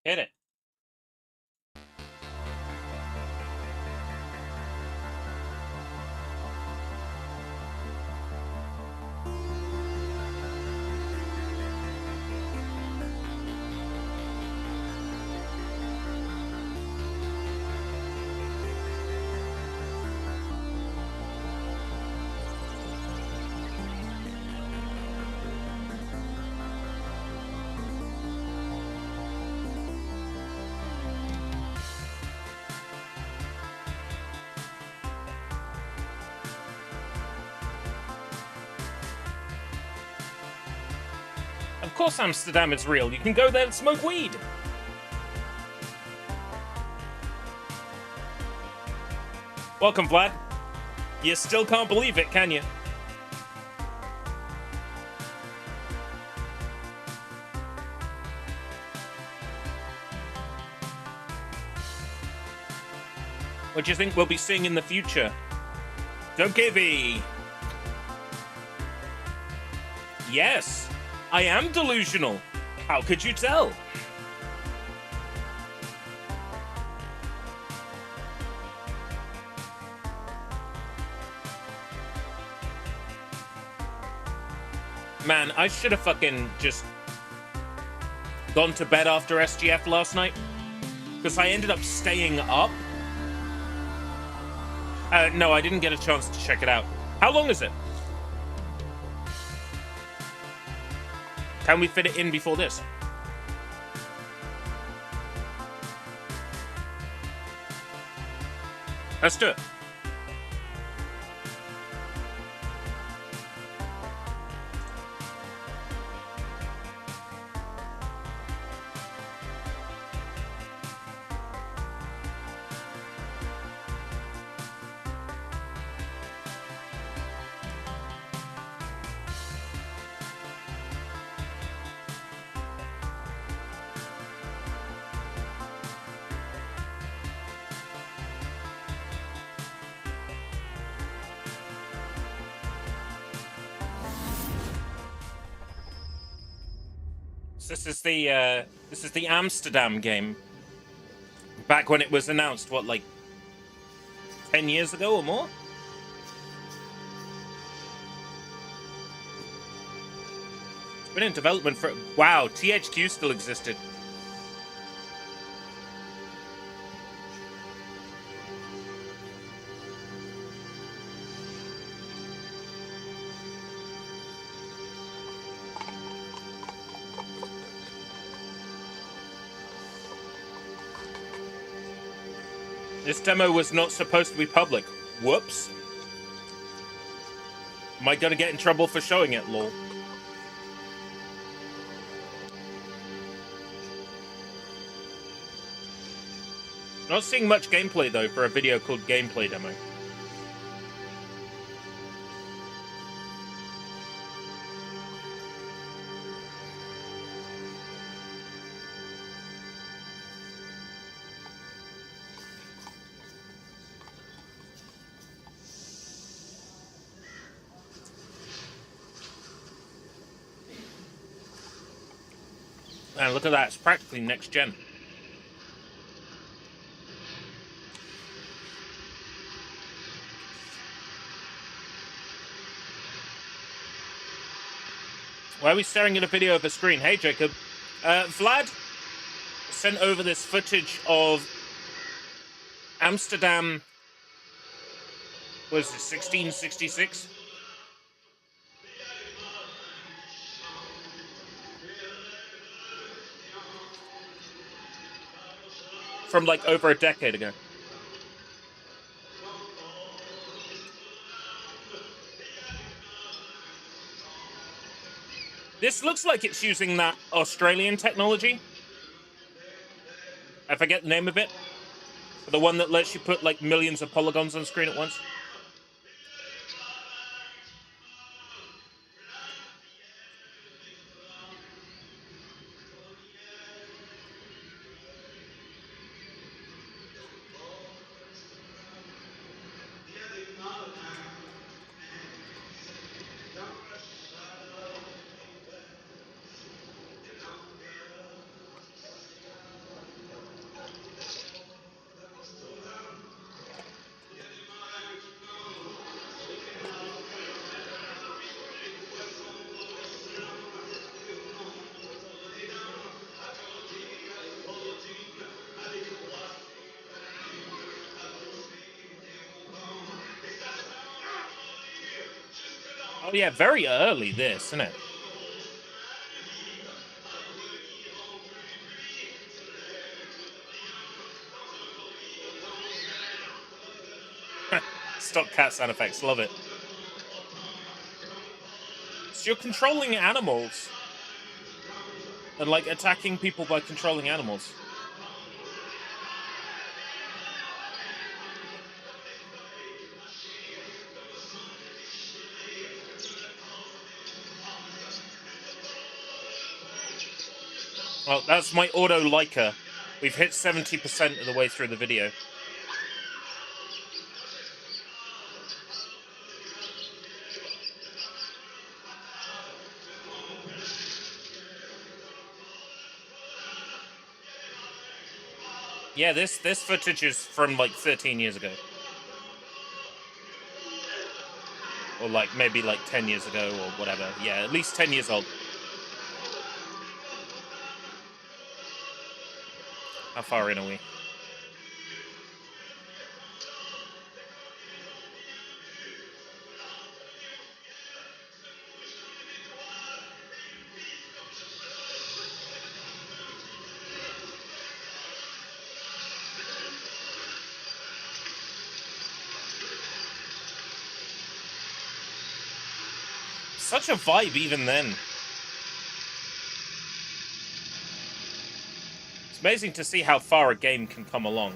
Hit it. Of course Amsterdam is real. You can go there and smoke weed. Welcome, Vlad. You still can't believe it, can you? What do you think we'll be seeing in the future? Don't give me. Yes, I am delusional. How could you tell? Man, I should have fucking just gone to bed after SGF last night. Because I ended up staying up. No, I didn't get a chance to check it out. How long is it? Can we fit it in before this? Let's do it. This is the Amsterdam game. Back when it was announced, what, like 10 years ago or more? It's been in development for... Wow, THQ still existed. This demo was not supposed to be public. Whoops. Am I gonna get in trouble for showing it, lol? Not seeing much gameplay, though, for a video called Gameplay Demo. Man, look at that. It's practically next gen. Why are we staring at a video of a screen? Hey, Jacob. Vlad sent over this footage of Amsterdam... Was it 1666? From like over a decade ago. This looks like it's using that Australian technology. I forget the name of it. But the one that lets you put like millions of polygons on screen at once. Oh yeah, very early this, isn't it? Stock cat sound effects, love it. So you're controlling animals. And, like, attacking people by controlling animals. Well, that's my auto liker. We've hit 70% of the way through the video. Yeah, this footage is from like 13 years ago. Or like maybe like 10 years ago or whatever. Yeah, at least 10 years old. How far in are we? Such a vibe even then. It's amazing to see how far a game can come along.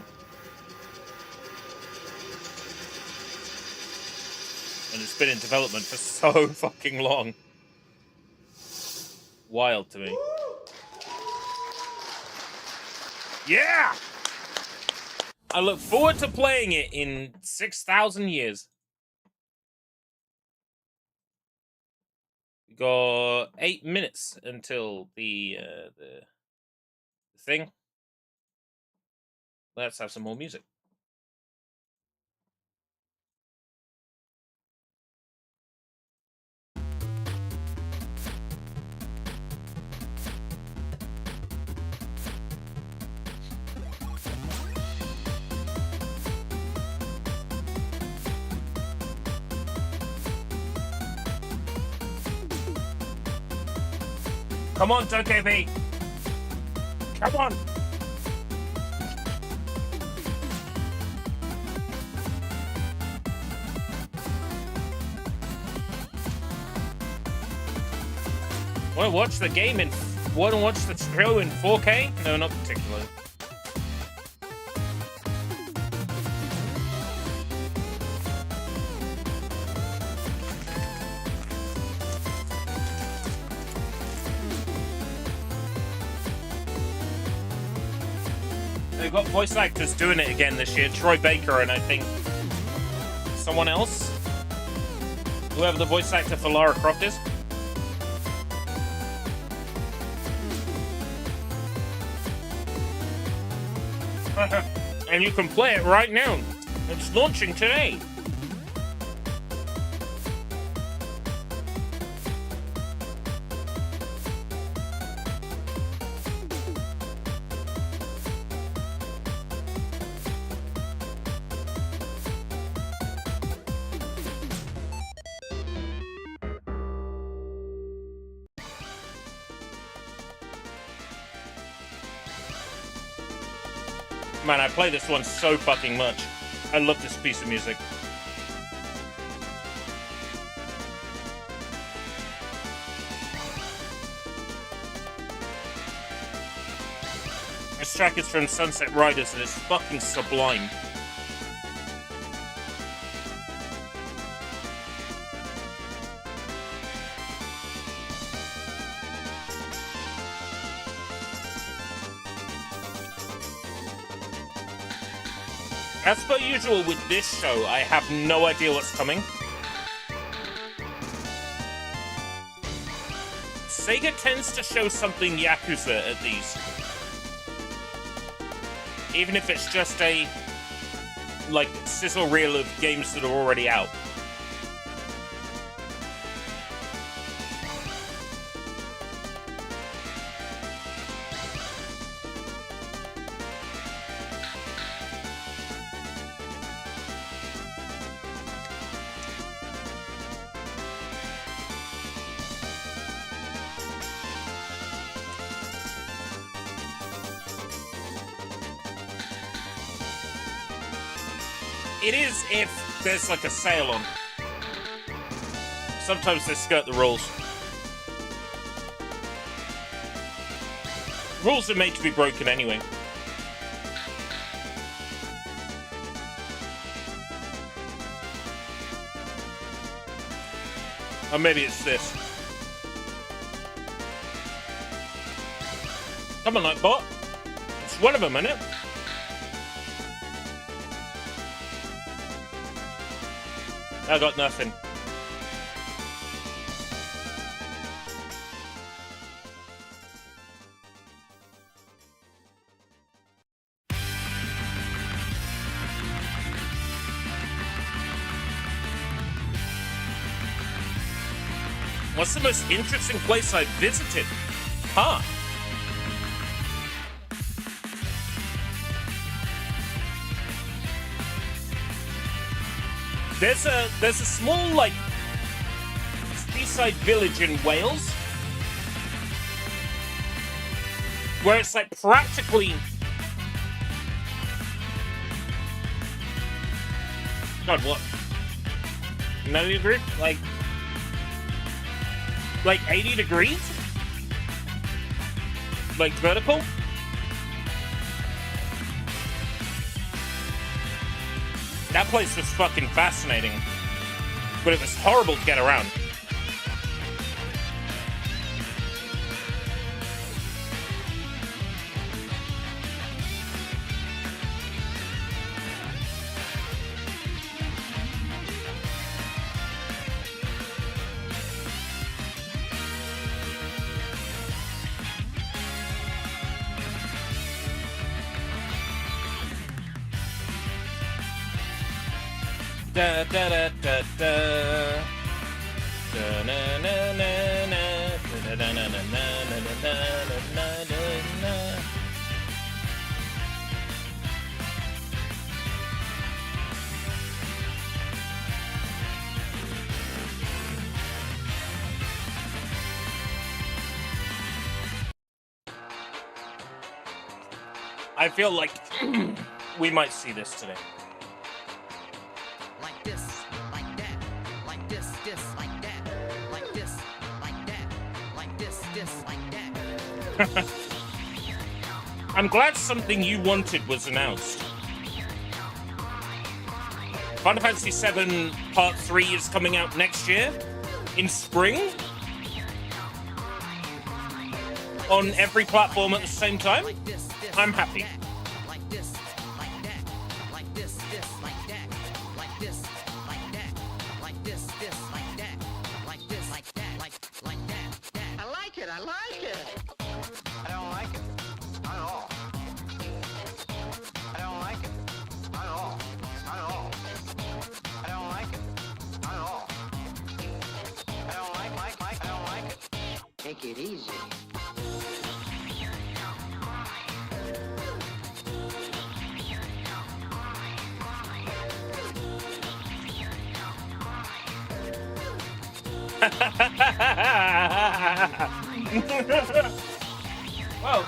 And it's been in development for so fucking long. Wild to me. Yeah! I look forward to playing it in 6,000 years. We got 8 minutes until the thing. Let's have some more music. Come on, Tokebi! Come on! Want to watch the game in... Want to watch the show in 4K? No, not particularly. They've got voice actors doing it again this year. Troy Baker and I think someone else. Whoever the voice actor for Lara Croft is. And you can play it right now. It's launching today. Man, I play this one so fucking much. I love this piece of music. This track is from Sunset Riders and it's fucking sublime. As per usual with this show, I have no idea what's coming. Sega tends to show something Yakuza at these. Even if it's just a, like, sizzle reel of games that are already out. It is if there's like a sale on. Sometimes they skirt the rules. Rules are made to be broken anyway. Or maybe it's this. Come on, Nightbot. It's one of them, isn't it? I got nothing. What's the most interesting place I've visited? Huh. There's a small, like, seaside village in Wales where it's, like, practically... God, what? No, you agree? Like 80 degrees? Like, vertical? That place was fucking fascinating, but it was horrible to get around. Da da da da da. Da na na na na. Da da na na na na na na. I feel like we might see this today. Like this, like that, like this, like that, like this, like that, like this, like that. I'm glad something you wanted was announced. Final Fantasy VII Part 3 is coming out next year, in spring, on every platform at the same time. I'm happy. Like this, like that, like this, like that, like this, like that, like this, like that, like this, like that, like that. I like it, I like it. I don't like it, not at all. I don't like it, not at all, not at all. I don't like it, not at all. I don't I don't like it. Take it easy. Well,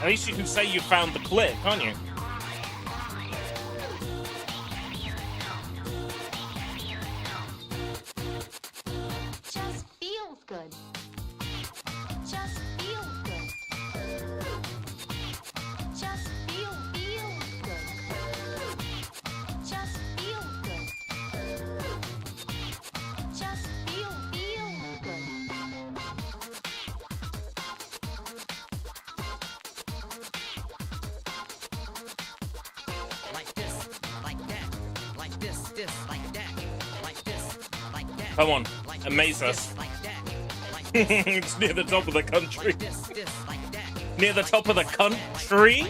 at least you can say you found the clip, can't you? Just feels good. Just feels good. Just feels good. Just feels good. Just feels good. Like this, like that, like this, like that, like this, like that. Come on, amaze us. Like that, like It's near the top of the country. this, like that. Near the top of the country?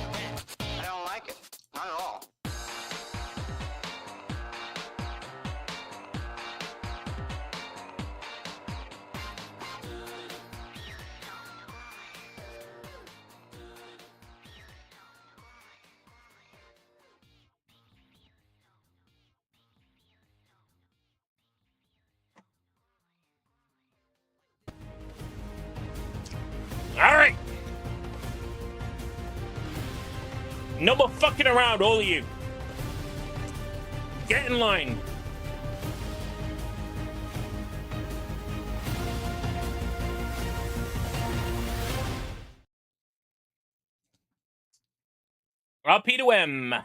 I don't like it, not at all. Alright! No more fucking around, all of you. Get in line. RP2M.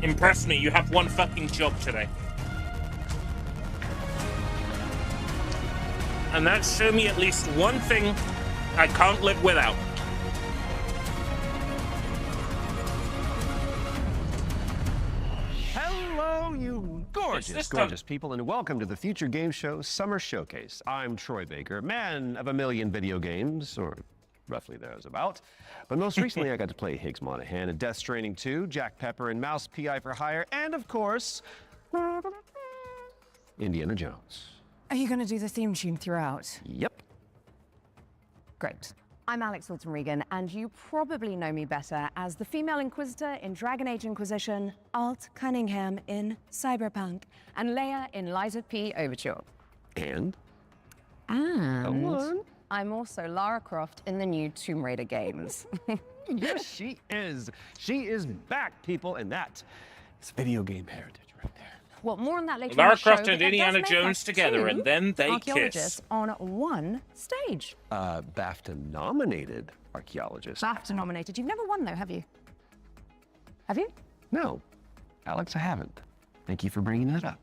Impress me, you have one fucking job today. And that's show me at least one thing I can't live without. Hello, you gorgeous, gorgeous people, and welcome to the Future Game Show Summer Showcase. I'm Troy Baker, man of a million video games, or roughly thereabout. But most recently, I got to play Higgs Monahan in Death Stranding 2, Jack Pepper and Mouse PI for Hire, and of course, Indiana Jones. Are you going to do the theme tune throughout? Yep. Great. I'm Alex Wilton Regan, and you probably know me better as the female Inquisitor in Dragon Age Inquisition, Alt Cunningham in Cyberpunk, and Leia in Lies of P Overture. And? And I'm also Lara Croft in the new Tomb Raider games. Yes, she is. She is back, people, and that is video game heritage right there. Well, more on that later. Lara in the show, Croft but and that does Indiana make Jones us together, two and then they archaeologists kiss. on one stage. BAFTA-nominated archaeologist. BAFTA nominated. You've never won, though, have you? Have you? No, Alex, I haven't. Thank you for bringing that up.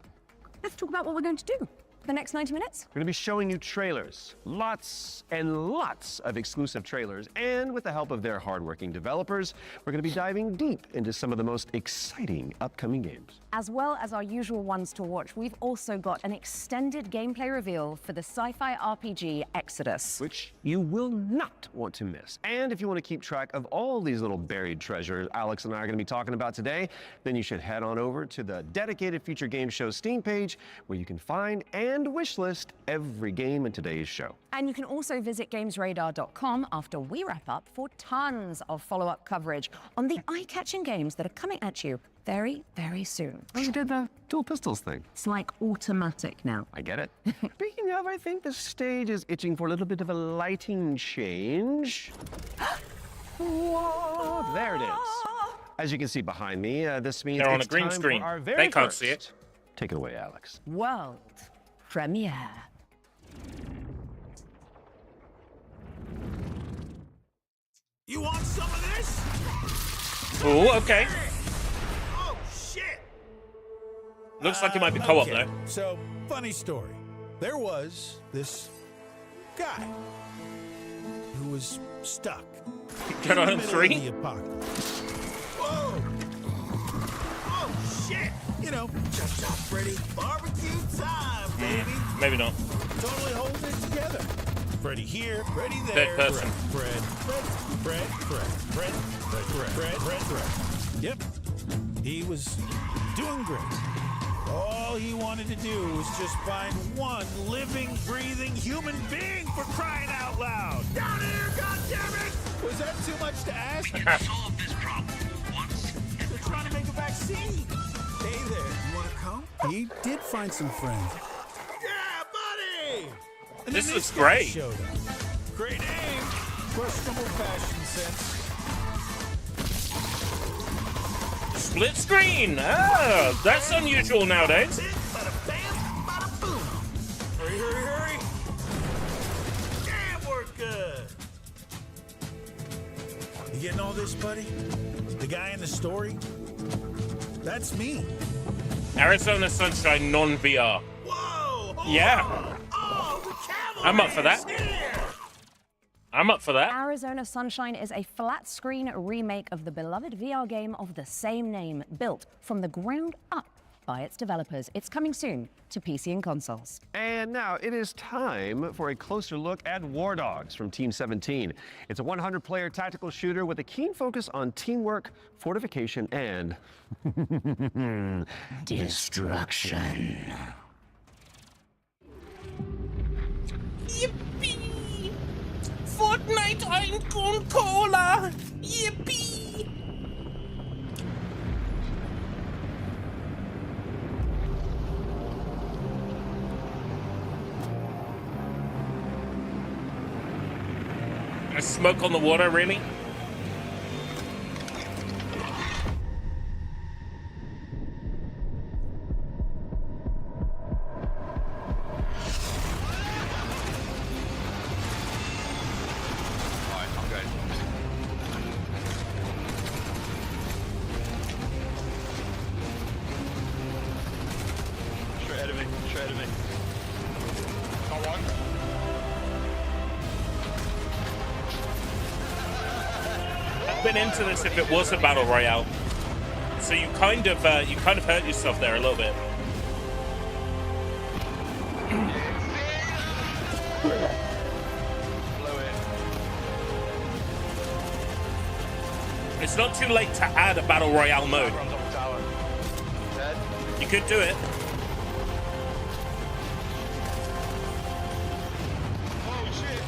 Let's talk about what we're going to do for the next 90 minutes. We're gonna be showing you trailers, lots and lots of exclusive trailers, and with the help of their hardworking developers, we're gonna be diving deep into some of the most exciting upcoming games. As well as our usual ones to watch, we've also got an extended gameplay reveal for the sci-fi RPG Exodus. Which you will not want to miss. And if you want to keep track of all these little buried treasures Alex and I are going to be talking about today, then you should head on over to the dedicated Future Game Show Steam page, where you can find and wishlist every game in today's show. And you can also visit gamesradar.com after we wrap up for tons of follow-up coverage on the eye-catching games that are coming at you very, very soon. Oh, you did the dual pistols thing. It's like automatic now. I get it. Speaking of, I think the stage is itching for a little bit of a lighting change. Whoa, there it is. As you can see behind me, this means They're on it's a green time screen. for our very They can't first. see it. Take it away, Alex. World premiere. You want some of this? Oh, okay. Oh, shit! Looks like it might be co-op, Okay, though. So, funny story. There was this guy who was stuck. Get on in the middle three? of the apocalypse. Whoa! Oh, shit! You know, chop chop Freddy. Barbecue time, baby. Maybe not. Totally holding it together. Freddy here, Freddy there. Dead person. Fred. Yep. He was doing great. All he wanted to do was just find one living, breathing human being, for crying out loud. Down here, goddammit! Was that too much to ask? Solve this problem once. They're trying to make a vaccine. Hey there, you want to come? He did find some friends. Yeah, buddy! And This then looks guy great. Showed up. Great aim, questionable fashion sense. Split screen. Ah, that's unusual nowadays. Bada bam, bada boom. Hurry, hurry, hurry. Damn, we're good. You getting all this, buddy? The guy in the story? That's me. Arizona Sunshine non-VR. Whoa! hold Yeah. on. Oh, the cavalry I'm up for that. is here. I'm up for that. Arizona Sunshine is a flat-screen remake of the beloved VR game of the same name, built from the ground up by its developers. It's coming soon to PC and consoles. And now it is time for a closer look at War Dogs from Team 17. It's a 100-player tactical shooter with a keen focus on teamwork, fortification, and destruction. Yippee! Fortnite Einkorn Cola! Yippee! A smoke on the water, really? Alright, I'm going. Straight ahead of me, straight ahead of me. Got one. I've been into this if it was a battle royale. So you kind of hurt yourself there a little bit. Blow it. It's not too late to add a battle royale mode. Runs up the tower. Dead. You could do it. Oh shit.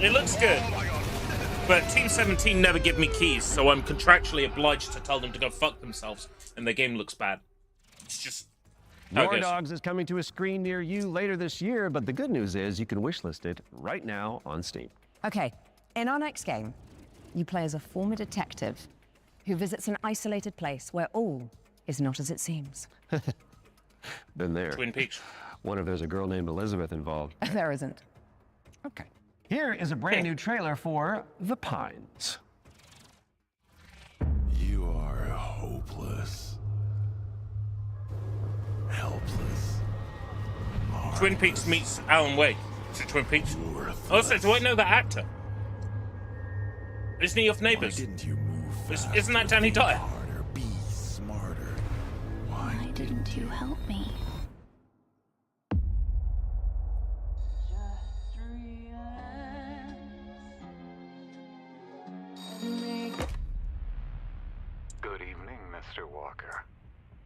It looks good. Oh my god. But Team 17 never give me keys, so I'm contractually obliged to tell them to go fuck themselves, and their game looks bad. It's just how it War goes. Dogs is coming to a screen near you later this year, but the good news is you can wishlist it right now on Steam. Okay, in our next game, you play as a former detective who visits an isolated place where all is not as it seems. Been there. Twin Peaks. Wonder if there's a girl named Elizabeth involved. There isn't. Okay. Here is a brand new trailer for The Pines. You are hopeless. Helpless. Twin Peaks meets Alan Wake. Is it Twin Peaks? Worthless. Also, do I know that actor? Isn't he off Why Neighbours? didn't you move faster? Isn't that Danny Think Dyer? harder, be smarter. Why Didn't you help me? Good evening, Mr. Walker.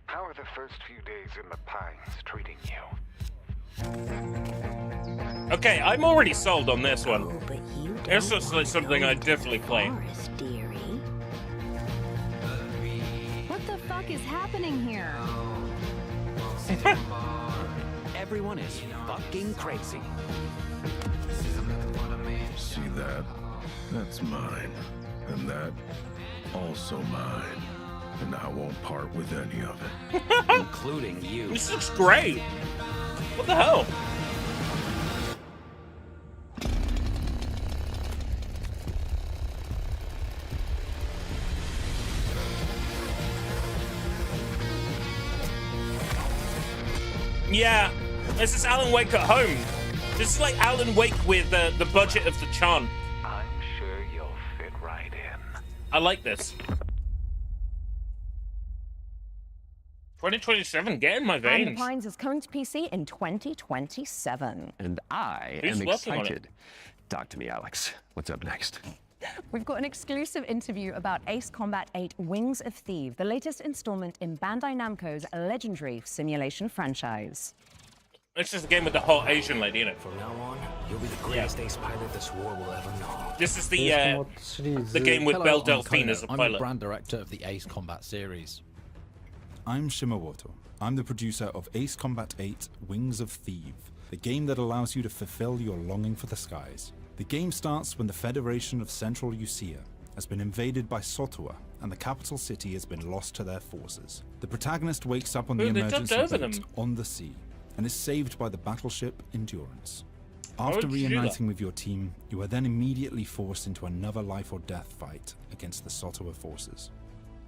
How are the first few days in the Pines treating you? Okay, I'm already sold on this one. Oh, but you This don't looks like something I'd definitely play. forest, dearie. What the fuck is happening here? Everyone is fucking crazy. See that? That's mine. And that, also mine. And I won't part with any of it. Including you. This looks great. What the hell? Yeah, this is Alan Wake at home. This is like Alan Wake with the budget of the Chan. I'm sure you'll fit right in. I like this. 2027, get in my And The veins. Pines is coming to PC in 2027. And I Who's am working on it? excited. Talk to me, Alex. What's up next? We've got an exclusive interview about Ace Combat 8 Wings of Thieves, the latest installment in Bandai Namco's legendary simulation franchise. This is the game with the hot Asian lady in it. From now on, you'll be the greatest ace pilot this war will ever know. This is the game with Hello, Belle I'm Delphine Kona. as a I'm pilot. the brand director of the Ace Combat series. I'm Shimawato. I'm the producer of Ace Combat 8 Wings of Thieves, the game that allows you to fulfill your longing for the skies. The game starts when the Federation of Central Usia has been invaded by Sotua, and the capital city has been lost to their forces. The protagonist wakes up on the Ooh, they dubbed emergency over boat them. on the sea and is saved by the battleship Endurance. After would you do that? reuniting with your team, you are then immediately forced into another life or death fight against the Sotua forces.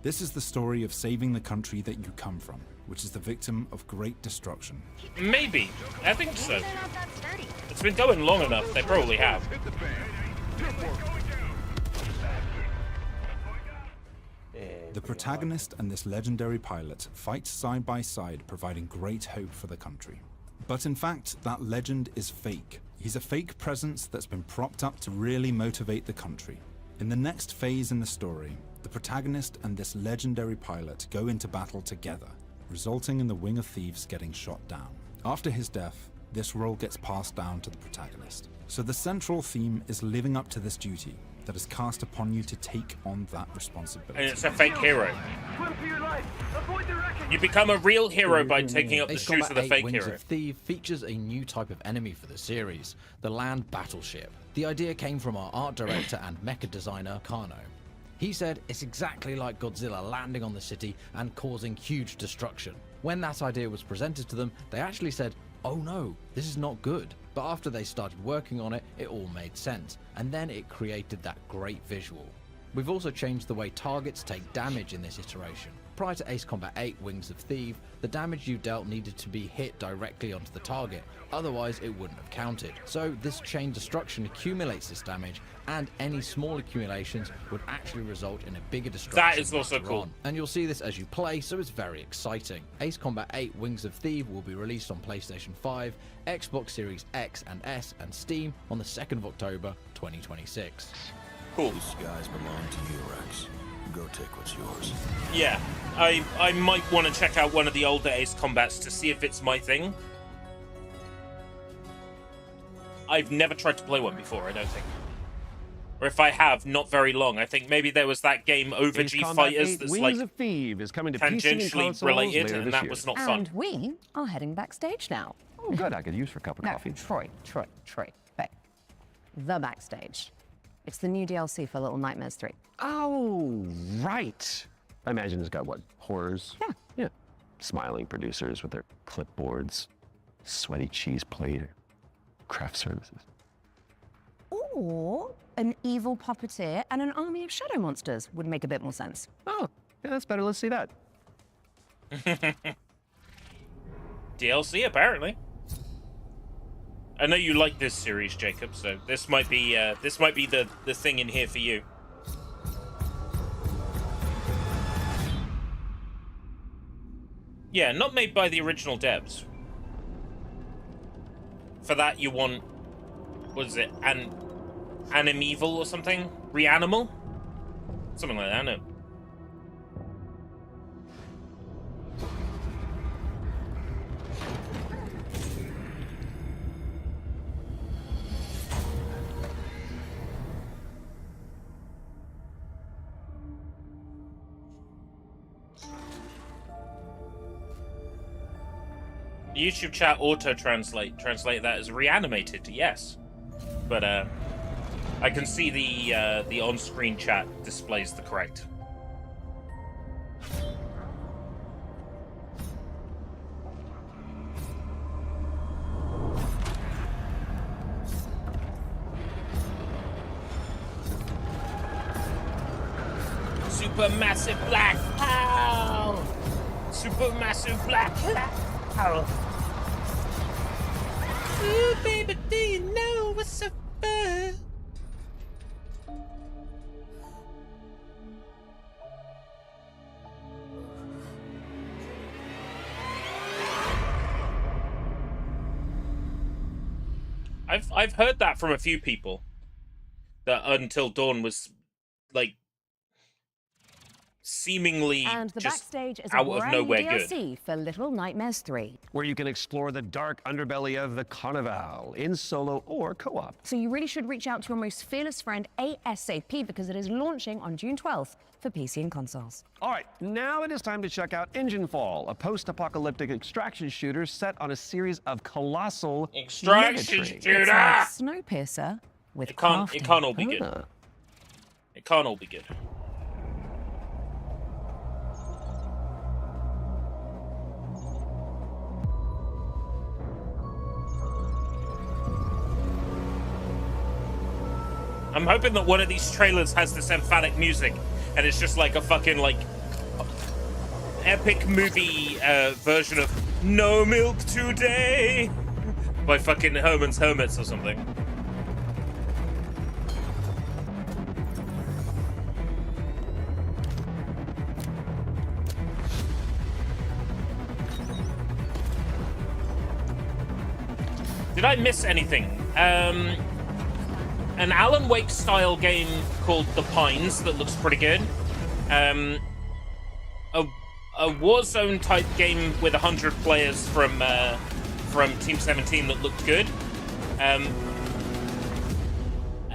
This is the story of saving the country that you come from, which is the victim of great destruction. Maybe. I think so. It's been going long enough. They probably have. The protagonist and this legendary pilot fight side by side, providing great hope for the country. But in fact, that legend is fake. He's a fake presence that's been propped up to really motivate the country. In the next phase in the story, the protagonist and this legendary pilot go into battle together, resulting in the Wing of Thieves getting shot down. After his death, this role gets passed down to the protagonist. So the central theme is living up to this duty that is cast upon you to take on that responsibility. And it's a fake hero. You become a real hero by taking up the Ace shoes Combat of the 8 fake Wings hero. of Thief features a new type of enemy for the series, the land battleship. The idea came from our art director and mecha designer, Kano. He said it's exactly like Godzilla landing on the city and causing huge destruction. When that idea was presented to them, they actually said, "Oh no, this is not good." But after they started working on it, it all made sense, and then it created that great visual. We've also changed the way targets take damage in this iteration. Prior to Ace Combat 8 Wings of Thief, the damage you dealt needed to be hit directly onto the target, otherwise it wouldn't have counted. So this chain destruction accumulates this damage, and any small accumulations would actually result in a bigger destruction. That is also later cool. on. And you'll see this as you play, so it's very exciting. Ace Combat 8 Wings of Thief will be released on PlayStation 5, Xbox Series X and S, and Steam on the 2nd of October 2026. Cool. These guys belong to you, Rex. Go take what's yours. Yeah, I might want to check out one of the older Ace Combats to see if it's my thing. I've never tried to play one before, I don't think. Or if I have, not very long. I think maybe there was that game Over Ace G Combat Fighters 8 that's Wings like of Thieves is coming to PC and tangentially consoles related, later and this that year. was not fun. And we are heading backstage now. Oh, good. I could use for a cup of No, coffee. Troy. Hey. The backstage. It's the new DLC for Little Nightmares 3. Oh, right. I imagine it's got, what, horrors? Yeah. Yeah. Smiling producers with their clipboards, sweaty cheese plate, craft services. Or an evil puppeteer and an army of shadow monsters would make a bit more sense. Oh, yeah, that's better. Let's see that. DLC, apparently. I know you like this series, Jacob, so this might be the thing in here for you. Yeah, not made by the original devs. For that, you want, what is it, Animevil or something? Reanimal? Something like that, no. YouTube chat auto-translate that as reanimated, yes. But I can see the on-screen chat displays the correct. Supermassive black hole! Supermassive black hole! Ooh, baby, do you know what's up? I've heard that from a few people. That Until Dawn was like seemingly And the just backstage is a out of brand new nowhere DLC good. for Little Nightmares 3. Where you can explore the dark underbelly of the Carnival in solo or co-op. So you really should reach out to your most fearless friend ASAP because it is launching on June 12th for PC and consoles. All right, now it is time to check out Engine Fall, a post-apocalyptic extraction shooter set on a series of colossal Extraction megatrains. shooter! It's like Snowpiercer with It can't crafting. all be good. Ah. It can't all be good. I'm hoping that one of these trailers has this emphatic music, and it's just like a fucking like epic movie version of "No Milk Today" by fucking Herman's Hermits or something. Did I miss anything? An Alan Wake style game called The Pines that looks pretty good. A Warzone type game with 100 players from Team 17 that looked good.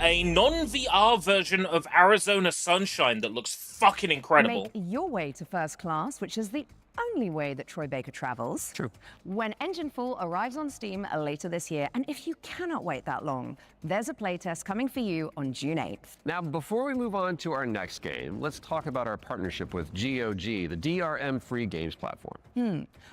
a non-VR version of Arizona Sunshine that looks fucking incredible. Make your way to First Class, which is the only way that Troy Baker travels. True. When Engine Full arrives on Steam later this year, and if you cannot wait that long, there's a playtest coming for you on June 8th. Now, before we move on to our next game, let's talk about our partnership with GOG, the DRM-free games platform.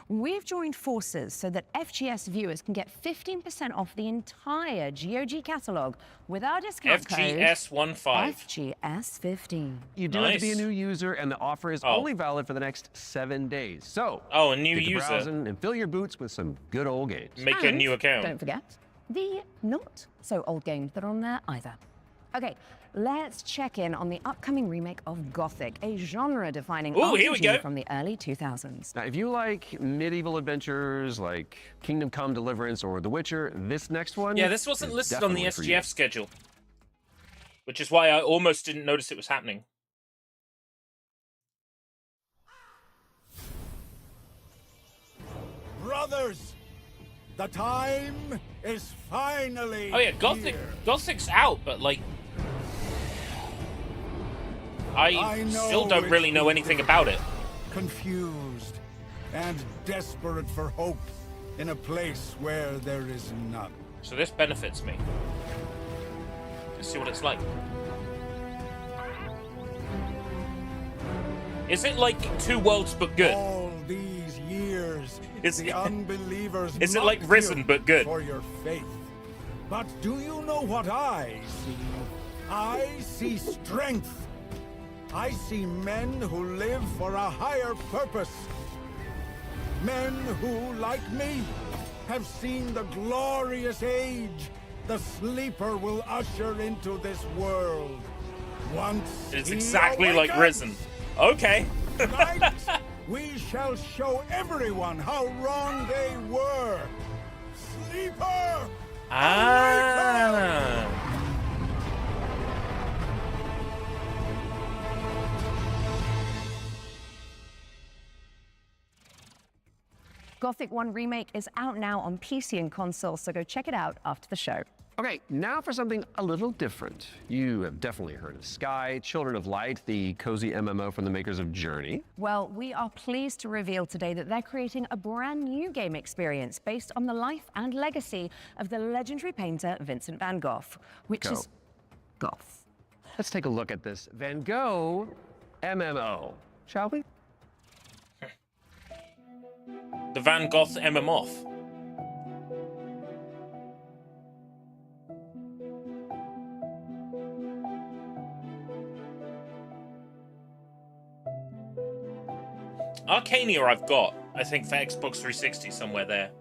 We've joined forces so that FGS viewers can get 15% off the entire GOG catalog with our discount code FGS15. FGS15. You do have to be a Nice. new user, and the offer is only valid for the next 7 days. So, A new get to user. browsing and fill your boots with some good old games. Make a And new account. Don't forget the not so old games that are on there either. Okay, let's check in on the upcoming remake of Gothic, a genre-defining Ooh, here we RPG go. from the early 2000s. Now, if you like medieval adventures like Kingdom Come Deliverance or The Witcher, this next one. Yeah, this wasn't is listed on the definitely for you. SGF schedule, which is why I almost didn't notice it was happening. Brothers, the time is finally Oh yeah, Gothic's out, but like, I know still don't it's really know anything about it. confused and desperate for hope in a place where there is none. So this benefits me. Let's see what it's like. Is it like Two Worlds but good? All these years, Is the it- unbelievers is it like mocked Risen, you but good? for your faith. But do you know what I see? I see strength. I see men who live for a higher purpose. Men who, like me, have seen the glorious age the Sleeper will usher into this world. Once It's he exactly like awakens, Risen. Okay. Tonight, we shall show everyone how wrong they were. Sleeper! Ah. Gothic 1 Remake is out now on PC and console, so go check it out after the show. Okay, now for something a little different. You have definitely heard of Sky, Children of Light, the cozy MMO from the makers of Journey. Well, we are pleased to reveal today that they're creating a brand new game experience based on the life and legacy of the legendary painter Vincent van Gogh, which is Goth. Let's take a look at this Van Gogh MMO, shall we? The Van Gogh MMOth. Arcania I've got, I think, for Xbox 360 somewhere there.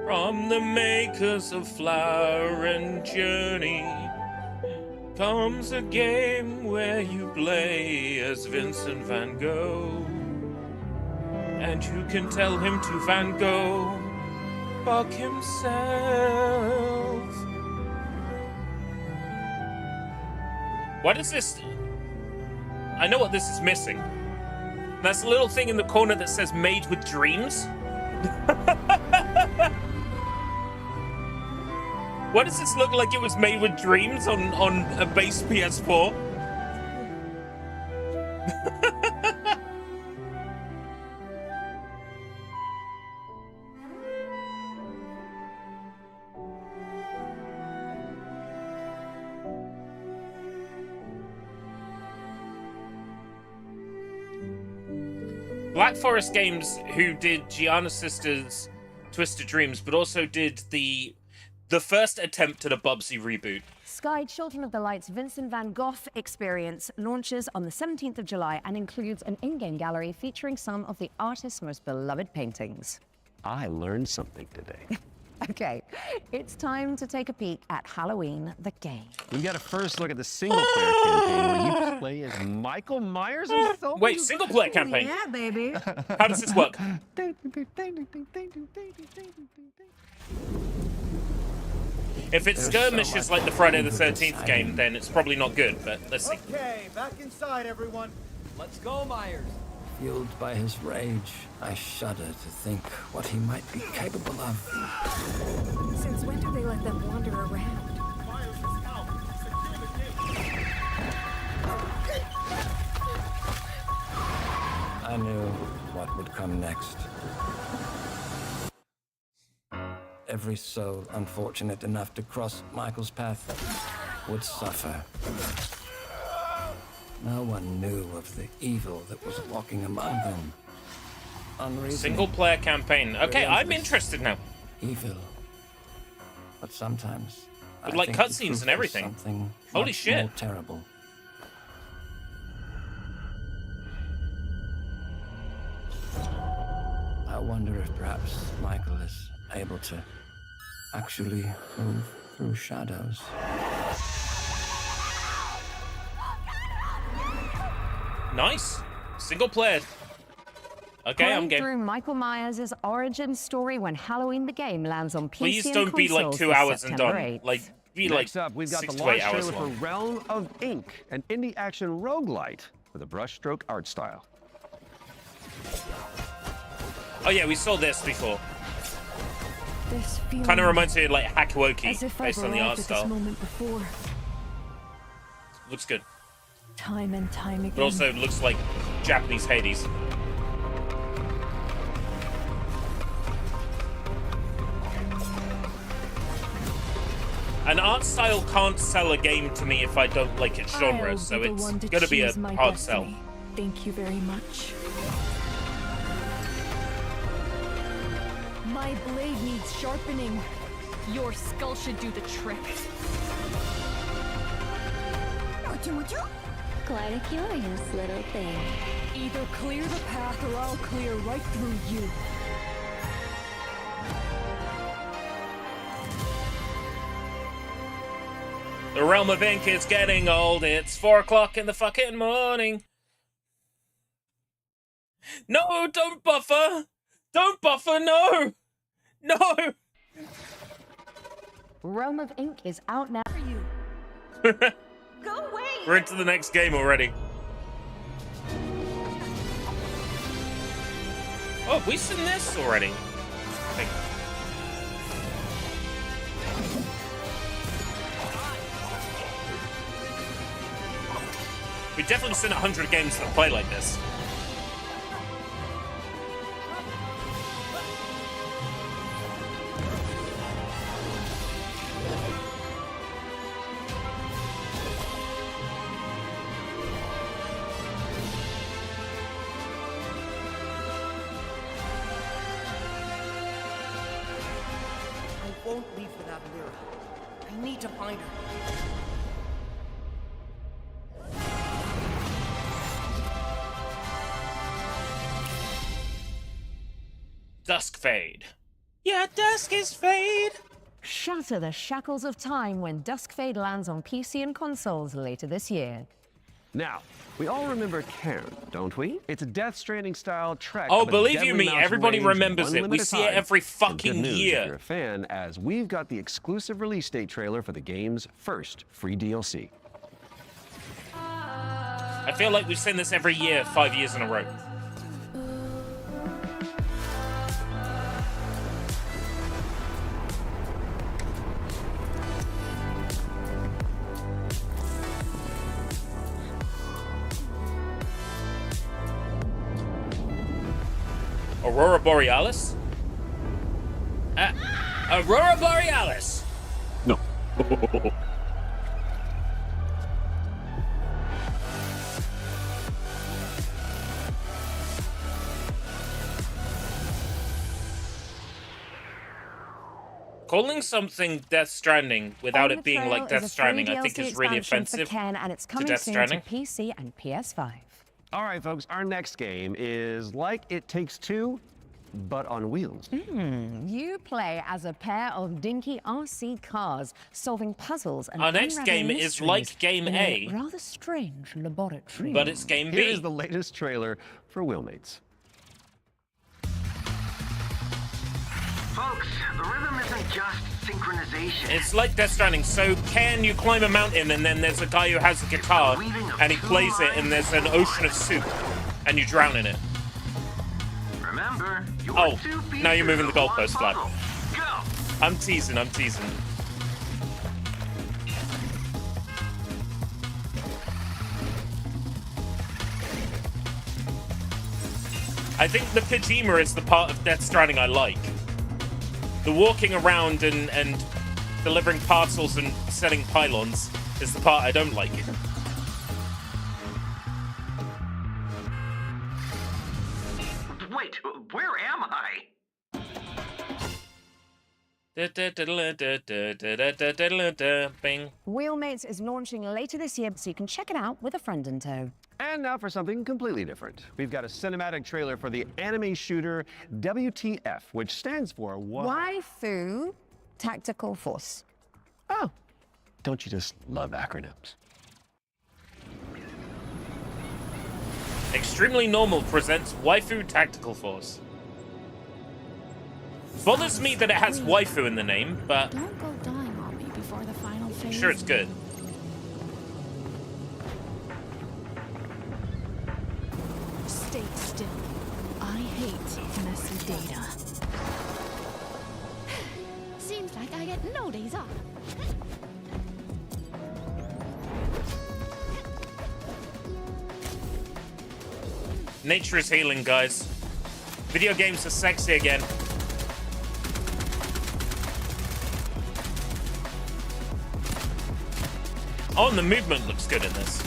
From the makers of Flower and Journey comes a game where you play as Vincent van Gogh, and you can tell him to Van Gogh fuck himself. What is this? I know what this is missing. That's a little thing in the corner that says "Made with Dreams." Why does this look like it was made with dreams on a base PS4? Black Forest Games, who did Gianna Sisters' Twisted Dreams, but also did the first attempt at a Bubsy reboot. Sky Children of the Light's Vincent van Gogh experience launches on the 17th of July and includes an in-game gallery featuring some of the artist's most beloved paintings. I learned something today. Okay, it's time to take a peek at Halloween the game. We've got a first look at the single-player campaign where you play as Michael Myers and so Wait, single-player campaign? Yeah, baby. How does this work? If it's skirmishes like the Friday the 13th game, then it's probably not good, but let's see. Okay, back inside, everyone. Let's go, Myers. Fueled by his rage, I shudder to think what he might be capable of. Since when do they let them wander around? I knew what would come next. Every soul unfortunate enough to cross Michael's path would suffer. No one knew of the evil that was walking among them. Single player campaign. Okay, I'm interested now. Evil. But sometimes With I like think the cutscenes truth and everything. is something Holy much shit. more terrible. I wonder if perhaps Michael is able to actually move through shadows. Nice. Single player. Okay, I'm Playing game. through Michael Myers' origin story when Halloween the game lands on PC Please and don't be like consoles 2 this hours and September done. 8th. Like, be Next like up, we've got 6 the to 8 launch hours trailer for long. Realm of Ink, an indie action roguelite with a brushstroke art style. Oh yeah, we saw this before. This feeling Kind of reminds me of like as Hakuoki, if based I've on the art arrived at style. this moment before, Looks good. time and time again. But also looks like Japanese Hades. An art style can't sell a game to me if I don't like its genre, I'll so be the it's one to gonna be a choose my hard sell. destiny. Thank you very much. My blade needs sharpening. Your skull should do the trick. Quite a curious little thing. Either clear the path or I'll clear right through you. The Realm of Ink is getting old. It's 4 o'clock in the fucking morning. No, don't buffer! Don't buffer, no! No! Realm of Ink is out now. Go away! We're into the next game already. Oh, have we seen this already? I think. We've definitely seen 100 games that play like this. I won't leave without Lyra. I need to find her. Dusk Fade. Yeah, dusk is fade. Shatter the shackles of time when Dusk Fade lands on PC and consoles later this year. Now, we all remember Cairn, don't we? It's a Death Stranding style trek. Oh, of a believe you deadly me, mountain everybody range remembers one it. limb We at a see it time. every And good fucking news year. If you're a fan, as we've got the exclusive release date trailer for the game's first free DLC. I feel like we've seen this every year, 5 years in a row. Aurora Borealis? Aurora Borealis! No. Calling something Death Stranding without On it the being trail like is Death a Stranding, free I think DLC is really expansion for offensive Ken, and it's to coming Death soon Stranding. to PC and PS5. All right, folks, our next game is like It Takes Two, but on wheels. You play as a pair of dinky RC cars, solving puzzles and Our next unraveling game is mysteries like Game in A, rather strange laboratory. but it's Game Here B. is the latest trailer for Wheelmates. Folks, the rhythm isn't just synchronization. It's like Death Stranding. So can you climb a mountain and then there's a guy who has a guitar and he plays it and there's an ocean of soup and you drown in it. Oh, now you're moving the goalpost flag. I'm teasing. I think the Pijima is the part of Death Stranding I like. The walking around and delivering parcels and setting pylons is the part I don't like. Wait, where am I? Bing. Wheelmates is launching later this year, so you can check it out with a friend in tow. And now for something completely different. We've got a cinematic trailer for the anime shooter WTF, which stands for Waifu Tactical Force. Oh, don't you just love acronyms? Extremely Normal presents Waifu Tactical Force. Bothers me that it has waifu in the name, but Don't go dying on me before the final phase. I'm sure it's good. Stay still. I hate messy data. Seems like I get no days off. Nature is healing, guys. Video games are sexy again. Oh, and the movement looks good in this.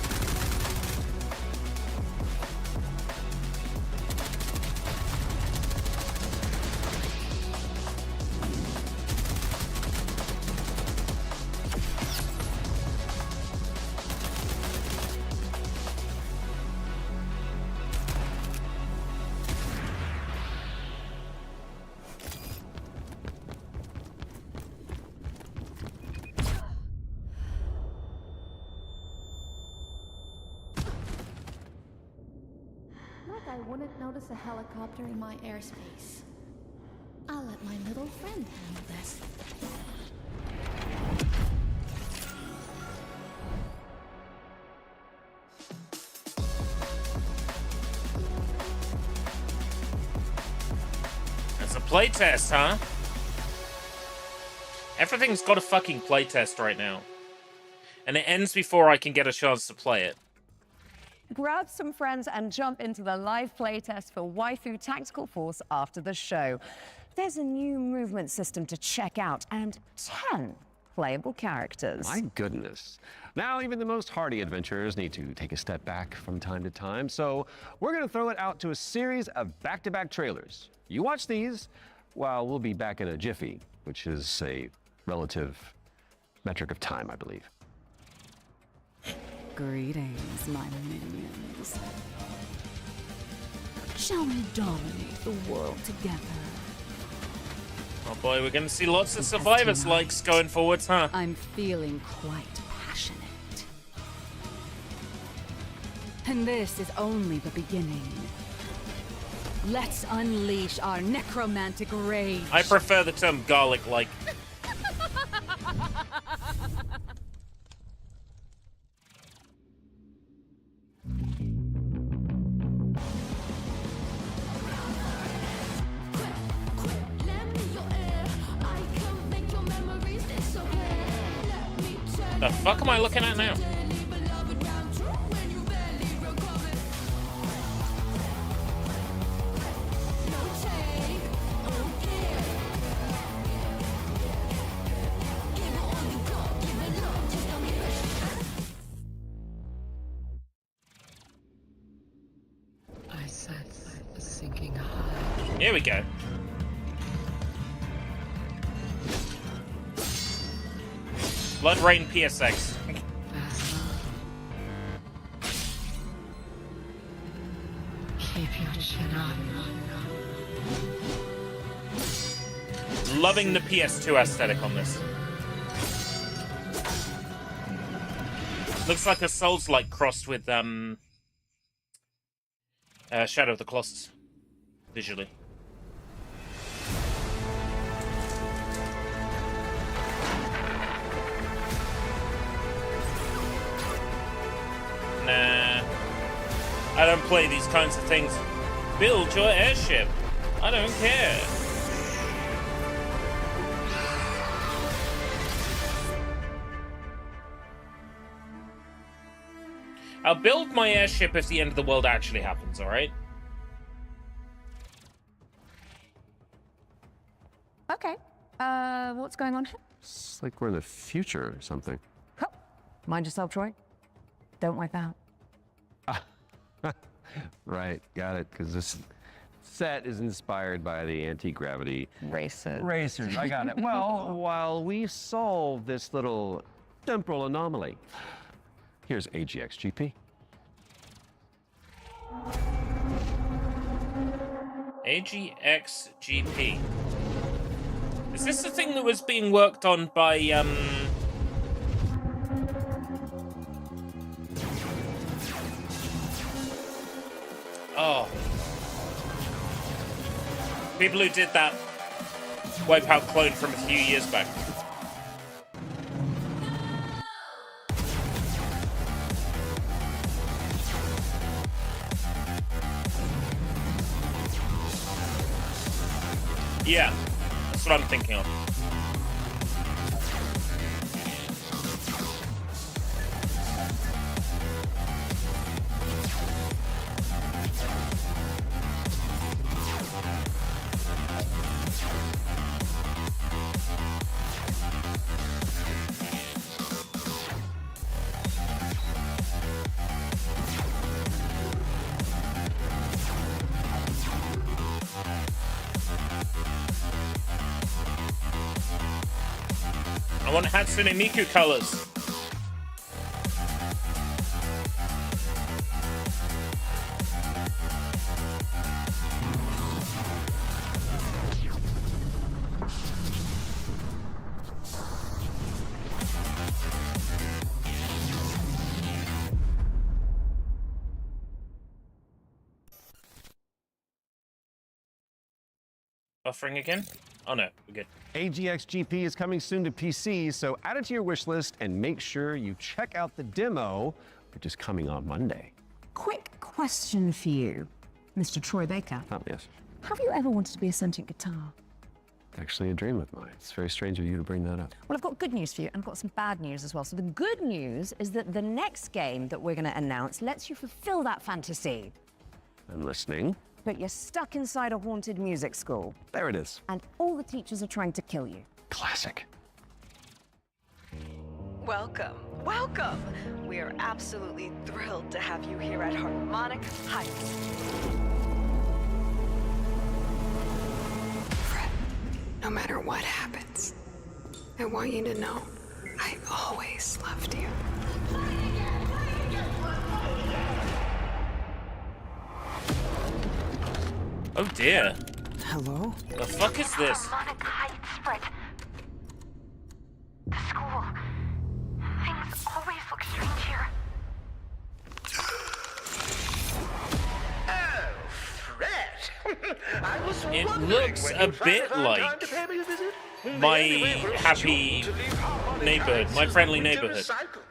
I wouldn't notice a helicopter in my airspace. I'll let my little friend handle this. It's a playtest, huh? Everything's got a fucking playtest right now. And it ends before I can get a chance to play it. Grab some friends and jump into the live playtest for Waifu Tactical Force after the show. There's a new movement system to check out and 10 playable characters. My goodness. Now even the most hardy adventurers need to take a step back from time to time, so we're going to throw it out to a series of back-to-back trailers. You watch these while we'll be back in a jiffy, which is a relative metric of time, I believe. Greetings, my minions. Shall we dominate the world together? Oh boy, we're gonna see lots of Survivors likes going forwards, huh? I'm feeling quite passionate. And this is only the beginning. Let's unleash our necromantic rage. I prefer the term garlic-like. The fuck am I looking at now? I sense a sinking high. Here we go. Blood Rain PSX. Keep your chin up. Loving the PS2 aesthetic on this. Looks like a Souls-like crossed with Shadow of the Colossus, visually. Nah, I don't play these kinds of things. Build your airship. I don't care. I'll build my airship if the end of the world actually happens, alright? Okay. What's going on here? It's like we're in the future or something. Oh, mind yourself, Troy. Don't wipe out. Right, got it, because this set is inspired by the anti-gravity racers. I got it. Well, while we solve this little temporal anomaly, here's AGXGP. AGXGP. Is this the thing that was being worked on by, Oh. People who did that Wipeout clone from a few years back. Yeah, that's what I'm thinking of. I want Hatsune Miku colors. Buffering again? Oh no, we're good. AGXGP is coming soon to PC, so add it to your wish list and make sure you check out the demo, which is coming on Monday. Quick question for you, Mr. Troy Baker. Oh, yes. Have you ever wanted to be a sentient guitar? Actually a dream of mine. It's very strange of you to bring that up. Well, I've got good news for you, and I've got some bad news as well. So the good news is that the next game that we're going to announce lets you fulfill that fantasy. I'm listening. But you're stuck inside a haunted music school. There it is. And all the teachers are trying to kill you. Classic. Welcome, welcome. We are absolutely thrilled to have you here at Harmonic Heights. Fred, no matter what happens, I want you to know I always loved you. Oh dear. Hello? The fuck is this? Harmonic Heights, Fred. The school. Things always look strange here. Oh, Fred. I was It wondering looks when a you tried bit to find like time to pay me a visit. my The only way for us happy to leave Harmonic neighborhood, Heights my is friendly to neighborhood. recycle.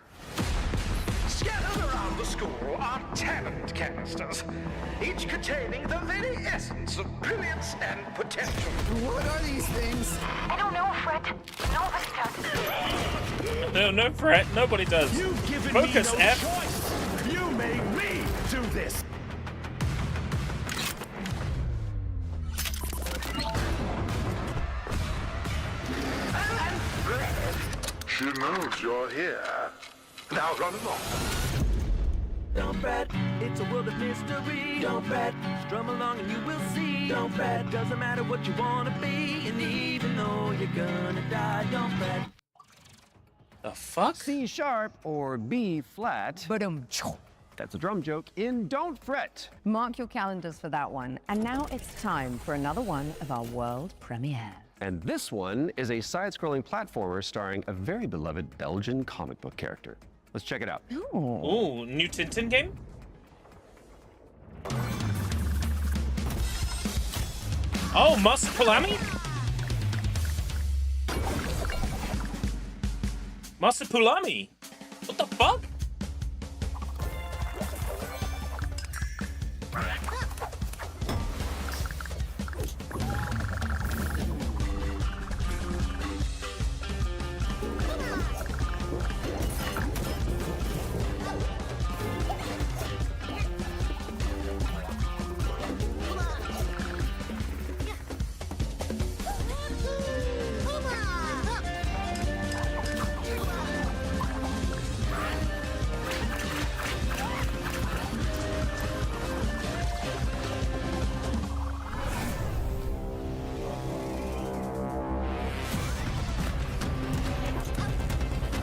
Scattered around the school are talent canisters, each containing the very essence of brilliance and potential. What are these things? I don't know, Fred. Nobody does. No, Fred, nobody does. You've given Focus, me no F. choice. You made me do this. She knows you're here. Now run along. Don't fret, it's a world of mystery. Don't fret, strum along and you will see. Don't fret, doesn't matter what you wanna be, and even though you're gonna die, don't fret. The fuck? C sharp or B flat. That's a drum joke in Don't Fret. Mark your calendars for that one. And now it's time for another one of our world premiere. And this one is a side-scrolling platformer starring a very beloved Belgian comic book character. Let's check it out. Ooh, new Tintin game? Oh, Masapulami? Masapulami? What the fuck?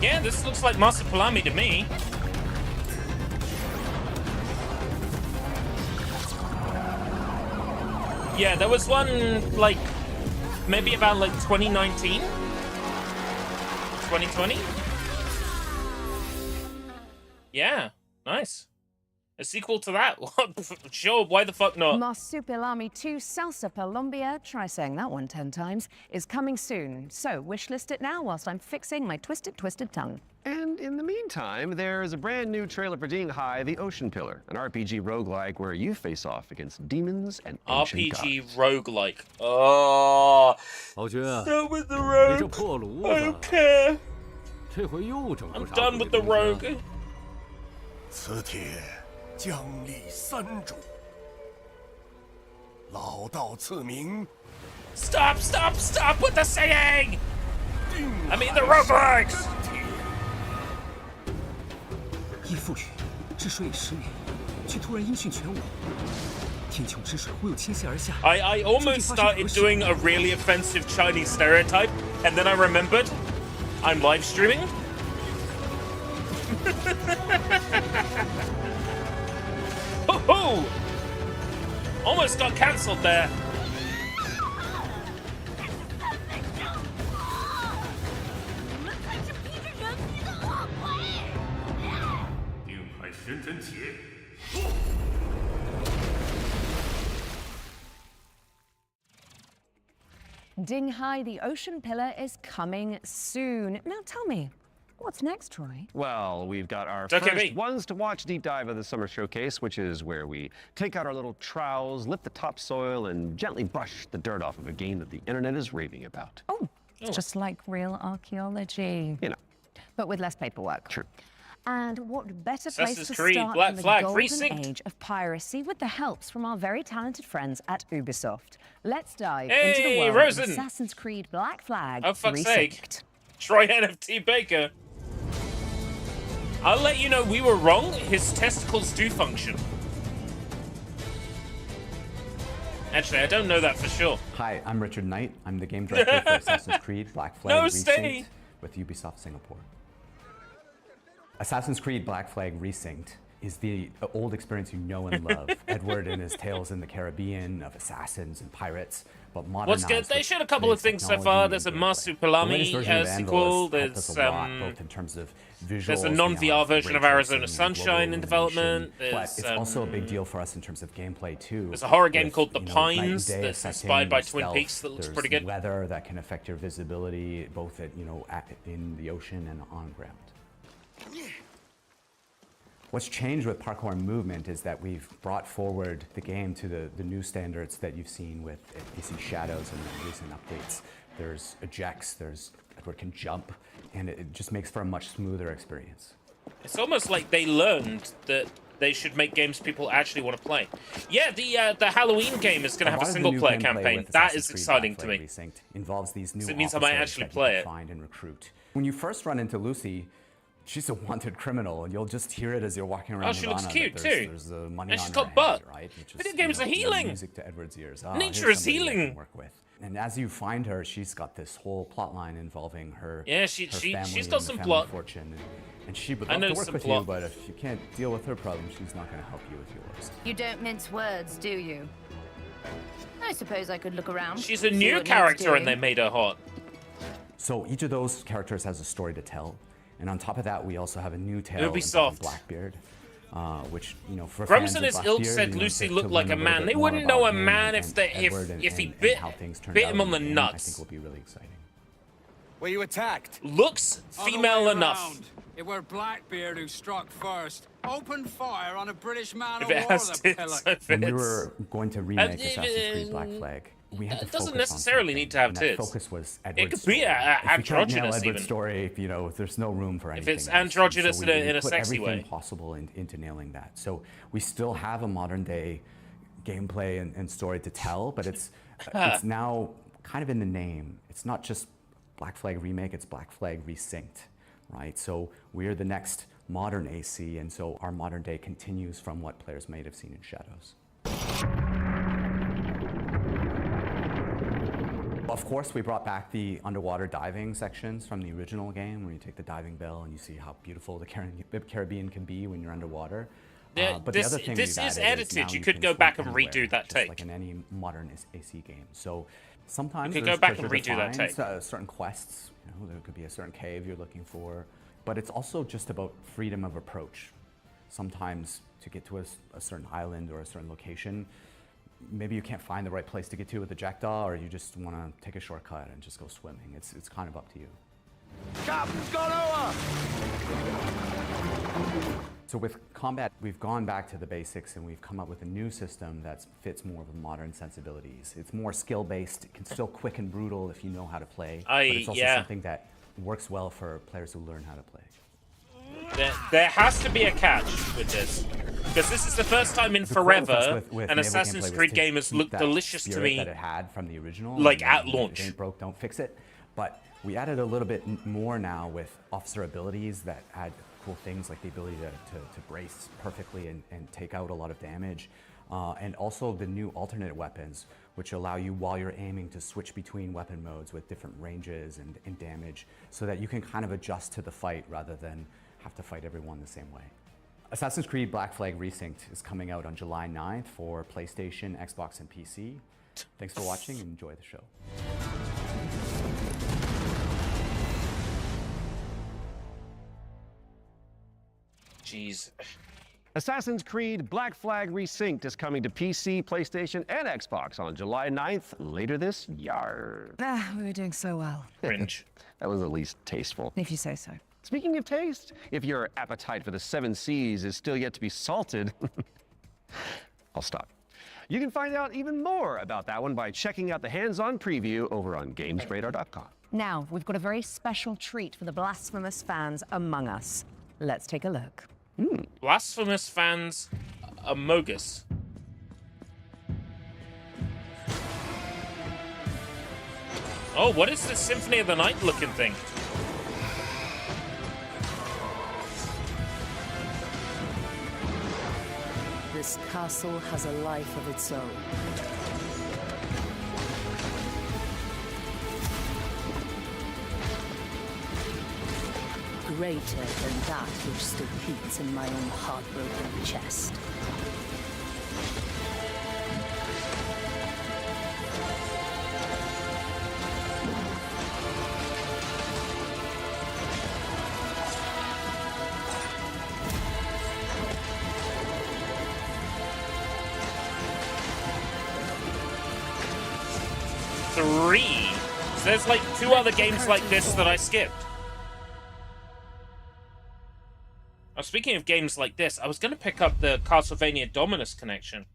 Yeah, this looks like Marsupilami to me. Yeah, there was one, like, maybe about, like, 2019? 2020? Yeah, nice. A sequel to that? Sure, why the fuck not? Marsupilami 2 Salsa Colombia, try saying that one 10 times, is coming soon. So wishlist it now whilst I'm fixing my twisted tongue. And in the meantime, there's a brand new trailer for Ding Hai, the Ocean Pillar, an RPG roguelike where you face off against demons and ancient RPG gods. roguelike. Oh, 老爵， start with the 你 rogue. 这破炉 I 子 don't，care. 这回又整 I'm 出啥 done 鬼 with the 东西 rogue. 此帖将立三主，老道赐名。 Stop with the saying! I mean the roguelikes! 依父许，治水已10年，却突然音讯全无。天穹之水忽又倾泻而下。 I almost started doing a really offensive Chinese stereotype, and then I remembered I'm live streaming. Ho-ho! Almost got cancelled there. 定海神针铁。 Ding Hai, the Ocean Pillar is coming soon. Now tell me, what's next, Troy? Well, we've got our Okay, first wait. ones to watch deep dive of the summer showcase, which is where we take out our little trowels, lift the topsoil, and gently brush the dirt off of a game that the internet is raving about. Oh, just like real archaeology. You know. But with less paperwork. True. And what better place Assassin's to Creed, start Black than the Flag, golden Precinct. age of piracy with the helps from our very talented friends at Ubisoft. Let's dive Hey, into the world Rosen. of Assassin's Creed Black Flag Oh, fuck's Resynced. sake. Troy NFT Baker. I'll let you know we were wrong. His testicles do function. Actually, I don't know that for sure. Hi, I'm Richard Knight. I'm the game director for Assassin's Creed Black Flag No, Resynced stay. with Ubisoft Singapore. Assassin's Creed Black Flag Resynced is the old experience you know and love. Edward and his tales in the Caribbean of assassins and pirates, but modernized. What's good? They showed a couple of things so far. There's a Marsupilami sequel. There's both in terms of visuals, there's a non-VR version of Arizona Sunshine in development. But it's also a big deal for us in terms of gameplay too. There's a horror game with, called The you know, Pines night and day that's affecting inspired by your Twin stealth. Peaks that looks There's pretty good. Weather that can affect your visibility, both at in the ocean and on ground. What's changed with parkour movement is that we've brought forward the game to the new standards that you've seen with AC Shadows and the recent updates. There's ejects, there's Edward can jump, and it just makes for a much smoother experience. It's almost like they learned that they should make games people actually want to play. Yeah, the Halloween game is going to have a single-player campaign. That is exciting to me. Resynced involves these new So it means I might officers actually that play you it. can find and recruit. When you first run into Lucy, she's a wanted criminal, and you'll just hear it as you're walking around. Oh, she looks Nirvana, cute that too. There's the money And on she's her got butt. head, right? Which is, Video games are healing. Music to Edward's ears. Nature here's is somebody I can healing. work with. And as you find her, she's got this whole plot line involving her. Yeah, her she's family got and the some family plot. fortune, and she would I love to noticed work some with plot. you, but if you can't deal with her problems, she's not going to help you with yours. You don't mince words, do you? I suppose I could look around. She's a see new what needs character and they doing. made her hot. So each of those characters has a story to tell, and on top of that, we also have a new tale Ubisoft. involving Blackbeard, which for fans Grumps of and his ilk Blackbeard, said to Lucy learn looked like a little man. bit They more wouldn't know about a him man and if Edward he and bit how things turned bit out him on in the game, I nuts. think will be really exciting. Were you attacked? Looks female enough. It were Blackbeard who struck first. Opened fire on a British man If of it war, has the tits, pillock. if When we it's- were going to remake Assassin's Creed Black Flag, we had to It doesn't focus on necessarily something, need to have and tits. That focus was It Edward's could be story. If we can't nail androgynous Edward's even. story, there's no room for anything. it's else. And androgynous so in a- we in a put sexy everything way. possible into nailing that. So we still have a modern day gameplay and story to tell, but it's now kind of in the name. It's not just Black Flag Remake, it's Black Flag Resynced, right? So we're the next modern AC, and so our modern day continues from what players might have seen in Shadows. Of course, we brought back the underwater diving sections from the original game, where you take the diving bell and you see how beautiful the Caribbean can be when you're underwater. But this, the other thing this we've is added edited. is You now could can go swim back and anywhere, redo that just take. like in any modern AC game. So sometimes You could there's go back and treasure to redo that find, take. certain quests. You know, there could be a certain cave you're looking for, but it's also just about freedom of approach. Sometimes to get to a certain island or a certain location, maybe you can't find the right place to get to with the jackdaw, or you just want to take a shortcut and just go swimming. It's kind of up to you. Captain's gone over! So with combat, we've gone back to the basics and we've come up with a new system that fits more of the modern sensibilities. It's more skill-based, it's still quick and brutal if you know how to play, but it's also something that works well for players who learn how to play. There has to be a catch with this, because this is the first time in forever an Assassin's Creed game has looked delicious to me. That it had from the original, like at launch. If it ain't broke, don't fix it. But we added a little bit more now with officer abilities that add cool things like the ability to brace perfectly and take out a lot of damage, and also the new alternate weapons, which allow you while you're aiming to switch between weapon modes with different ranges and damage, so that you can kind of adjust to the fight rather than have to fight everyone the same way. Assassin's Creed Black Flag Resynced is coming out on July 9th for PlayStation, Xbox, and PC. Thanks for watching and enjoy the show. Jeez. Assassin's Creed Black Flag Resynced is coming to PC, PlayStation, and Xbox on July 9th, later this year. We were doing so well. Cringe. That was at least tasteful. If you say so. Speaking of taste, if your appetite for the 7 Seas is still yet to be salted, I'll stop. You can find out even more about that one by checking out the hands-on preview over on GamesRadar.com. Now, we've got a very special treat for the blasphemous fans among us. Let's take a look. Blasphemous fans among us. Oh, what is this Symphony of the Night looking thing? This castle has a life of its own. Greater than that which still beats in my own heartbroken chest. Three? So there's like 2 other games like this that I skipped. Oh, speaking of games like this, I was going to pick up the Castlevania Dominus collection.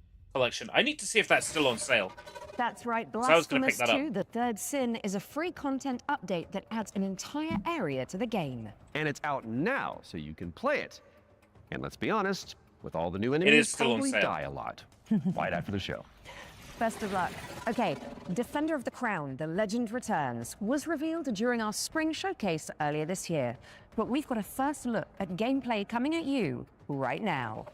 I need to see if that's still on sale. That's right, So I was gonna Blasphemous pick that up. 2, The Third Sin, is a free content update that adds an entire area to the game. And it's out now, so you can play it. And let's be honest, with all the new is enemies, still on probably sale. die a lot. Right after the show. Best of luck. Okay, Defender of the Crown, The Legend Returns, was revealed during our spring showcase earlier this year. But we've got a first look at gameplay coming at you right now.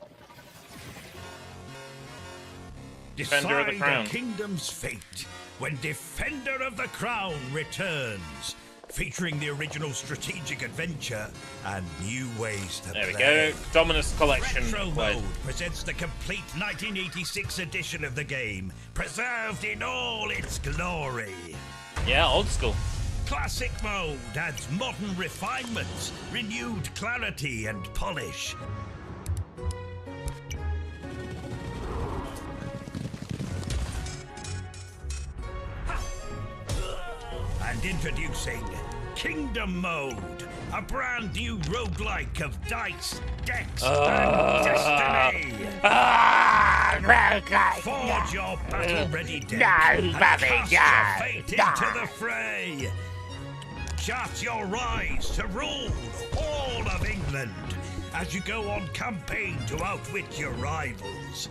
Defender of the Decide Crown. a kingdom's fate when Defender of the Crown returns, featuring the original strategic adventure and new ways to There we play. go. Dominus Collection. Retro Played. Mode presents the complete 1986 edition of the game, preserved in all its glory. Yeah, old school. Classic Mode adds modern refinements, renewed clarity and polish. And introducing Kingdom Mode, a brand new roguelike of dice, decks, and destiny. Roguelike. Forge your battle-ready deck No, and Bobby, cast no, your fate no. into the fray. Chart your rise to rule all of England as you go on campaign to outwit your rivals.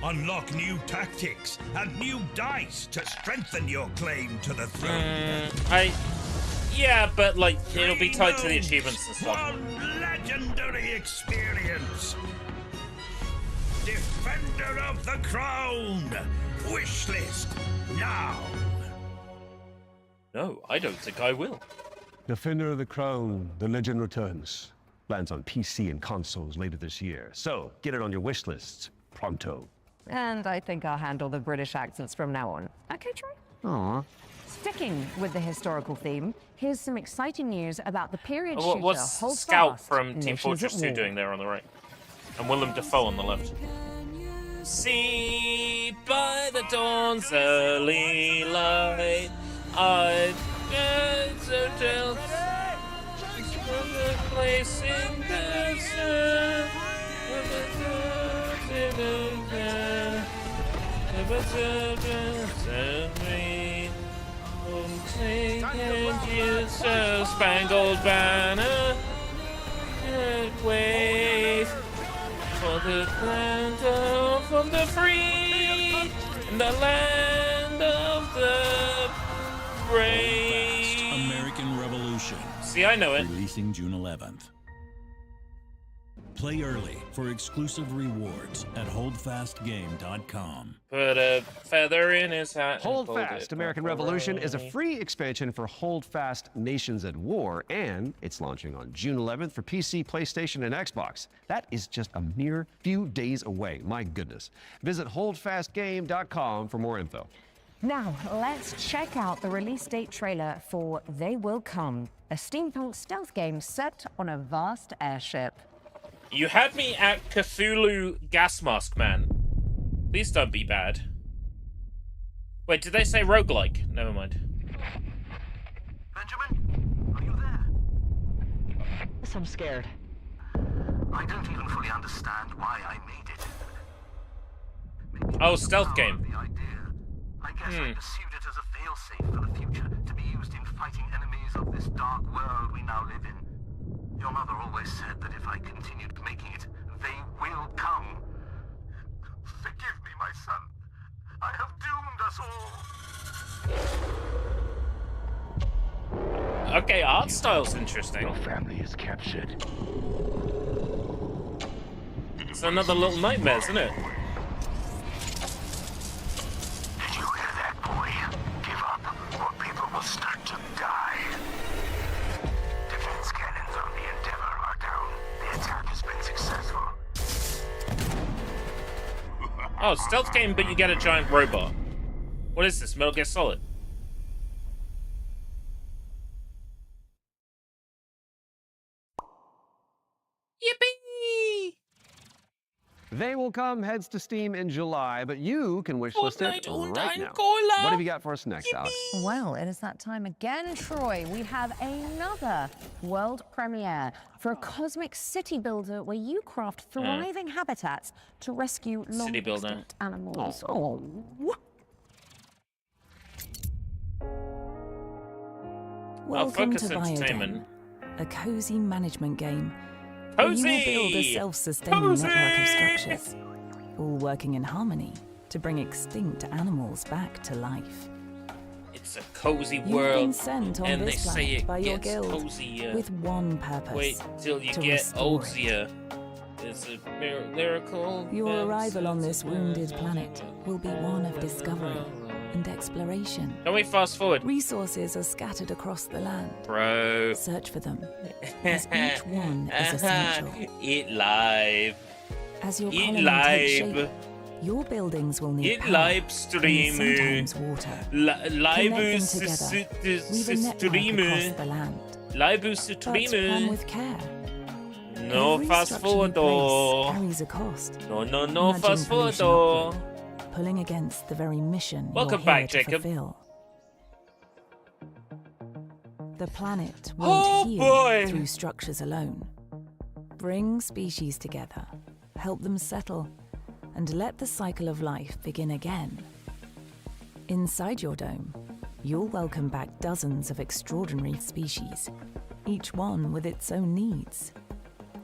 Unlock new tactics and new dice to strengthen your claim to the throne. Yeah, but like it'll be tied to the achievements and stuff. One legendary experience. Defender of the Crown. Wishlist now. No, I don't think I will. Defender of the Crown, The Legend Returns. Lands on PC and consoles later this year. So, get it on your wish lists. Pronto. And I think I'll handle the British accents from now on. Okay, Troy? Aww. Sticking with the historical theme, here's some exciting news about the period shooter What's Hold Scout Fast, from Team Nations Fortress at 2 War. doing there on the right? And Willem Dafoe on the left. See by the dawn's early light, I so tell the place in the sun. Spangled banner, and wave for the land of the free, and the land of the brave. American Revolution. See, I know it. Releasing June 11th. Play early for exclusive rewards at holdfastgame.com. Put a feather in his hat. Hold Fast American Revolution is a free expansion for Hold Fast Nations at War, and it's launching on June 11th for PC, PlayStation, and Xbox. That is just a mere few days away. My goodness. Visit holdfastgame.com for more info. Now, let's check out the release date trailer for They Will Come, a steampunk stealth game set on a vast airship. You had me at Cthulhu Gas Mask Man. Please don't be bad. Wait, did they say roguelike? Never mind. Benjamin, are you there? Yes, I'm scared. I don't even fully understand why I made it. Oh, stealth game. The idea. I guess I pursued it as a failsafe for the future, to be used in fighting enemies of this dark world we now live in. Your mother always said that if I continued making it, they will come. Forgive me, my son. I have doomed us all. Okay, art style's interesting. Your family is captured. It's another Little Nightmares, isn't it? Did you hear that, boy? Give up, or people will start to die. Defense cannons on the Endeavor are down. The attack has been successful. Oh, stealth game, but you get a giant robot. What is this, Metal Gear Solid? Yippee! They Will Come heads to Steam in July, but you can wishlist it right now. Cola. What have you got for us next, Alex? Well, it is that time again, Troy. We have another world premiere for a cosmic city builder where you craft thriving habitats to rescue City builder. long-extinct animals. Oh. Welcome Focus to Entertainment. Biodome, a cozy management game. Cozy! Where you will build a self-sustaining network of structures, all working in harmony to bring extinct animals back to life. It's a cozy You've world, been sent on and this they say planet it by your gets guild cozier. with one purpose. Wait till you to get restore it. oldsier. It's a miracle. Your arrival on this wounded planet will be one of discovery and exploration. Can we fast forward? Resources are scattered across the land. Bro. Search for them, as each one is essential. Eat live. As your Eat colony takes live. shape, your buildings will need Eat power live and streamu. sometimes water. Live Connect them together. Weave a network across the land. Live But plan streamu. with care. No Every fast structure you forward. place carries a cost. No Nudging fast forward. pollution upward, pulling against the very mission Welcome you're here back, to Jacob. fulfill. The planet Oh, won't heal boy. through structures alone. Bring species together, help them settle, and let the cycle of life begin again. Inside your dome, you'll welcome back dozens of extraordinary species, each one with its own needs.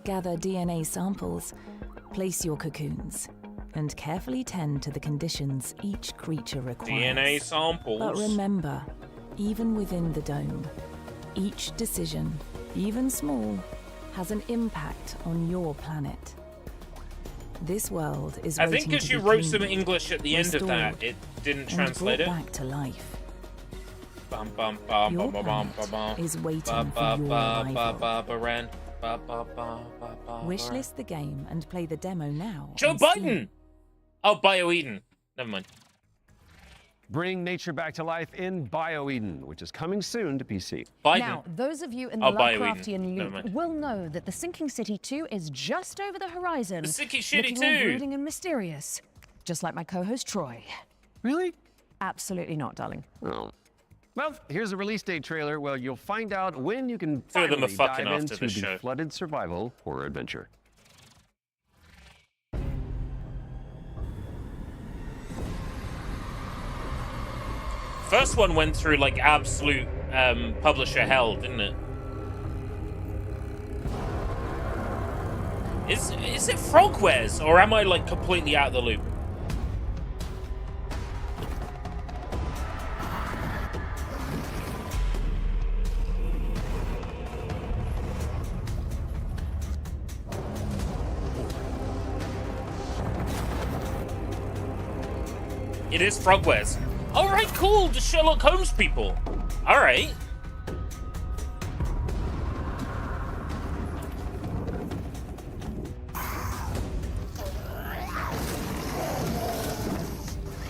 Gather DNA samples, place your cocoons, and carefully tend to the conditions each creature requires. DNA samples. But remember, even within the dome, each decision, even small, has an impact on your planet. This world is I waiting think because to you be wrote some cleaned, English at the end of that, restored, it didn't and translate brought it. back to life. But Your planet is waiting for your arrival. Wishlist the game and play the demo now. Joe Biden! Oh, BioEden. Never mind. Bring nature back to life in BioEden, which is coming soon to PC. Now, those of you in the Lovecraftian Never loop mind. will know that the Sinking City 2 is just over the horizon. The Sinking City looking all 2. brooding and mysterious. Just like my co-host Troy. Really? Absolutely not, darling. Oh. Well, here's a release date trailer where you'll find out when you can Two of them are finally fucking dive after into this the show. flooded survival horror adventure. First one went through like absolute publisher hell, didn't it? Is it Frogwares, or am I like completely out of the loop? It is Frogwares. All right, cool. The Sherlock Holmes people. All right.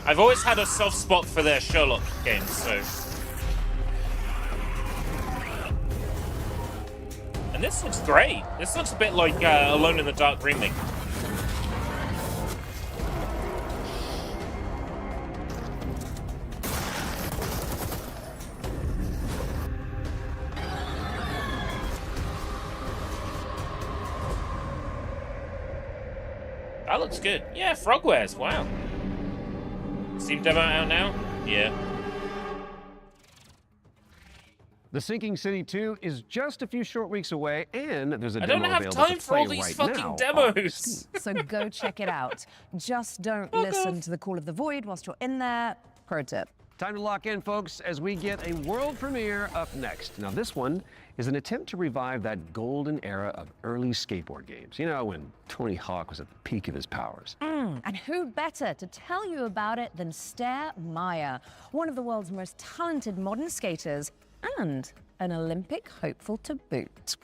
I've always had a soft spot for their Sherlock games, so. And this looks great. This looks a bit like Alone in the Dark remake. That looks good. Yeah, Frogwares. Wow. Steam demo out now? Yeah. The Sinking City 2 is just a few short weeks away, and there's a I demo don't have available time to for play all these right fucking now. demos. So go check it out. Just don't listen to the Call of the Void whilst you're in there. Pro tip. Time to lock in, folks, as we get a world premiere up next. Now, this one is an attempt to revive that golden era of early skateboard games. You know, when Tony Hawk was at the peak of his powers. And who better to tell you about it than Stair Meyer, one of the world's most talented modern skaters and an Olympic hopeful to boot.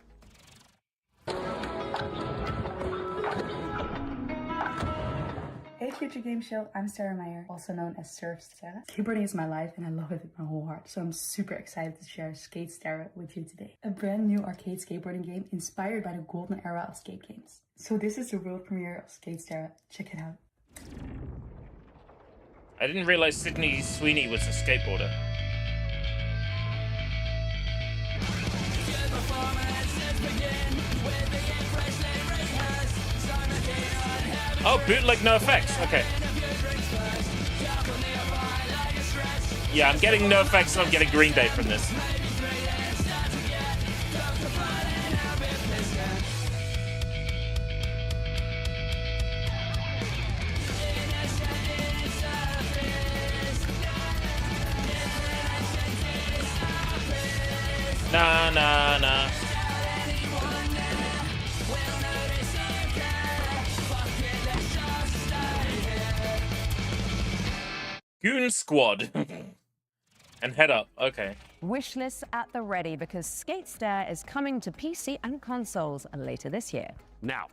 Hey Future Game Show, I'm Sarah Meyer, also known as Surf Sarah. Skateboarding is my life and I love it with my whole heart, so I'm super excited to share Skate Sarah with you today. A brand new arcade skateboarding game inspired by the golden era of skate games. So this is the world premiere of Skate Sarah. Check it out. I didn't realize Sydney Sweeney was a skateboarder. Oh, bootleg no effects. Okay. Yeah, I'm getting no effects and I'm getting Green Day from this. Nah, nah, nah. Goon Squad. And head up, okay. Wishlist at the ready because Skate Stair is coming to PC and consoles later this year. Now,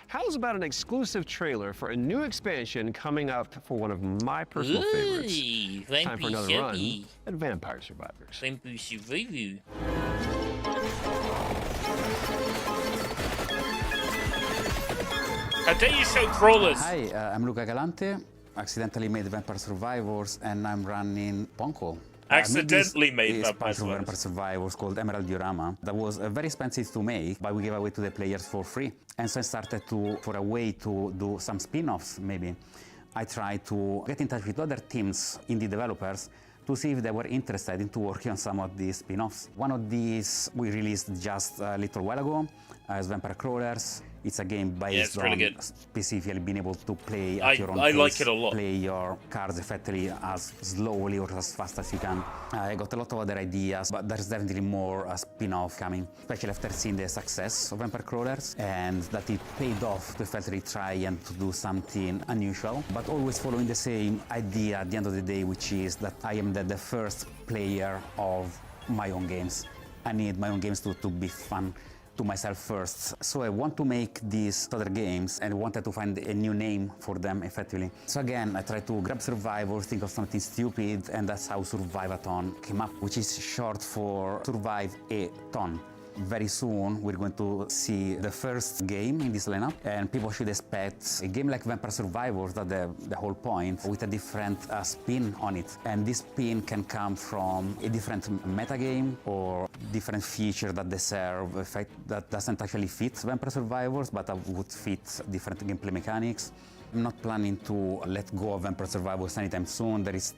how's about an exclusive trailer for a new expansion coming up for one of my personal favorites? Time for another run at Vampire Survivors. How dare you show crawlers? Hi, I'm Luca Galante. Accidentally made Vampire Survivors, and I'm running Ponko. Accidentally made Vampire Survivors called Emerald Diorama. That was very expensive to make, but we gave away to the players for free. And so I started for a way to do some spin-offs, maybe. I tried to get in touch with other teams, indie developers, to see if they were interested in working on some of these spin-offs. One of these we released just a little while ago as Vampire Crawlers. It's a game based really on good. specifically being able to play at your own I pace, like it a lot. play your cards effectively as slowly or as fast as you can. I got a lot of other ideas, but there's definitely more spin-off coming, especially after seeing the success of Vampire Crawlers, and that it paid off to effectively try and to do something unusual, but always following the same idea at the end of the day, which is that I am the first player of my own games. I need my own games to be fun to myself first. So I want to make these other games and wanted to find a new name for them effectively. So again, I tried to grab Survivor, think of something stupid, and that's how Survive-a-thon came up, which is short for Survive-a-ton. Very soon we're going to see the first game in this lineup, and people should expect a game like Vampire Survivors, that the whole point, with a different spin on it. And this spin can come from a different metagame or different feature that they serve, a fact that doesn't actually fit Vampire Survivors, but would fit different gameplay mechanics. I'm not planning to let go of Vampire Survivors anytime soon. There is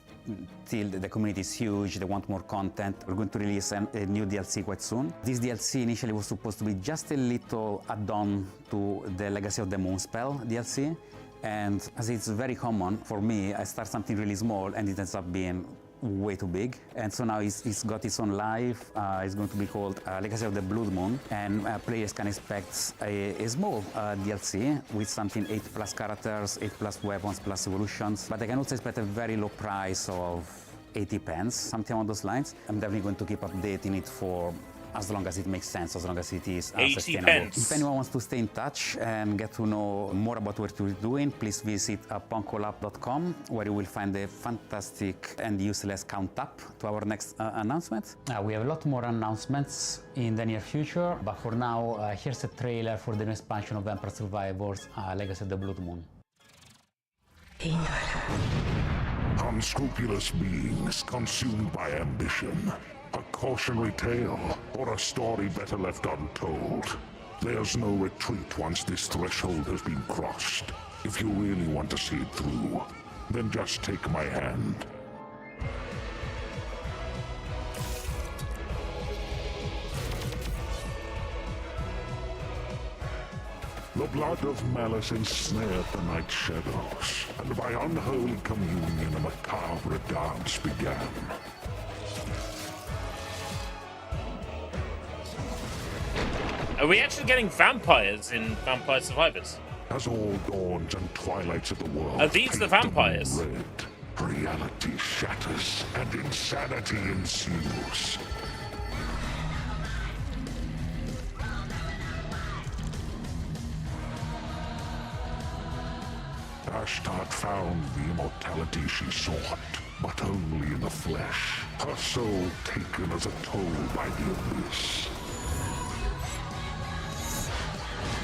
still, the community is huge, they want more content. We're going to release a new DLC quite soon. This DLC initially was supposed to be just a little add-on to the Legacy of the Moonspell DLC. And as it's very common for me, I start something really small and it ends up being way too big. And so now it's got its own life. It's going to be called Legacy of the Blood Moon, and players can expect a small DLC with something 8+ characters, 8+ weapons, plus evolutions. But I can also expect a very low price of 80 pence, something along those lines. I'm definitely going to keep updating it for as long as it makes sense, as long as it is 80 sustainable. pence. If anyone wants to stay in touch and get to know more about what we're doing, please visit punkolab.com, where you will find a fantastic and useless count up to our next announcement. We have a lot more announcements in the near future, but for now, here's a trailer for the new expansion of Vampire Survivors, Legacy of the Blood Moon. Unscrupulous beings consumed by ambition. A cautionary tale, or a story better left untold. There's no retreat once this threshold has been crossed. If you really want to see it through, then just take my hand. The blood of malice ensnared the night shadows, and by unholy communion a macabre dance began. Are we actually getting vampires in Vampire Survivors? As all dawns and twilights of the world Are these the vampires? red, reality shatters and insanity ensues. Ashtart found the immortality she sought, but only in the flesh, her soul taken as a toll by the abyss.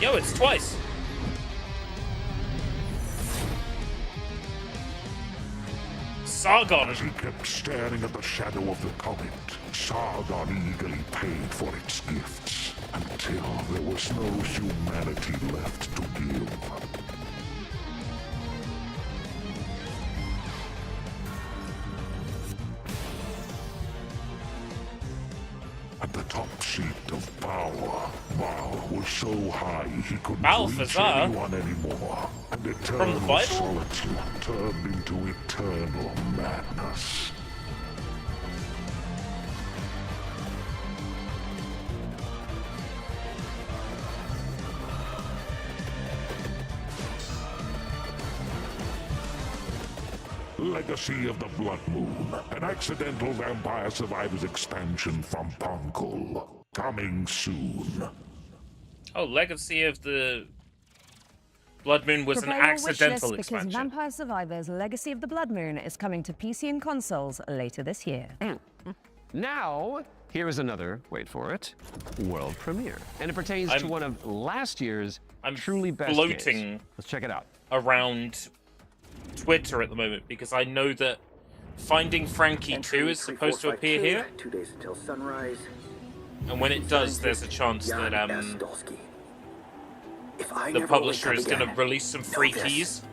Yo, it's twice. Sargon. As he kept staring at the shadow of the comet, Sargon eagerly paid for its gifts, until there was no humanity left to give. At the top seat of power, Baal was so high he couldn't reach anyone anymore, and eternal solitude turned into eternal madness. Legacy of the Blood Moon, an accidental Vampire Survivors expansion from Punkle. Coming soon. Oh, Legacy of the Blood Moon was Prepare an your wish accidental list expansion. because Vampire Survivors Legacy of the Blood Moon is coming to PC and consoles later this year. Now, here is another, wait for it, world premiere. And it pertains to one of last year's truly best floating games. Let's check it out. Around Twitter at the moment, because I know that Finding Frankie 2 is supposed to appear here. 2 days until sunrise. And when it does, there's a chance that the publisher is going to release some free keys.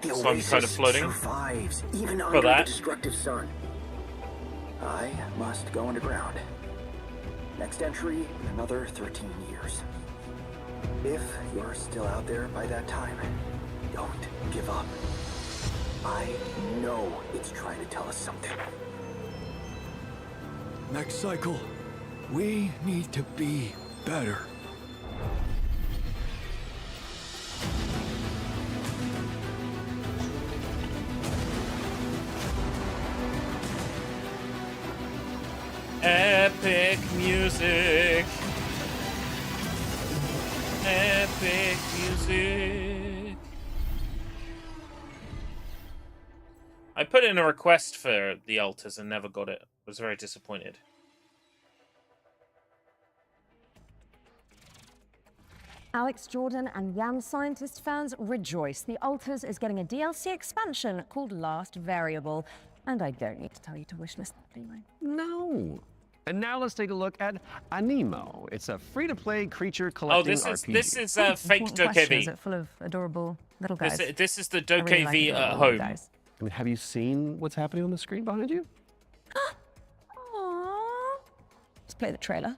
So I'm kind of floating survives, even for under that. the destructive sun. I must go underground. Next entry in another 13 years. If you're still out there by that time, don't give up. I know it's trying to tell us something. Next cycle, we need to be better. Epic music. Epic music. I put in a request for the altars and never got it. I was very disappointed. Alex Jordan and Yam Scientist fans rejoice. The Altars is getting a DLC expansion called Last Variable. And I don't need to tell you to wishlist that, do I? No. And now let's take a look at Animo. It's a free-to-play creature collecting RPG. This is fake Question, is Dokev. it full of adorable little guys? This is the I really Dokev like at adorable home. guys. I mean, have you seen what's happening on the screen behind you? Aww. Let's play the trailer.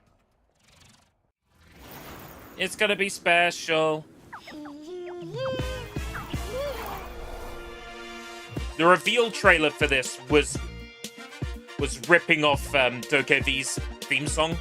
It's gonna be special. The reveal trailer for this was ripping off Dokev's theme song.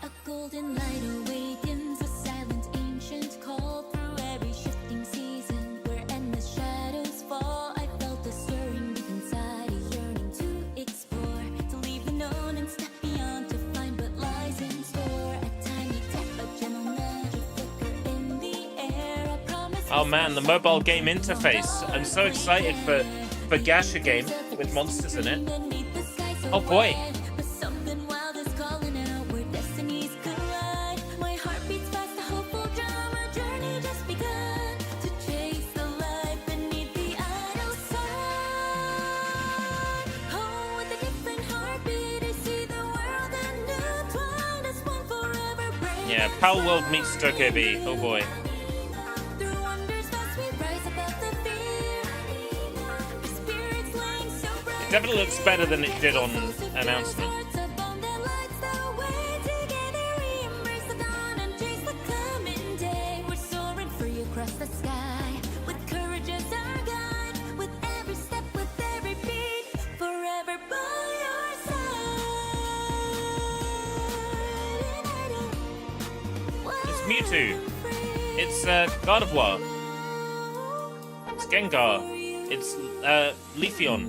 A golden light awakens, a silent ancient call through every shifting season. Where endless shadows fall, I felt a stirring deep inside, a yearning to explore, to leave the known and step beyond, to find what lies in store. A tiny tap, a gentle nudge, a flicker in the air. I promise. Oh man, the mobile game interface. I'm so excited for Gacha game with monsters in it. Oh boy. But something wild is calling out where destinies collide. My heart beats fast, a hopeful drum, a journey just begun to chase the light beneath the idle sun. Oh, with a different heartbeat, I see the world intertwined as one forever brave. Yeah, Pal World meets Dokev. Oh boy. Through wonders fast we rise above the fear. The spirits laying so bright. It definitely looks better than it did on announcement. Across the sky, with courage as our guide, with every step, with every beat, forever by your side. It's Mewtwo. It's God of War. It's Gengar. It's Leafeon.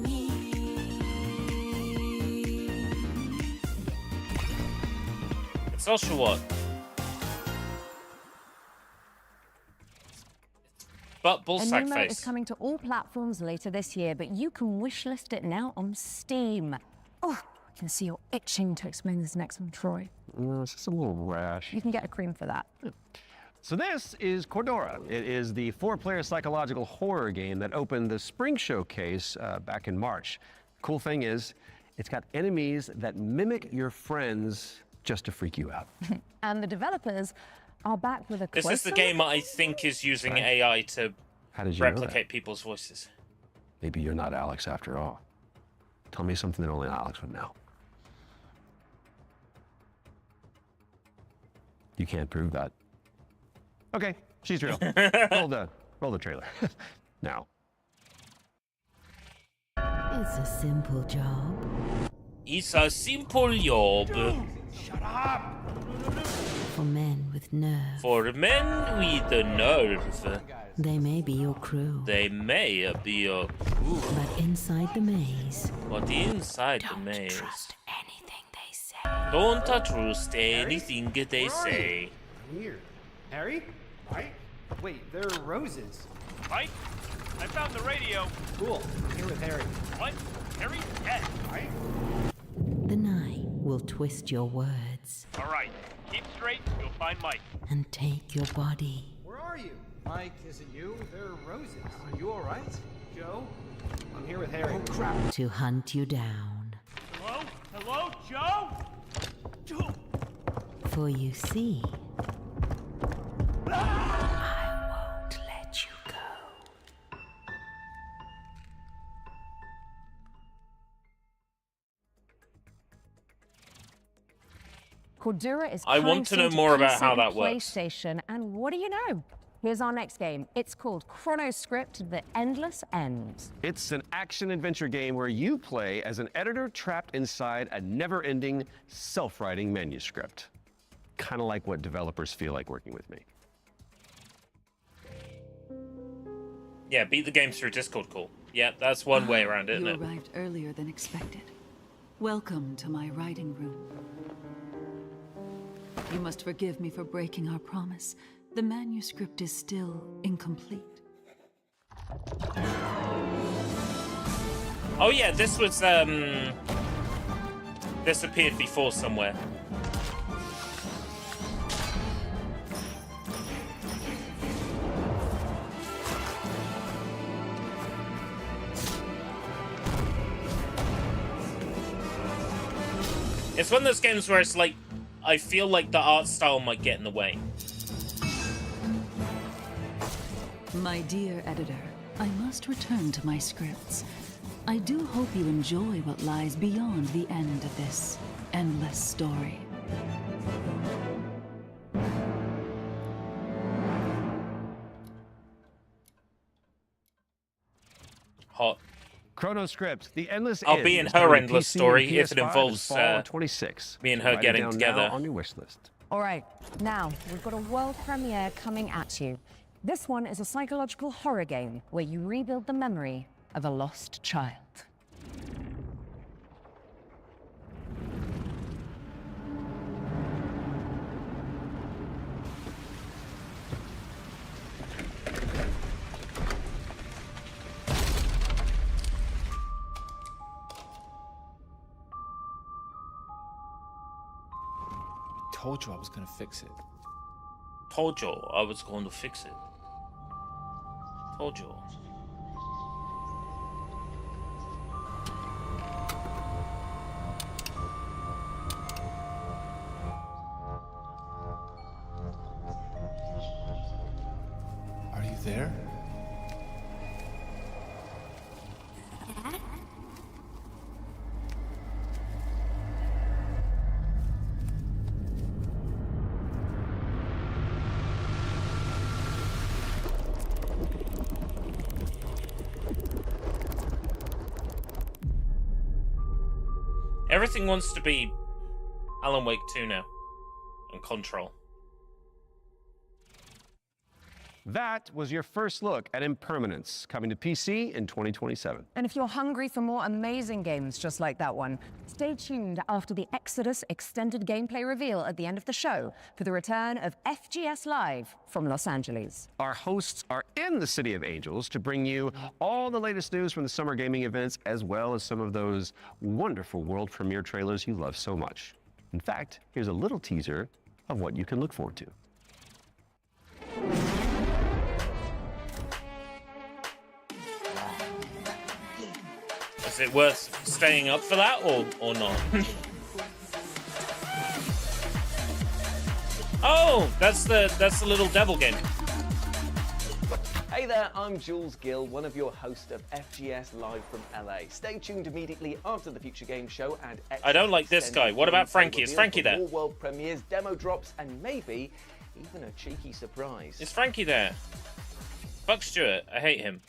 It's Oshawott. But Bullsack Animo Face. is coming to all platforms later this year, but you can wishlist it now on Steam. Oh, I can see you're itching to explain this next one, Troy. No, it's just a little rash. You can get a cream for that. So this is Cordora. It is the 4-player psychological horror game that opened the Spring Showcase back in March. Cool thing is, it's got enemies that mimic your friends just to freak you out. And the developers are back with a This is the game I think is using AI to How did you know replicate people's voices. Maybe you're not Alex after all. Tell me something that only Alex would know. You can't prove that. Okay, she's real. roll the trailer. Now. It's a simple job. It's a simple job. Shut up! For men with nerve. For men with the nerve. They may be your crew. They may be your crew. But inside the maze. But inside the maze. Trust anything they say. Don't trust anything they say. Weird. Harry? Mike? Wait, there are roses. Mike? I found the radio. Cool. I'm here with Harry. What? Harry's dead. Mike? The night will twist your words All right. Keep straight. You'll find Mike. and take your body. Where are you? Mike, is it you? There are roses. Are you alright? Joe? I'm here with Harry. Oh, crap. To hunt you down. Hello? Hello, Joe? Joe? For you see, I won't let you go. Cordura is I want to know more about how that works. PlayStation, and what do you know? Here's our next game. It's called Chronoscript: The Endless End. It's an action-adventure game where you play as an editor trapped inside a never-ending, self-writing manuscript. Kind of like what developers feel like working with me. Yeah, beat the games through Discord call. Yeah, that's one way around it, isn't You it? arrived earlier than expected. Welcome to my writing room. You must forgive me for breaking our promise. The manuscript is still incomplete. Oh yeah, this was this appeared before somewhere. It's one of those games where it's like, I feel like the art style might get in the way. My dear editor, I must return to my scripts. I do hope you enjoy what lies beyond the end of this endless story. Hot. Chronoscript: The Endless I'll End. be in is her coming to endless PC story and if it PS5 in involves fall 26. me and her Write it getting down together. now on your wish list. All right, now we've got a world premiere coming at you. This one is a psychological horror game where you rebuild the memory of a lost child. Told you I was gonna fix it. Told you I was going to fix it. Told you. Are you there? Everything wants to be Alan Wake 2 now. And Control. That was your first look at Impermanence, coming to PC in 2027. And if you're hungry for more amazing games just like that one, stay tuned after the Exodus extended gameplay reveal at the end of the show for the return of FGS Live from Los Angeles. Our hosts are in the City of Angels to bring you all the latest news from the summer gaming events, as well as some of those wonderful world premiere trailers you love so much. In fact, here's a little teaser of what you can look forward to. Is it worth staying up for that or not? Oh, that's the little devil game. Hey there, I'm Jules Gill, one of your hosts of FGS Live from LA. Stay tuned immediately after the Future Game Show and I don't like this guy. What about Frankie? Is Frankie there? More world premieres, demo drops, and maybe even a cheeky surprise. Is Frankie there? Fuck Stuart. I hate him.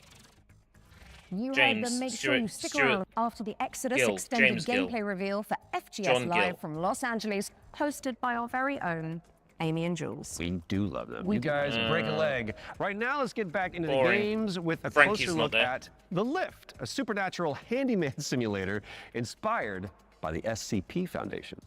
You James, heard them. Make sure Stuart- you stick Stuart around after the Exodus Gill, extended James Gill. gameplay reveal for FGS John Live Gill. from Los Angeles, hosted by our very own Amy and Jules. We do love them. We You do. guys break a leg. Right now, let's get back into Boring. the games with a Frankie's closer not look there. at The Lift, a supernatural handyman simulator inspired by the SCP Foundation.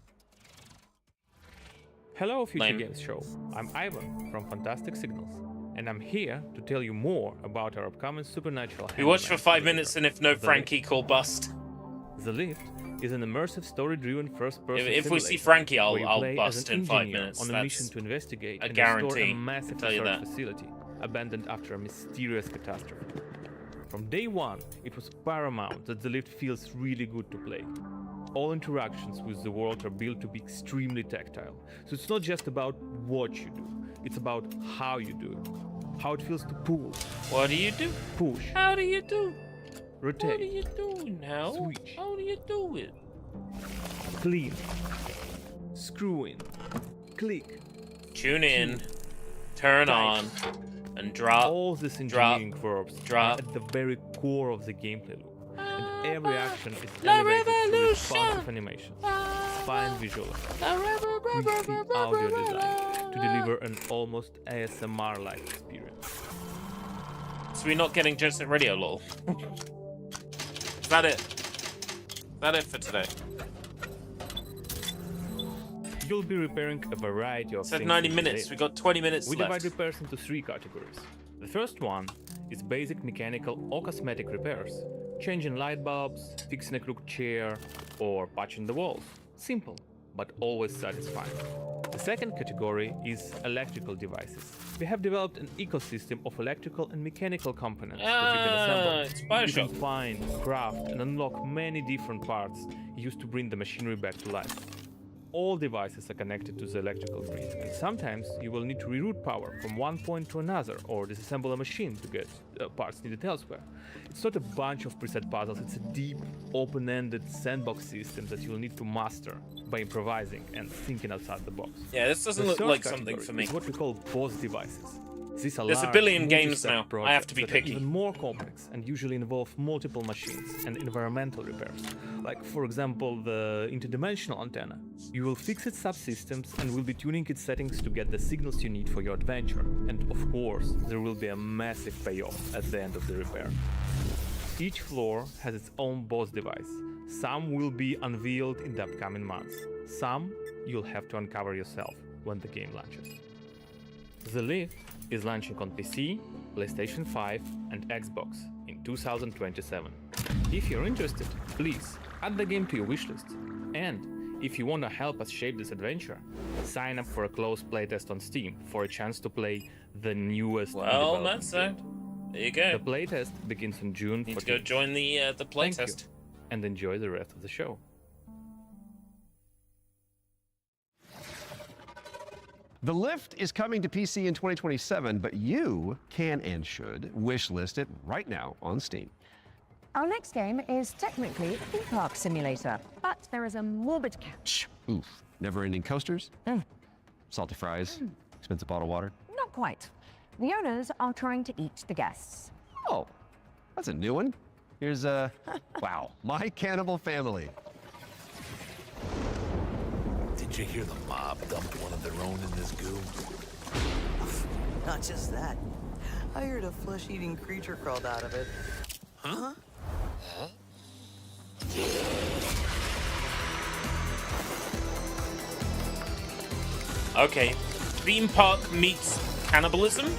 Hello, Future Lame. Games Show. I'm Ivan from Fantastic Signals, and I'm here to tell you more about our upcoming supernatural. We watched for handyman 5 minutes and if no The Frankie, Lift. call bust. The Lift is an immersive, story-driven first-person If we see simulator Frankie, where you I'll play bust as an in 5 engineer minutes. on a That's mission to investigate a and guarantee. restore a I'll massive tell you research that. facility abandoned after a mysterious catastrophe. From day one, it was paramount that the Lift feels really good to play. All interactions with the world are built to be extremely tactile. So it's not just about what you do, it's about how you do it. How it feels to pull. What do you do? Push. How do you do? Rotate. What do you do now? Switch. How do you do it? Clean. Screw in. click, tune in, turn on, and drop. All these engineering verbs are at the very core of the gameplay loop, and every action is elevated through responsive animation, fine visual effects, creepy audio design to deliver an almost ASMR-like experience. So we're not getting Jet Set Radio, lol. Is that it? Is that it for today? You'll be repairing a variety of Said things. 90 minutes. We got 20 minutes We left. divide repairs into 3 categories. The first one is basic mechanical or cosmetic repairs. Changing light bulbs, fixing a crooked chair, or patching the walls. Simple, but always satisfying. The second category is electrical devices. We have developed an ecosystem of electrical and mechanical components that you can assemble. It's You Bioshock. can find, craft, and unlock many different parts used to bring the machinery back to life. All devices are connected to the electrical grid, and sometimes you will need to reroute power from one point to another or disassemble a machine to get parts needed elsewhere. It's not a bunch of preset puzzles, it's a deep, open-ended sandbox system that you'll need to master by improvising and thinking outside the box. Yeah, this doesn't The look third like something category for me. is what we call boss devices. These are There's a large, billion games multi-step now. I have projects to be that are picky. even more complex and usually involve multiple machines and environmental repairs. Like, for example, the interdimensional antenna. You will fix its subsystems and will be tuning its settings to get the signals you need for your adventure. And of course, there will be a massive payoff at the end of the repair. Each floor has its own boss device. Some will be unveiled in the upcoming months. Some you'll have to uncover yourself when the game launches. The Lift is launching on PC, PlayStation 5 and Xbox in 2027. If you're interested, please add the game to your wishlist. And if you want to help us shape this adventure, sign up for a closed playtest on Steam for a chance to play the newest Well, that's so. There you go. The playtest begins in June 14th. Need to go join the Thank you, playtest. and enjoy the rest of the show. The Lift is coming to PC in 2027, but you can and should wishlist it right now on Steam. Our next game is technically a theme park simulator, but there is a morbid catch. Oof. Never-ending coasters? Salty fries? Expensive bottled water? Not quite. The owners are trying to eat the guests. Oh, that's a new one. Here's wow, My Cannibal Family. Did you hear the mob dump one of their own in this goo? Not just that. I heard a flesh-eating creature crawled out of it. Huh? Okay. Theme park meets cannibalism?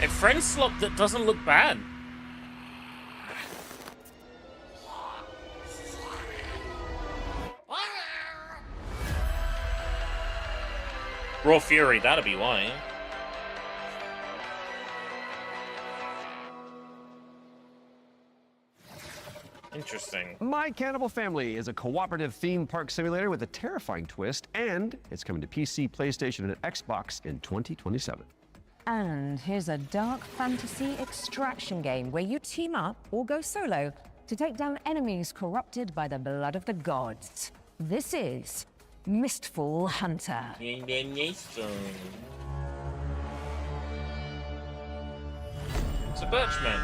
A friend slot that doesn't look bad. Raw Fury, that'll be why. Interesting. My Cannibal Family is a cooperative theme park simulator with a terrifying twist, and it's coming to PC, PlayStation, and Xbox in 2027. And here's a dark fantasy extraction game where you team up or go solo to take down enemies corrupted by the blood of the gods. This is Mistfall Hunter. It's a Birchman.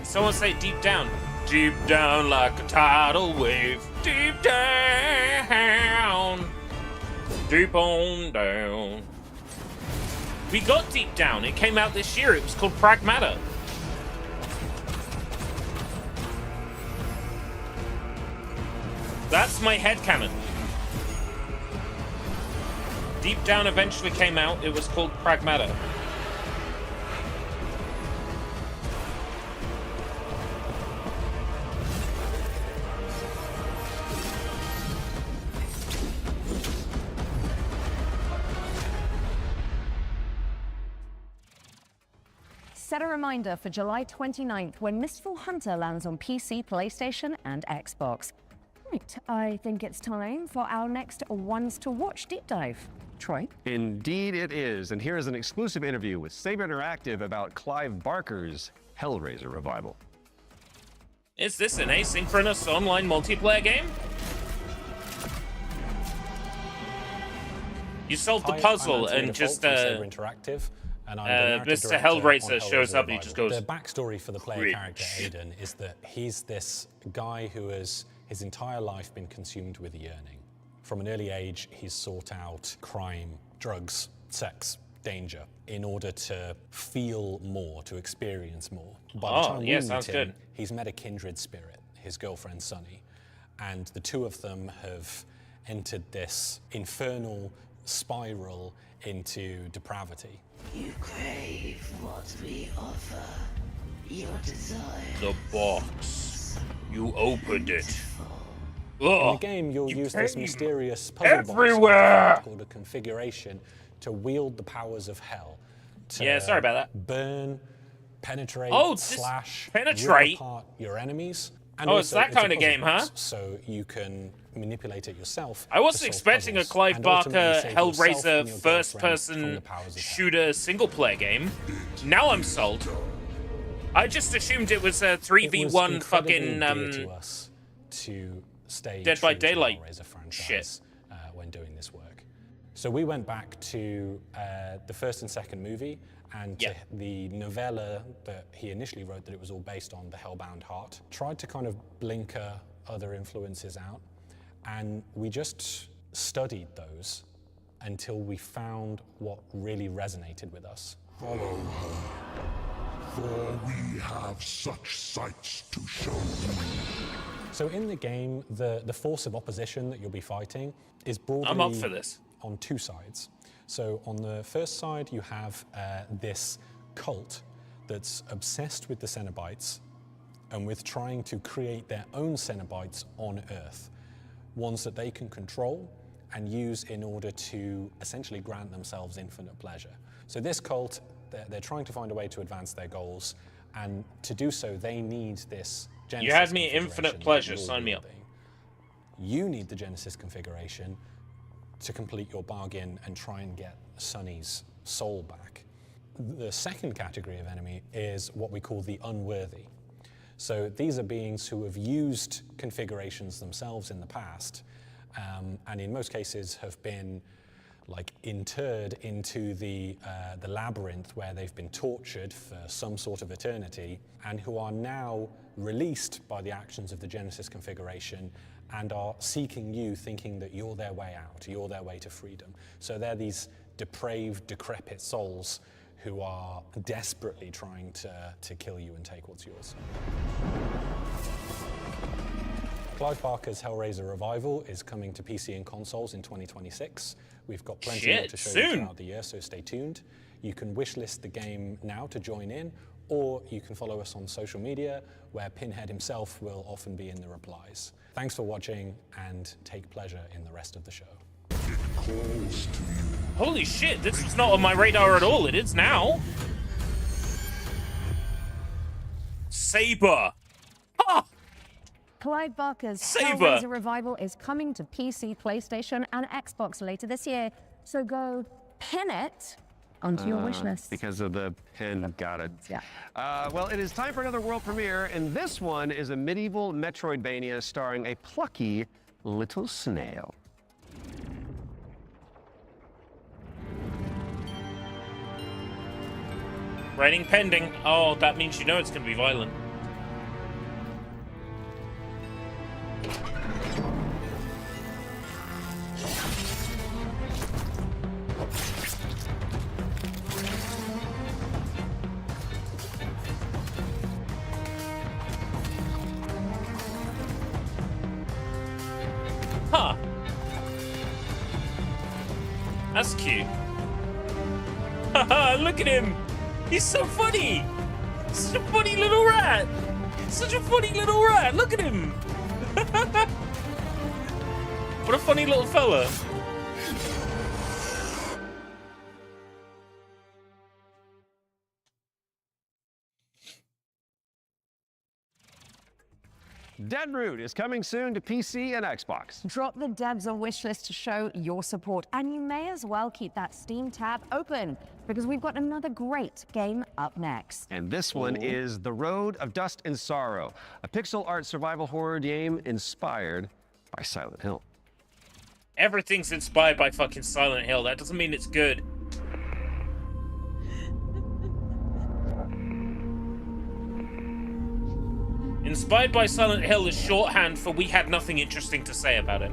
Someone say deep down. Deep down like a tidal wave. Deep down. Deep on down. We got Deep Down. It came out this year. It was called Pragmata. That's my headcanon. Deep Down eventually came out. It was called Pragmata. Set a reminder for July 29th when Mistful Hunter lands on PC, PlayStation, and Xbox. Right, I think it's time for our next Ones to Watch deep dive. Troy? Indeed it is, and here is an exclusive interview with Saber Interactive about Clive Barker's Hellraiser revival. Is this an asynchronous online multiplayer game? You solve the puzzle and just Interactive, and I'm the Mr. Hellraiser shows up and he just goes. The backstory for the player character Aiden is that he's this guy who has his entire life been consumed with yearning. From an early age, he's sought out crime, drugs, sex, danger in order to feel more, to experience more. By the time we meet him, he's met a kindred spirit, his girlfriend Sunny, and the two of them have entered this infernal spiral into depravity. You crave what we offer. Your desire. The box. You opened it. In the game, you'll use this mysterious puzzle everywhere box called a configuration to wield the powers of hell. Yeah, sorry about that. Burn, penetrate, slash, penetrate rip apart your enemies. And it's that kind of game, huh? So you can manipulate it yourself. I wasn't expecting a Clive Barker Hellraiser first-person shooter single-player game. Now I'm sold. I just assumed it was a 3v1 fucking to stay Dead by true to the Daylight Hellraiser franchise, shit when doing this work. So we went back to the first and second movie and to the novella that he initially wrote that it was all based on, The Hellbound Heart. Tried to kind of blinker other influences out, and we just studied those until we found what really resonated with us. Follow her, for we have such sights to show you. So in the game, the force of opposition that you'll be fighting is broadly I'm up for this. On two sides. So on the first side, you have this cult that's obsessed with the Cenobites and with trying to create their own Cenobites on Earth, ones that they can control and use in order to essentially grant themselves infinite pleasure. So this cult, they're trying to find a way to advance their goals, and to do so, they need this Genesis. You had me infinite pleasure, sign me up. You need the Genesis configuration to complete your bargain and try and get Sunny's soul back. The second category of enemy is what we call the unworthy. So these are beings who have used configurations themselves in the past, and in most cases have been like interred into the labyrinth where they've been tortured for some sort of eternity, and who are now released by the actions of the Genesis configuration and are seeking you, thinking that you're their way out, you're their way to freedom. So they're these depraved, decrepit souls who are desperately trying to kill you and take what's yours. Clive Barker's Hellraiser Revival is coming to PC and consoles in 2026. We've got plenty more to show you throughout the year, so stay tuned. You can wishlist the game now to join in, or you can follow us on social media, where Pinhead himself will often be in the replies. Thanks for watching, and take pleasure in the rest of the show. Holy shit, this was not on my radar at all. It is now. Saber. Ah! Clive Barker's Saber. Hellraiser Revival is coming to PC, PlayStation, and Xbox later this year. So go pin it onto your wish list. Because of the pin, got it. Yeah. Well, it is time for another world premiere, and this one is a medieval Metroidvania starring a plucky little snail. Writing pending. Oh, that means you know it's going to be violent. Huh. That's cute. Haha, look at him. He's so funny. Such a funny little rat. Such a funny little rat. Look at him. What a funny little fella. Deadroot is coming soon to PC and Xbox. Drop the devs a wish list to show your support, and you may as well keep that Steam tab open, because we've got another great game up next. And this one is The Road of Dust and Sorrow, a pixel art survival horror game inspired by Silent Hill. Everything's inspired by fucking Silent Hill. That doesn't mean it's good. Inspired by Silent Hill is shorthand for we had nothing interesting to say about it.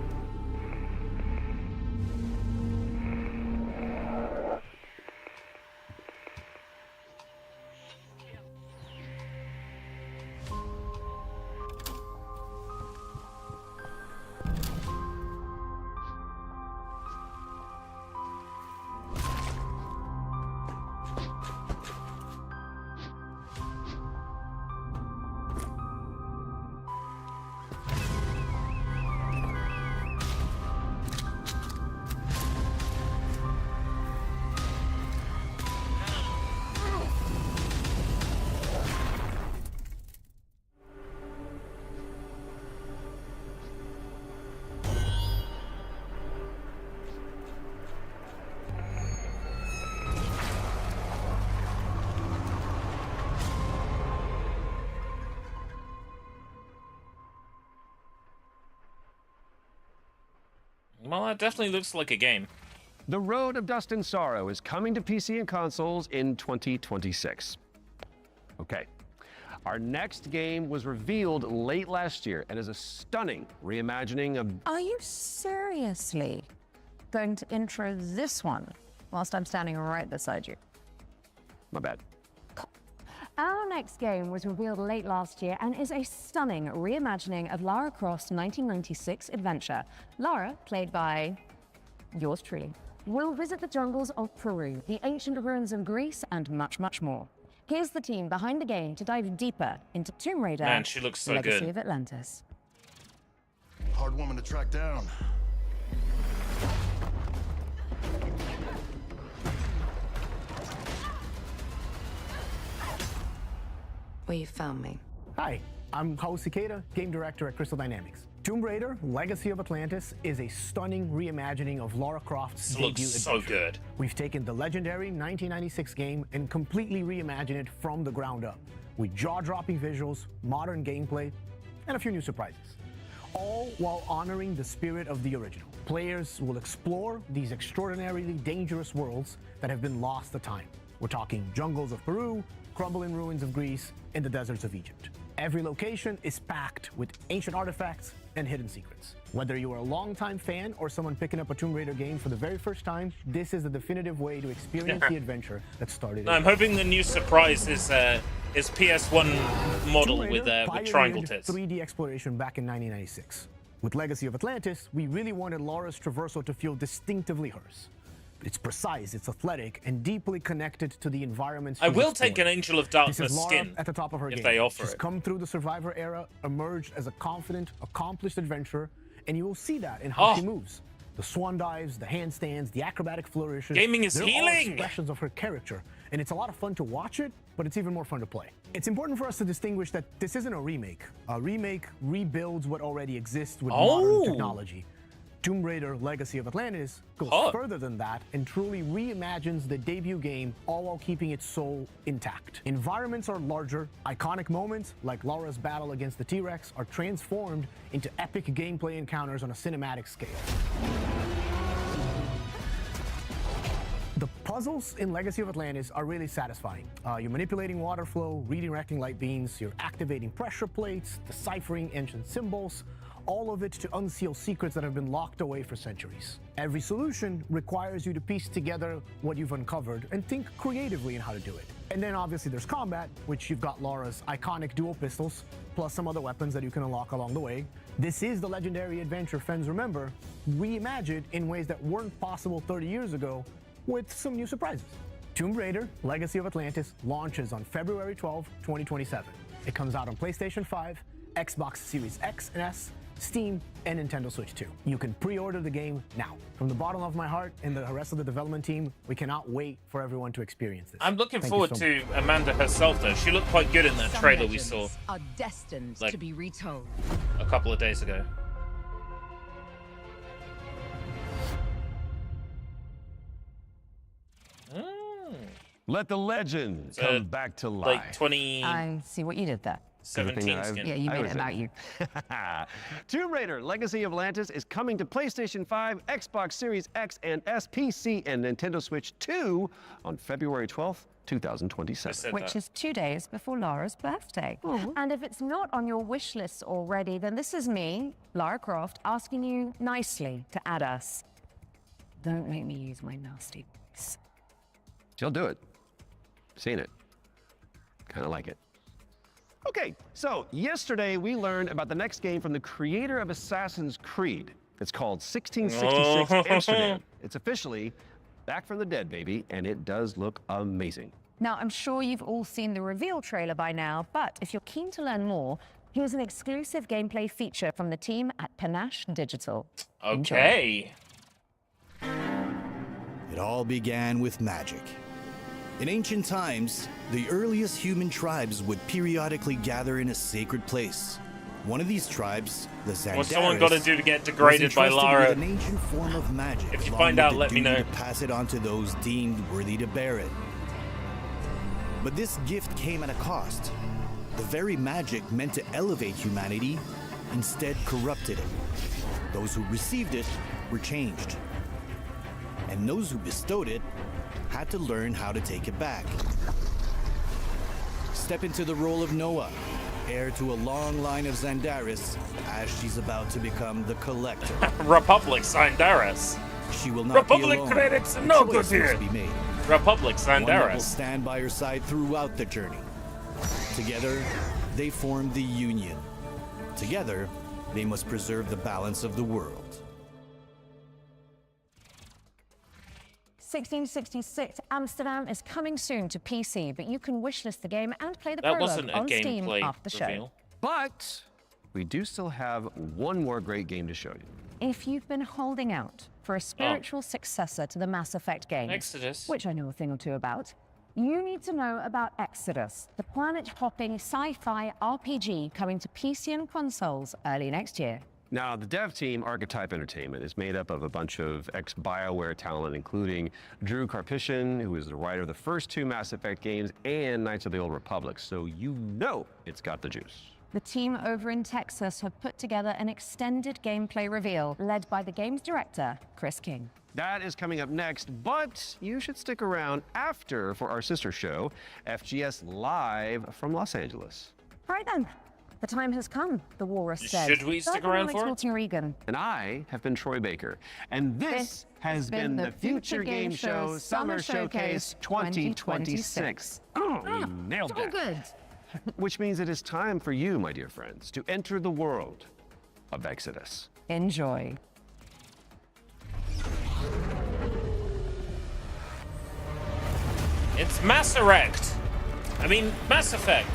Well, that definitely looks like a game. The Road of Dust and Sorrow is coming to PC and consoles in 2026. Okay. Our next game was revealed late last year and is a stunning reimagining of... Are you seriously going to intro this one whilst I'm standing right beside you? My bad. Our next game was revealed late last year and is a stunning reimagining of Lara Croft's 1996 adventure. Lara, played by yours truly, will visit the jungles of Peru, the ancient ruins of Greece, and much, much more. Here's the team behind the game to dive deeper into Tomb Raider, Man, she looks so Legacy good. of Atlantis. Hard woman to track down. Well, you found me. Hi, I'm Hao Cicada, game director at Crystal Dynamics. Tomb Raider, Legacy of Atlantis is a stunning reimagining of Lara Croft's This debut looks so adventure. good. We've taken the legendary 1996 game and completely reimagined it from the ground up, with jaw-dropping visuals, modern gameplay, and a few new surprises. All while honoring the spirit of the original. Players will explore these extraordinarily dangerous worlds that have been lost to time. We're talking jungles of Peru, crumbling ruins of Greece, and the deserts of Egypt. Every location is packed with ancient artifacts and hidden secrets. Whether you are a longtime fan or someone picking up a Tomb Raider game for the very first time, this is the definitive way to experience the adventure that started. No, I'm hoping the new surprise is PS1 model with triangle tits. 3D exploration back in 1996. With Legacy of Atlantis, we really wanted Lara's traversal to feel distinctively hers. It's precise, it's athletic, and deeply connected to the environments. I will take an Angel of Darkness This is Lara skin at the top of her if game. they offer She's it. come through the Survivor era, emerged as a confident, accomplished adventurer, and you will see that in how she moves. The swan dives, the handstands, the acrobatic flourishes. Gaming is they're all healing! expressions of her character, and it's a lot of fun to watch it, but it's even more fun to play. It's important for us to distinguish that this isn't a remake. A remake rebuilds what already exists with modern technology. Tomb Raider Legacy of Atlantis goes further than that and truly reimagines the debut game, all while keeping its soul intact. Environments are larger, iconic moments like Lara's battle against the T-Rex are transformed into epic gameplay encounters on a cinematic scale. The puzzles in Legacy of Atlantis are really satisfying. You're manipulating water flow, redirecting light beams, you're activating pressure plates, deciphering ancient symbols, all of it to unseal secrets that have been locked away for centuries. Every solution requires you to piece together what you've uncovered and think creatively in how to do it. And then obviously there's combat, which you've got Laura's iconic dual pistols, plus some other weapons that you can unlock along the way. This is the legendary adventure fans remember, reimagined in ways that weren't possible 30 years ago, with some new surprises. Tomb Raider: Legacy of Atlantis launches on February 12, 2027. It comes out on PlayStation 5, Xbox Series X and S, Steam, and Nintendo Switch 2. You can pre-order the game now. From the bottom of my heart and the rest of the development team, we cannot wait for everyone to experience this. I'm looking Thank forward you so to Amanda herself, though. She looked quite good in that trailer we saw Are destined Like- to be retold. a couple of days ago. Let the legend come back to life. Like 20... I see what you did there. 17 skin. Yeah, you made it about you. Tomb Raider: Legacy of Atlantis is coming to PlayStation 5, Xbox Series X and S, PC, and Nintendo Switch 2 on February 12th, 2027. Which is 2 days before Laura's birthday. And if it's not on your wish list already, then this is me, Lara Croft, asking you nicely to add us. Don't make me use my nasty voice. She'll do it. Seen it. Kind of like it. Okay, so yesterday we learned about the next game from the creator of Assassin's Creed. It's called 1666 Amsterdam. It's officially back from the dead, baby, and it does look amazing. Now, I'm sure you've all seen the reveal trailer by now, but if you're keen to learn more, here's an exclusive gameplay feature from the team at Panache Digital. Okay. It all began with magic. In ancient times, the earliest human tribes would periodically gather in a sacred place. One of these tribes, the Zandaris, What's someone got to do to get degraded by was entrusted Lara? with an ancient form of magic. If you along find with out, the let me duty know. to pass it on to those deemed worthy to bear it. But this gift came at a cost. The very magic meant to elevate humanity instead corrupted it. Those who received it were changed. And those who bestowed it had to learn how to take it back. Step into the role of Noah, heir to a long line of Zandaris, as she's about to become the collector. Republic Zandaris. She will not Republic be alone. credits, A no choice good here. must be made. Republic One that will Zandaris. stand by her side throughout the journey. Together, they form the Union. Together, they must preserve the balance of the world. 1666 Amsterdam is coming soon to PC, but you can wishlist the game and play the That prologue wasn't a on Steam gameplay after the show. reveal. But we do still have one more great game to show you. If you've been holding out for a spiritual successor to the Mass Effect games, Exodus. which I know a thing or two about, you need to know about Exodus, the planet-hopping sci-fi RPG coming to PC and consoles early next year. Now, the dev team, Archetype Entertainment, is made up of a bunch of ex-BioWare talent, including Drew Karpyshyn, who is the writer of the first two Mass Effect games, and Knights of the Old Republic, so you know it's got the juice. The team over in Texas have put together an extended gameplay reveal led by the game's director, Chris King. That is coming up next, but you should stick around after for our sister show, FGS Live from Los Angeles. Right then, the time has come, the walrus said. Should we stick around for it? Regan. And I have been Troy Baker, and this has been the Future Game Show Summer Showcase 2026. Oh, you nailed so that. good. Which means it is time for you, my dear friends, to enter the world of Exodus. Enjoy. It's Mass Effect. Mass Effect.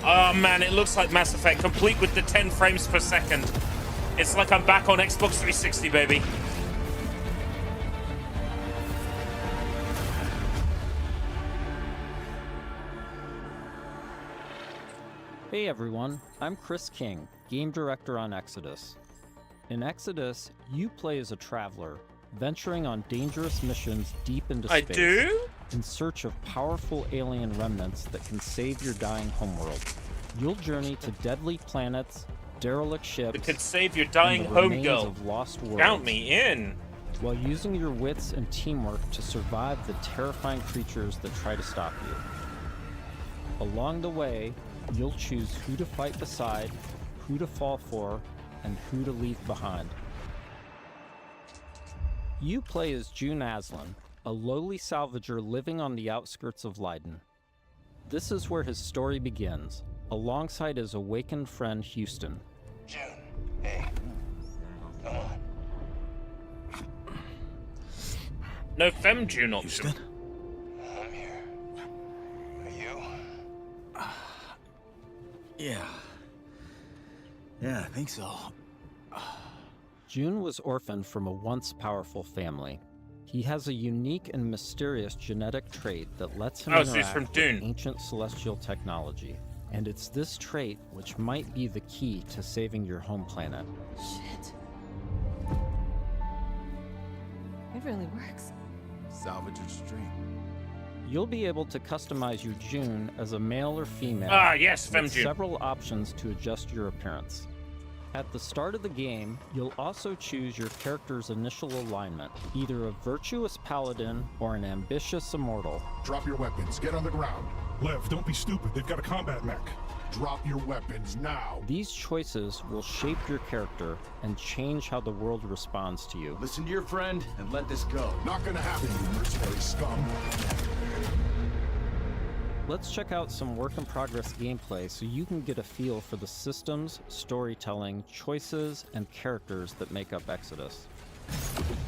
Oh man, it looks like Mass Effect, complete with the 10 frames per second. It's like I'm back on Xbox 360, baby. Hey everyone, I'm Chris King, Game Director on Exodus. In Exodus, you play as a traveler, venturing on dangerous missions deep into space. I do? In search of powerful alien remnants that can save your dying homeworld. You'll journey to deadly planets, derelict ships, It could save your dying and the remains homegirl. of lost worlds. Count me in. While using your wits and teamwork to survive the terrifying creatures that try to stop you. Along the way, you'll choose who to fight beside, who to fall for, and who to leave behind. You play as June Aslan, a lowly salvager living on the outskirts of Leiden. This is where his story begins, alongside his awakened friend Houston. June, hey, come on. No fem June option. Houston? I'm here. Are you? Yeah. Yeah, I think so. June was orphaned from a once powerful family. He has a unique and mysterious genetic trait that lets him interact with ancient celestial technology. And it's this trait which might be the key to saving your home planet. Shit. It really works. Salvager's dream. You'll be able to customize your June as a male or female. Ah, yes, with FemJune. several options to adjust your appearance. At the start of the game, you'll also choose your character's initial alignment, either a virtuous paladin or an ambitious immortal. Drop your weapons. Get on the ground. Lev, don't be stupid. They've got a combat mech. Drop your weapons now. These choices will shape your character and change how the world responds to you. Listen to your friend and let this go. Not gonna happen, you mercenary scum. Let's check out some work-in-progress gameplay so you can get a feel for the systems, storytelling, choices, and characters that make up Exodus.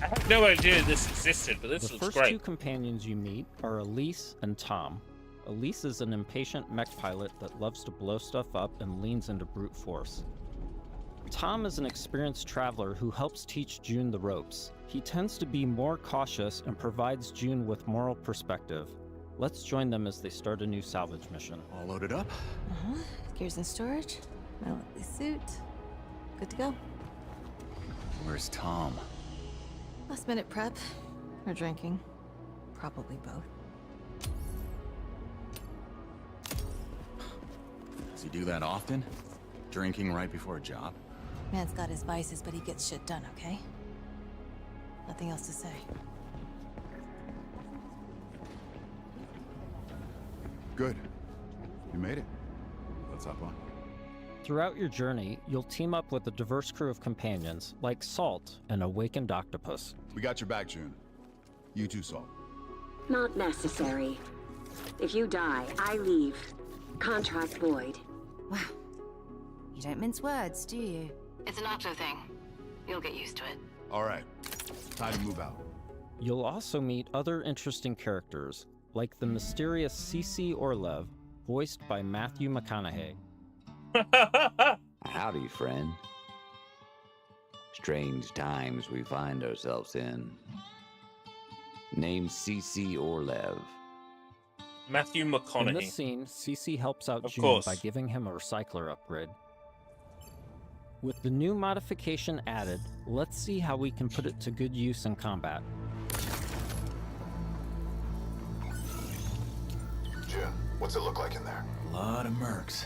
I had no idea this existed, but this The looks first great. two companions you meet are Elise and Tom. Elise is an impatient mech pilot that loves to blow stuff up and leans into brute force. Tom is an experienced traveler who helps teach June the ropes. He tends to be more cautious and provides June with moral perspective. Let's join them as they start a new salvage mission. All loaded up? Uh-huh. Gears in storage. My lovely suit. Good to go. Where's Tom? Last minute prep. Or drinking. Probably both. Does he do that often? Drinking right before a job? Man's got his vices, but he gets shit done, okay? Nothing else to say. Good. You made it. Let's hop on. Throughout your journey, you'll team up with a diverse crew of companions, like Salt, an awakened octopus. We got your back, June. You too, Salt. Not necessary. If you die, I leave. Contract void. Wow. You don't mince words, do you? It's an Octo thing. You'll get used to it. All right. Time to move out. You'll also meet other interesting characters, like the mysterious CC Orlev, voiced by Matthew McConaughey. Howdy, friend. Strange times we find ourselves in. Name's CC Orlev. Matthew In McConaughey. this scene, CC helps out Of June course. by giving him a recycler upgrade. With the new modification added, let's see how we can put it to good use in combat. June, what's it look like in there? A lot of mercs.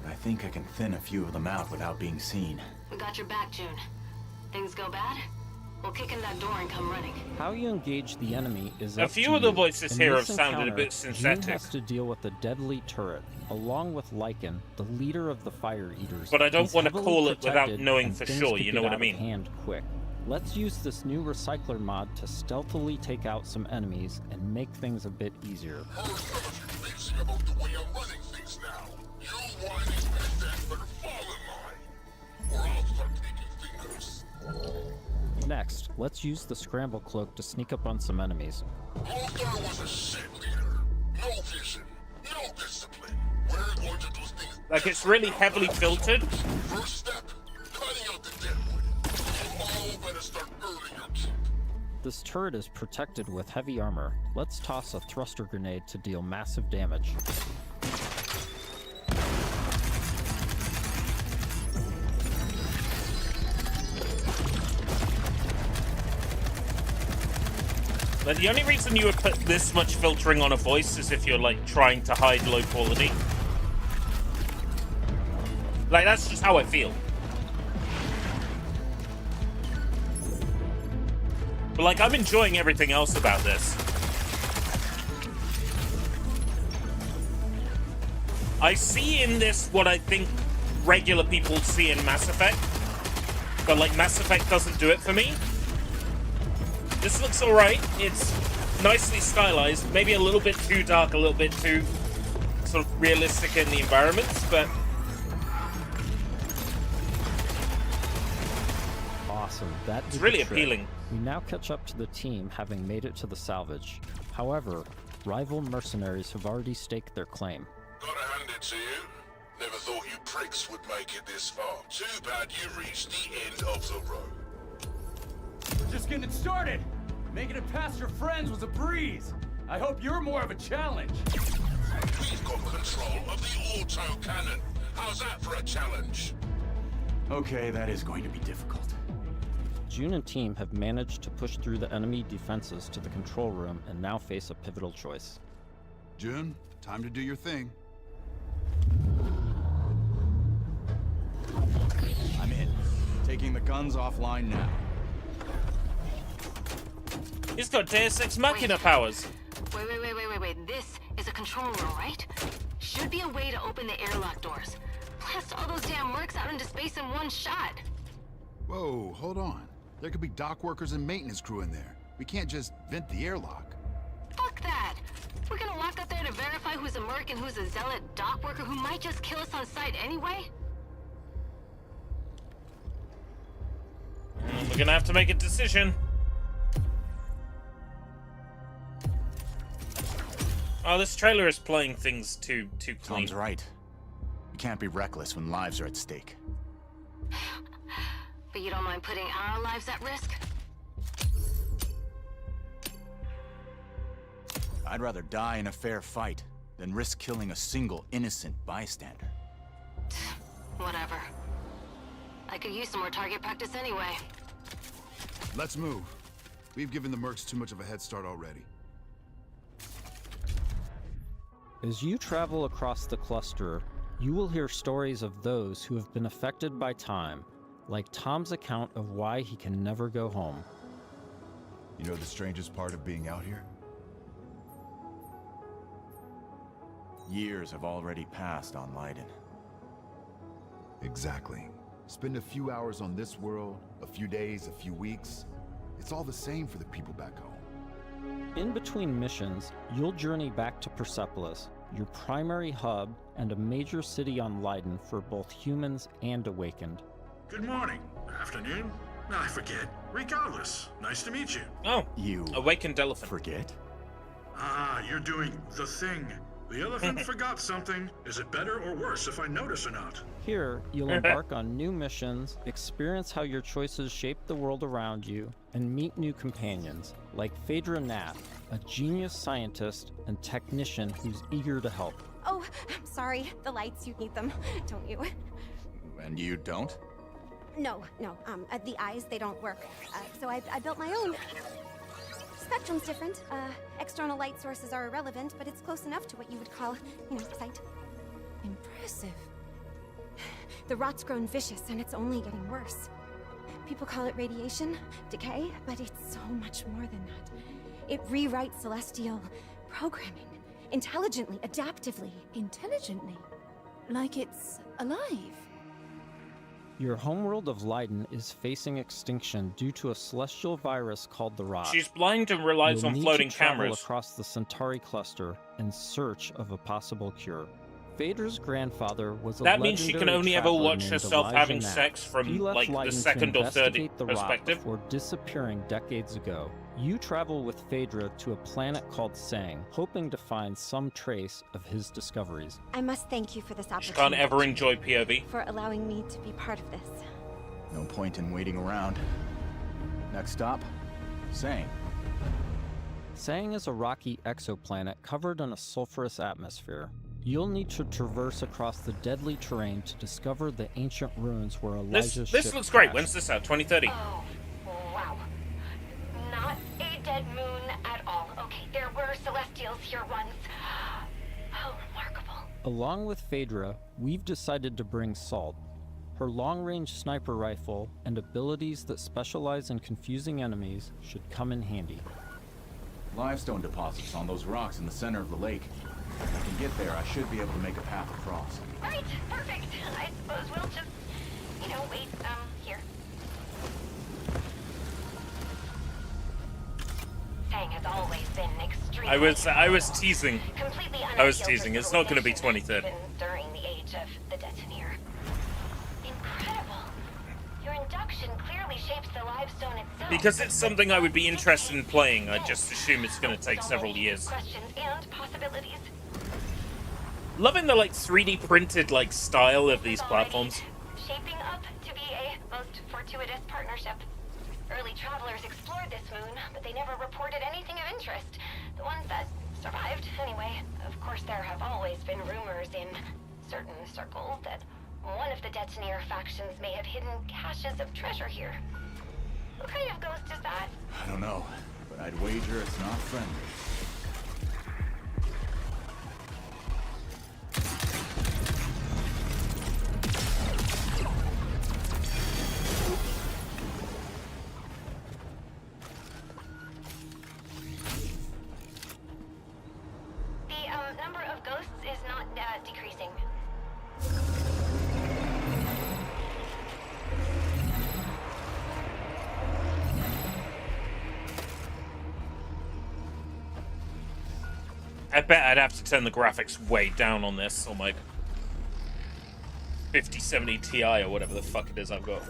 But I think I can thin a few of them out without being seen. We got your back, June. Things go bad? We'll kick in that door and come running. How you engage the enemy is A up few to of the you. voices In here this have sounded a encounter, bit synthetic. June has to deal with a deadly turret, along with Lycan, the leader of the Fire Eaters. But I don't He's want to heavily call it without protected, knowing and for things sure, could you know get what I out of mean? hand quick. Let's use this new recycler mod to stealthily take out some enemies and make things a bit easier. About the way I'm running things now. You whining peasants better fall in line, or I'll start taking fingers. Next, let's use the scramble cloak to sneak up on some enemies. Lothar was a shit leader. No vision, no discipline. We're going to do things. Like, it's really heavily filtered. First step, cutting out the deadwood. You all better start earning your keep. This turret is protected with heavy armor. Let's toss a thruster grenade to deal massive damage. But the only reason you would put this much filtering on a voice is if you're, like, trying to hide low quality. Like, that's just how I feel. But, like, I'm enjoying everything else about this. I see in this what I think regular people see in Mass Effect, but like Mass Effect doesn't do it for me. This looks alright. It's nicely stylized, maybe a little bit too dark, a little bit too sort of realistic in the environments, but Awesome. That it's did really the trick. appealing. We now catch up to the team having made it to the salvage. However, rival mercenaries have already staked their claim. Gotta hand it to you. Never thought you pricks would make it this far. Too bad you reached the end of the road. We're just getting it started. Making it past your friends was a breeze. I hope you're more of a challenge. We've got control of the auto cannon. How's that for a challenge? Okay, that is going to be difficult. June and team have managed to push through the enemy defenses to the control room and now face a pivotal choice. June, time to do your thing. I'm in. Taking the guns offline now. He's got Deus Ex Machina powers. Wait. This is a control room, right? Should be a way to open the airlock doors. Blast all those damn mercs out into space in one shot. Whoa, hold on. There could be dock workers and maintenance crew in there. We can't just vent the airlock. Fuck that. We're gonna walk up there to verify who's a merc and who's a zealot dock worker who might just kill us on sight anyway? We're gonna have to make a decision. Oh, this trailer is playing things too clean. Tom's right. You can't be reckless when lives are at stake. But you don't mind putting our lives at risk? I'd rather die in a fair fight than risk killing a single innocent bystander. Whatever. I could use some more target practice anyway. Let's move. We've given the mercs too much of a head start already. As you travel across the cluster, you will hear stories of those who have been affected by time, like Tom's account of why he can never go home. You know the strangest part of being out here? Years have already passed on Leiden. Exactly. Spend a few hours on this world, a few days, a few weeks. It's all the same for the people back home. In between missions, you'll journey back to Persepolis, your primary hub and a major city on Leiden for both humans and Awakened. Good morning. Afternoon? I forget. Regardless, nice to meet you. Oh, you Awakened elephant. Forget? Ah, you're doing the thing. The elephant forgot something. Is it better or worse if I notice or not? Here, you'll embark on new missions, experience how your choices shape the world around you, and meet new companions, like Phaedra Nat, a genius scientist and technician who's eager to help. Oh, I'm sorry. The lights, you need them, don't you? And you don't? No. The eyes, they don't work. So I built my own. Spectrum's different. External light sources are irrelevant, but it's close enough to what you would call, sight. Impressive. The rot's grown vicious, and it's only getting worse. People call it radiation, decay, but it's so much more than that. It rewrites celestial programming. Intelligently, adaptively. Intelligently? Like it's alive? Your homeworld of Leiden is facing extinction due to a celestial virus called the Rot. She's blind and relies on floating You'll need to travel cameras. across the Centauri cluster in search of a possible cure. Phaedra's grandfather was a That means she can legendary only ever traveler watch named herself Elijah having Knapp. sex from, He left like, the Leiden to second or third investigate the Rot perspective. before disappearing decades ago. You travel with Phaedra to a planet called Sang, hoping to find some trace of his discoveries. I must thank you for this She opportunity. can't ever enjoy POV. For allowing me to be part of this. No point in waiting around. Next stop, Sang. Sang is a rocky exoplanet covered in a sulfurous atmosphere. You'll need to traverse across the deadly terrain to discover the ancient ruins where Elijah's ship This looks great. crashed. When's this out? 2030. Oh, wow. Not a dead moon at all. Okay, there were Celestials here once. How remarkable. Along with Phaedra, we've decided to bring Salt. Her long-range sniper rifle and abilities that specialize in confusing enemies should come in handy. Limestone deposits on those rocks in the center of the lake. I can get there, I should be able to make a path across. Right, perfect. I suppose we'll just, wait, here. Fang has always been extremely... I was teasing. Completely I was teasing. It's not going to be 23rd. Even during the age of the detonator. Incredible. Your induction clearly shapes the limestone itself. Because it's something I would be interested in playing, I just assume it's going to take several years. Questions and possibilities. Loving the 3D printed style of these platforms. Shaping up to be a most fortuitous partnership. Early travelers explored this moon, but they never reported anything of interest. The ones that survived, anyway. Of course, there have always been rumors in certain circles that one of the detonator factions may have hidden caches of treasure here. What kind of ghost is that? I don't know, but I'd wager it's not friendly. The number of ghosts is not decreasing. I bet I'd have to turn the graphics way down on this, on my 5070 Ti or whatever the fuck it is I've got.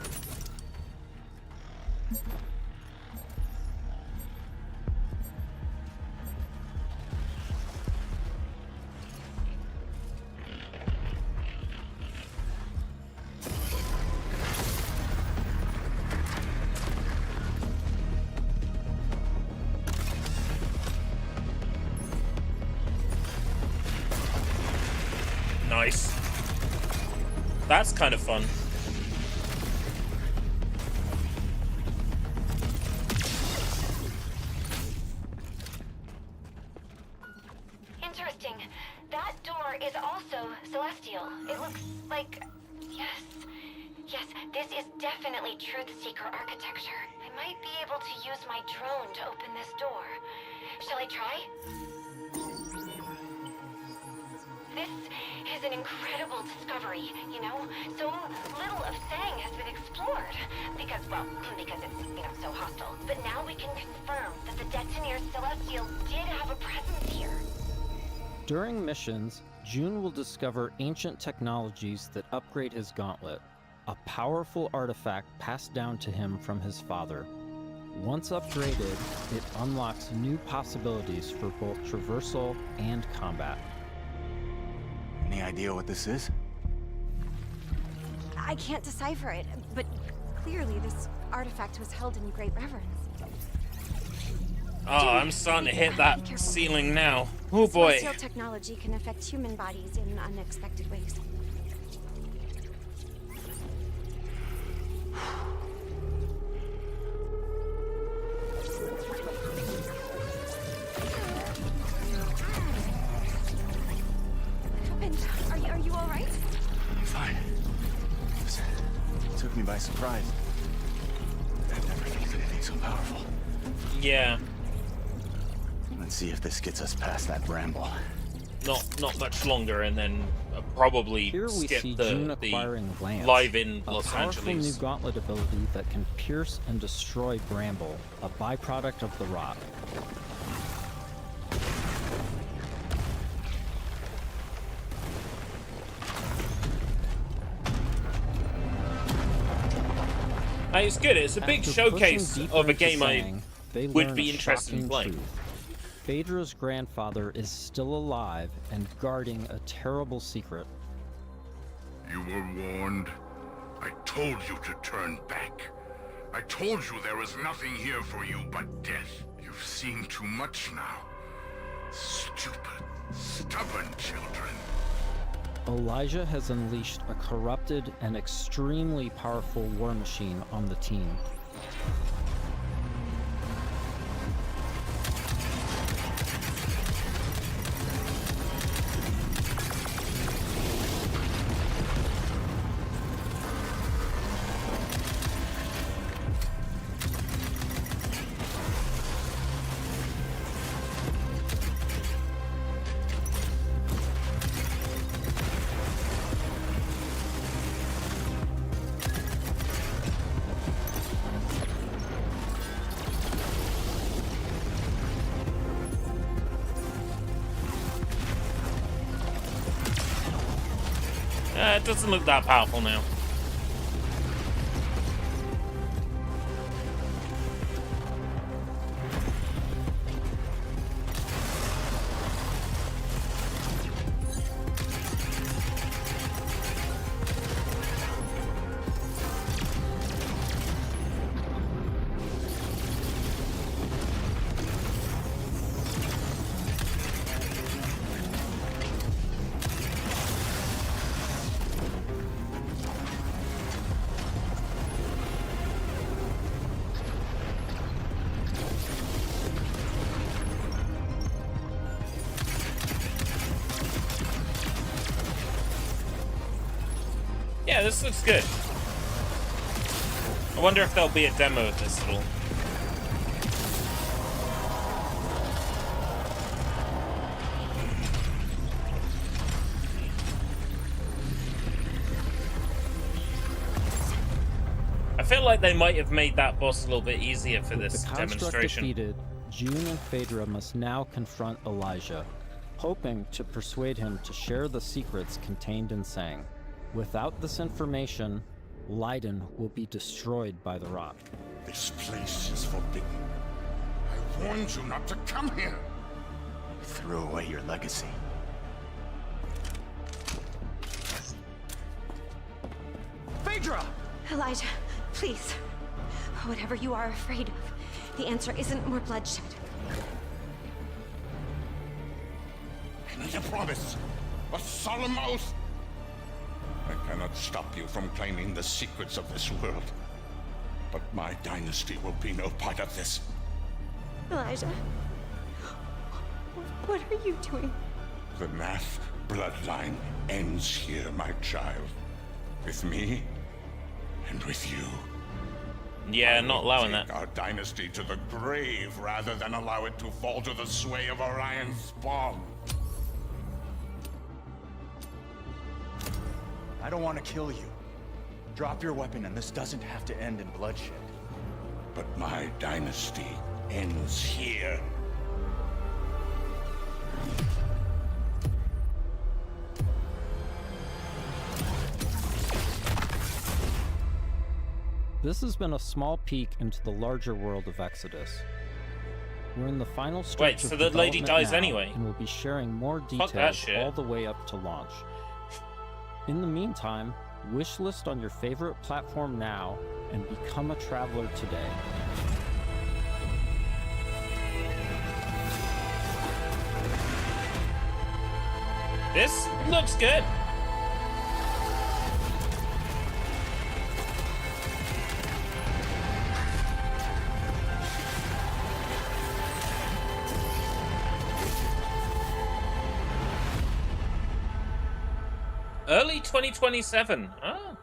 Nice. That's kind of fun. Interesting. That door is also celestial. It looks like... Yes, this is definitely Truth Seeker architecture. I might be able to use my drone to open this door. Shall I try? This is an incredible discovery, So little of Fang has been explored. Because it's, so hostile. But now we can confirm that the Detonator Celestial did have a presence here. During missions, June will discover ancient technologies that upgrade his gauntlet, a powerful artifact passed down to him from his father. Once upgraded, it unlocks new possibilities for both traversal and combat. Any idea what this is? I can't decipher it, but clearly this artifact was held in great reverence. Oh, I'm starting to hit that ceiling now. Oh boy. Celestial technology can affect human bodies in unexpected ways. Are you all right? I'm fine. It took me by surprise. I've never felt anything so powerful. Yeah. Let's see if this gets us past that bramble. Not much longer, and then probably Here we skip see the June acquiring Lance, live in a Los powerful Angeles. new gauntlet ability that can pierce and destroy bramble, a byproduct of the rot. It's good. It's a big After showcase pushing of a deeper game into I Fang, they would learn be a interested in shocking playing. truth. Phaedra's grandfather is still alive and guarding a terrible secret. You were warned. I told you to turn back. I told you there was nothing here for you but death. You've seen too much now. Stupid, stubborn children. Elijah has unleashed a corrupted and extremely powerful war machine on the team. it doesn't look that powerful now. Yeah, this looks good. I wonder if there'll be a demo of this at all. I feel like they might have made that boss a little bit easier for this demonstration. Defeated, June and Phaedra must now confront Elijah, hoping to persuade him to share the secrets contained in Sang. Without this information, Leiden will be destroyed by the rot. This place is forbidden. I warned you not to come here. You threw away your legacy. Phaedra! Elijah, please. Whatever you are afraid of, the answer isn't more bloodshed. I need a promise. A solemn oath. I cannot stop you from claiming the secrets of this world. But my dynasty will be no part of this. Elijah, what are you doing? The Nath bloodline ends here, my child. With me and with you. Yeah, not allowing take that. Our dynasty to the grave rather than allow it to fall to the sway of Orion's spawn. I don't want to kill you. Drop your weapon and this doesn't have to end in bloodshed. But my dynasty ends here. This has been a small peek into the larger world of Exodus. We're in the final stretch Wait, so of the lady development dies now, anyway? and we'll be sharing more Fuck that details shit. all the way up to launch. In the meantime, wishlist on your favorite platform now and become a traveler today. This looks good. Early 2027. Ah.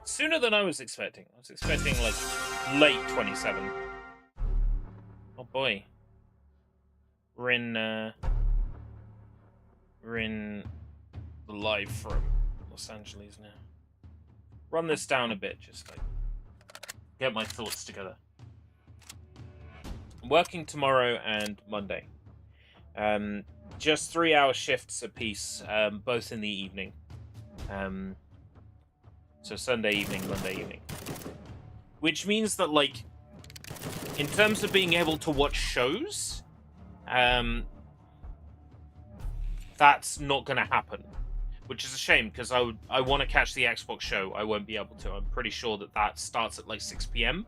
Sooner than I was expecting. I was expecting, like, late 27. Oh, boy. We're in the live from Los Angeles now. Run this down a bit, just, like, get my thoughts together. I'm working tomorrow and Monday. Just 3-hour shifts apiece, both in the evening. So Sunday evening, Monday evening. Which means that, like, in terms of being able to watch shows, that's not going to happen. Which is a shame, because I want to catch the Xbox show. I won't be able to. I'm pretty sure that starts at, like, 6 p.m.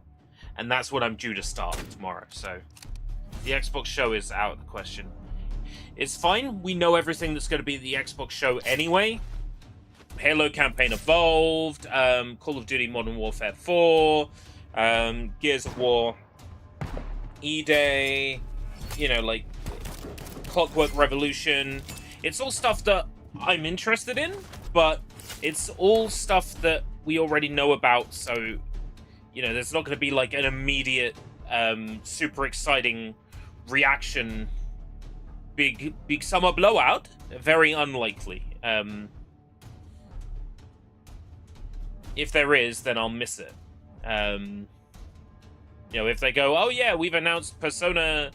And that's what I'm due to start tomorrow. So the Xbox show is out of the question. It's fine. We know everything that's going to be at the Xbox show anyway. Halo campaign evolved, Call of Duty Modern Warfare 4, Gears of War, E-Day, you know, like, Clockwork Revolution. It's all stuff that I'm interested in, but it's all stuff that we already know about, so, you know, there's not going to be, like, an immediate, super exciting reaction, big summer blowout. Very unlikely. If there is, then I'll miss it. You know, if they go, oh yeah, we've announced Persona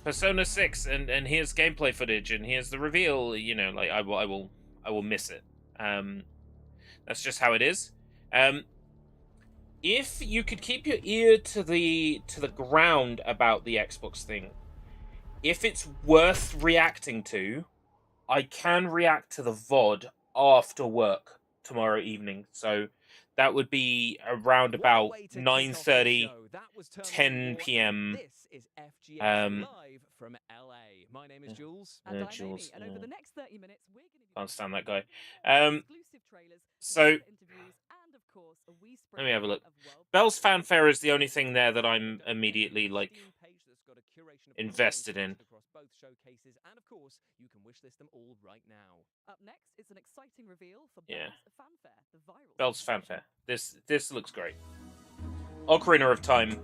6, and here's gameplay footage, and here's the reveal, you know, like I will miss it. That's just how it is. If you could keep your ear to the ground about the Xbox thing, if it's worth reacting to, I can react to the VOD after work tomorrow evening. So that would be around about 9:30, 10 p.m. This is FGX live from LA. My name is Jules. And I'm Jules, Amy, and over the next 30 minutes, we're going to be can't stand that guy. exclusive trailers, So interviews, and of course, a wee let me have a look. Bell's Fanfare is the only thing there that I'm immediately like invested in. across both showcases, and of course, you can wishlist them all right now. Up next is an exciting reveal for Yeah. Bell's Fanfare, the viral Bell's Fanfare. This looks great. Ocarina of Time.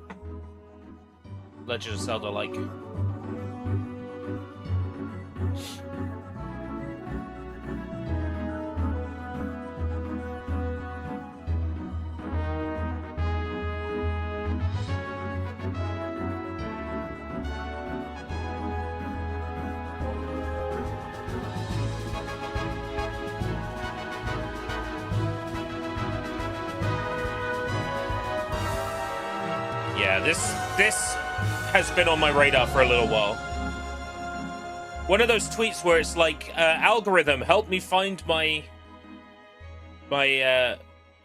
Legend of Zelda like. Yeah, this has been on my radar for a little while. One of those tweets where it's like, algorithm, help me find my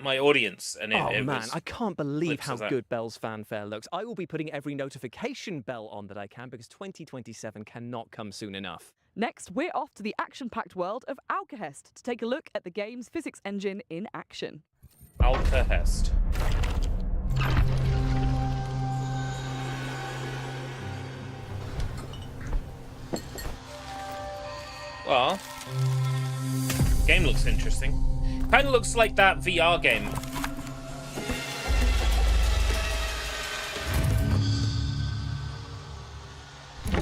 audience. And it man, was I can't believe clips how of that. good Bell's Fanfare looks. I will be putting every notification bell on that I can because 2027 cannot come soon enough. Next, we're off to the action-packed world of Alcahest to take a look at the game's physics engine in action. Alcahest. Well, game looks interesting. Kind of looks like that VR game.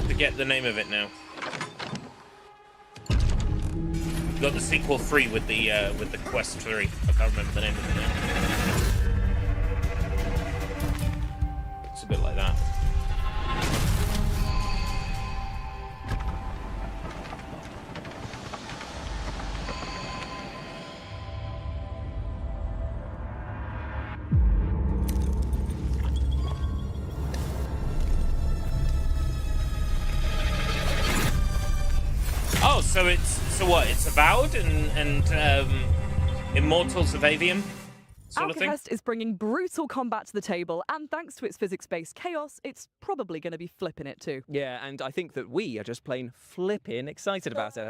Forget the name of it now. You got the sequel 3 with the Quest 3. I can't remember the name of it now. It's a bit like that. Oh, so it's Avowed and Immortals of Avium sort of thing? Alcahest is bringing brutal combat to the table, and thanks to its physics-based chaos, it's probably going to be flipping it too. Yeah, and I think that we are just plain flipping excited about it.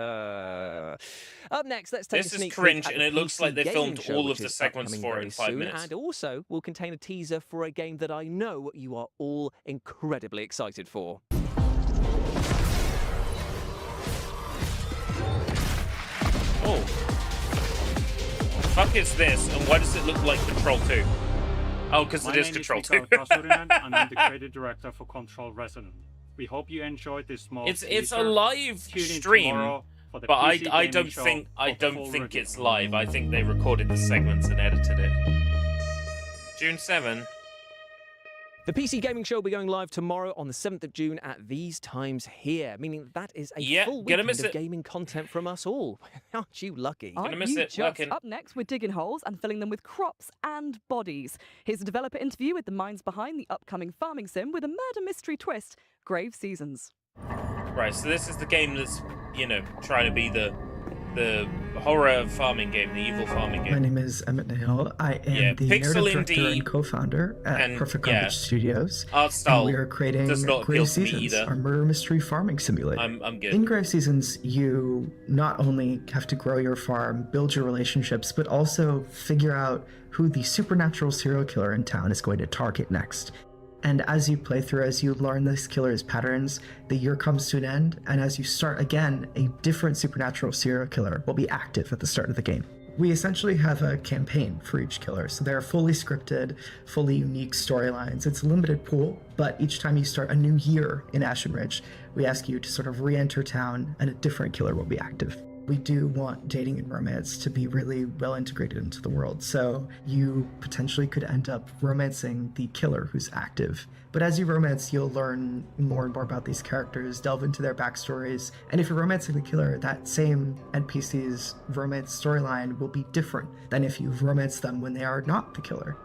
Up next, let's take This a is sneak cringe, peek at and the it looks PC like they gaming filmed show, all of which the is segments upcoming for it very in 5 soon, minutes. and also will contain a teaser for a game that I know you are all incredibly excited for. Oh. The fuck is this, and why does it look like Control 2? Oh, because it is Control 2. And I'm the creative director for Control Resonant. We hope you enjoyed this small It's teaser. a live Tune in stream, tomorrow for the but PC I gaming don't show think for the full review. it's live. I think they recorded the segments and edited it. June 7. The PC Gaming Show will be going live tomorrow on the 7th of June at these times here, meaning that is a full gonna weekend miss of it. gaming content from us all. Aren't you lucky? Gonna miss it, working. Up next, we're digging holes and filling them with crops and bodies. Here's a developer interview with the minds behind the upcoming farming sim with a murder mystery twist, Grave Seasons. Right, so this is the game that's, trying to be the horror farming game, the evil farming game. My name is Emmett Nail. I am the Pixel narrative director indie and co-founder at and, Perfect Garbage Studios. Art style and we are creating does not appeal Grave to me Seasons, either. our murder mystery farming simulator. I'm good. In Grave Seasons, you not only have to grow your farm, build your relationships, but also figure out who the supernatural serial killer in town is going to target next. And as you play through, as you learn this killer's patterns, the year comes to an end, and as you start again, a different supernatural serial killer will be active at the start of the game. We essentially have a campaign for each killer, so they're fully scripted, fully unique storylines. It's a limited pool, but each time you start a new year in Ashen Ridge, we ask you to sort of re-enter town, and a different killer will be active. We do want dating and romance to be really well integrated into the world, so you potentially could end up romancing the killer who's active. But as you romance, you'll learn more and more about these characters, delve into their backstories, and if you're romancing the killer, that same NPC's romance storyline will be different than if you've romanced them when they are not the killer.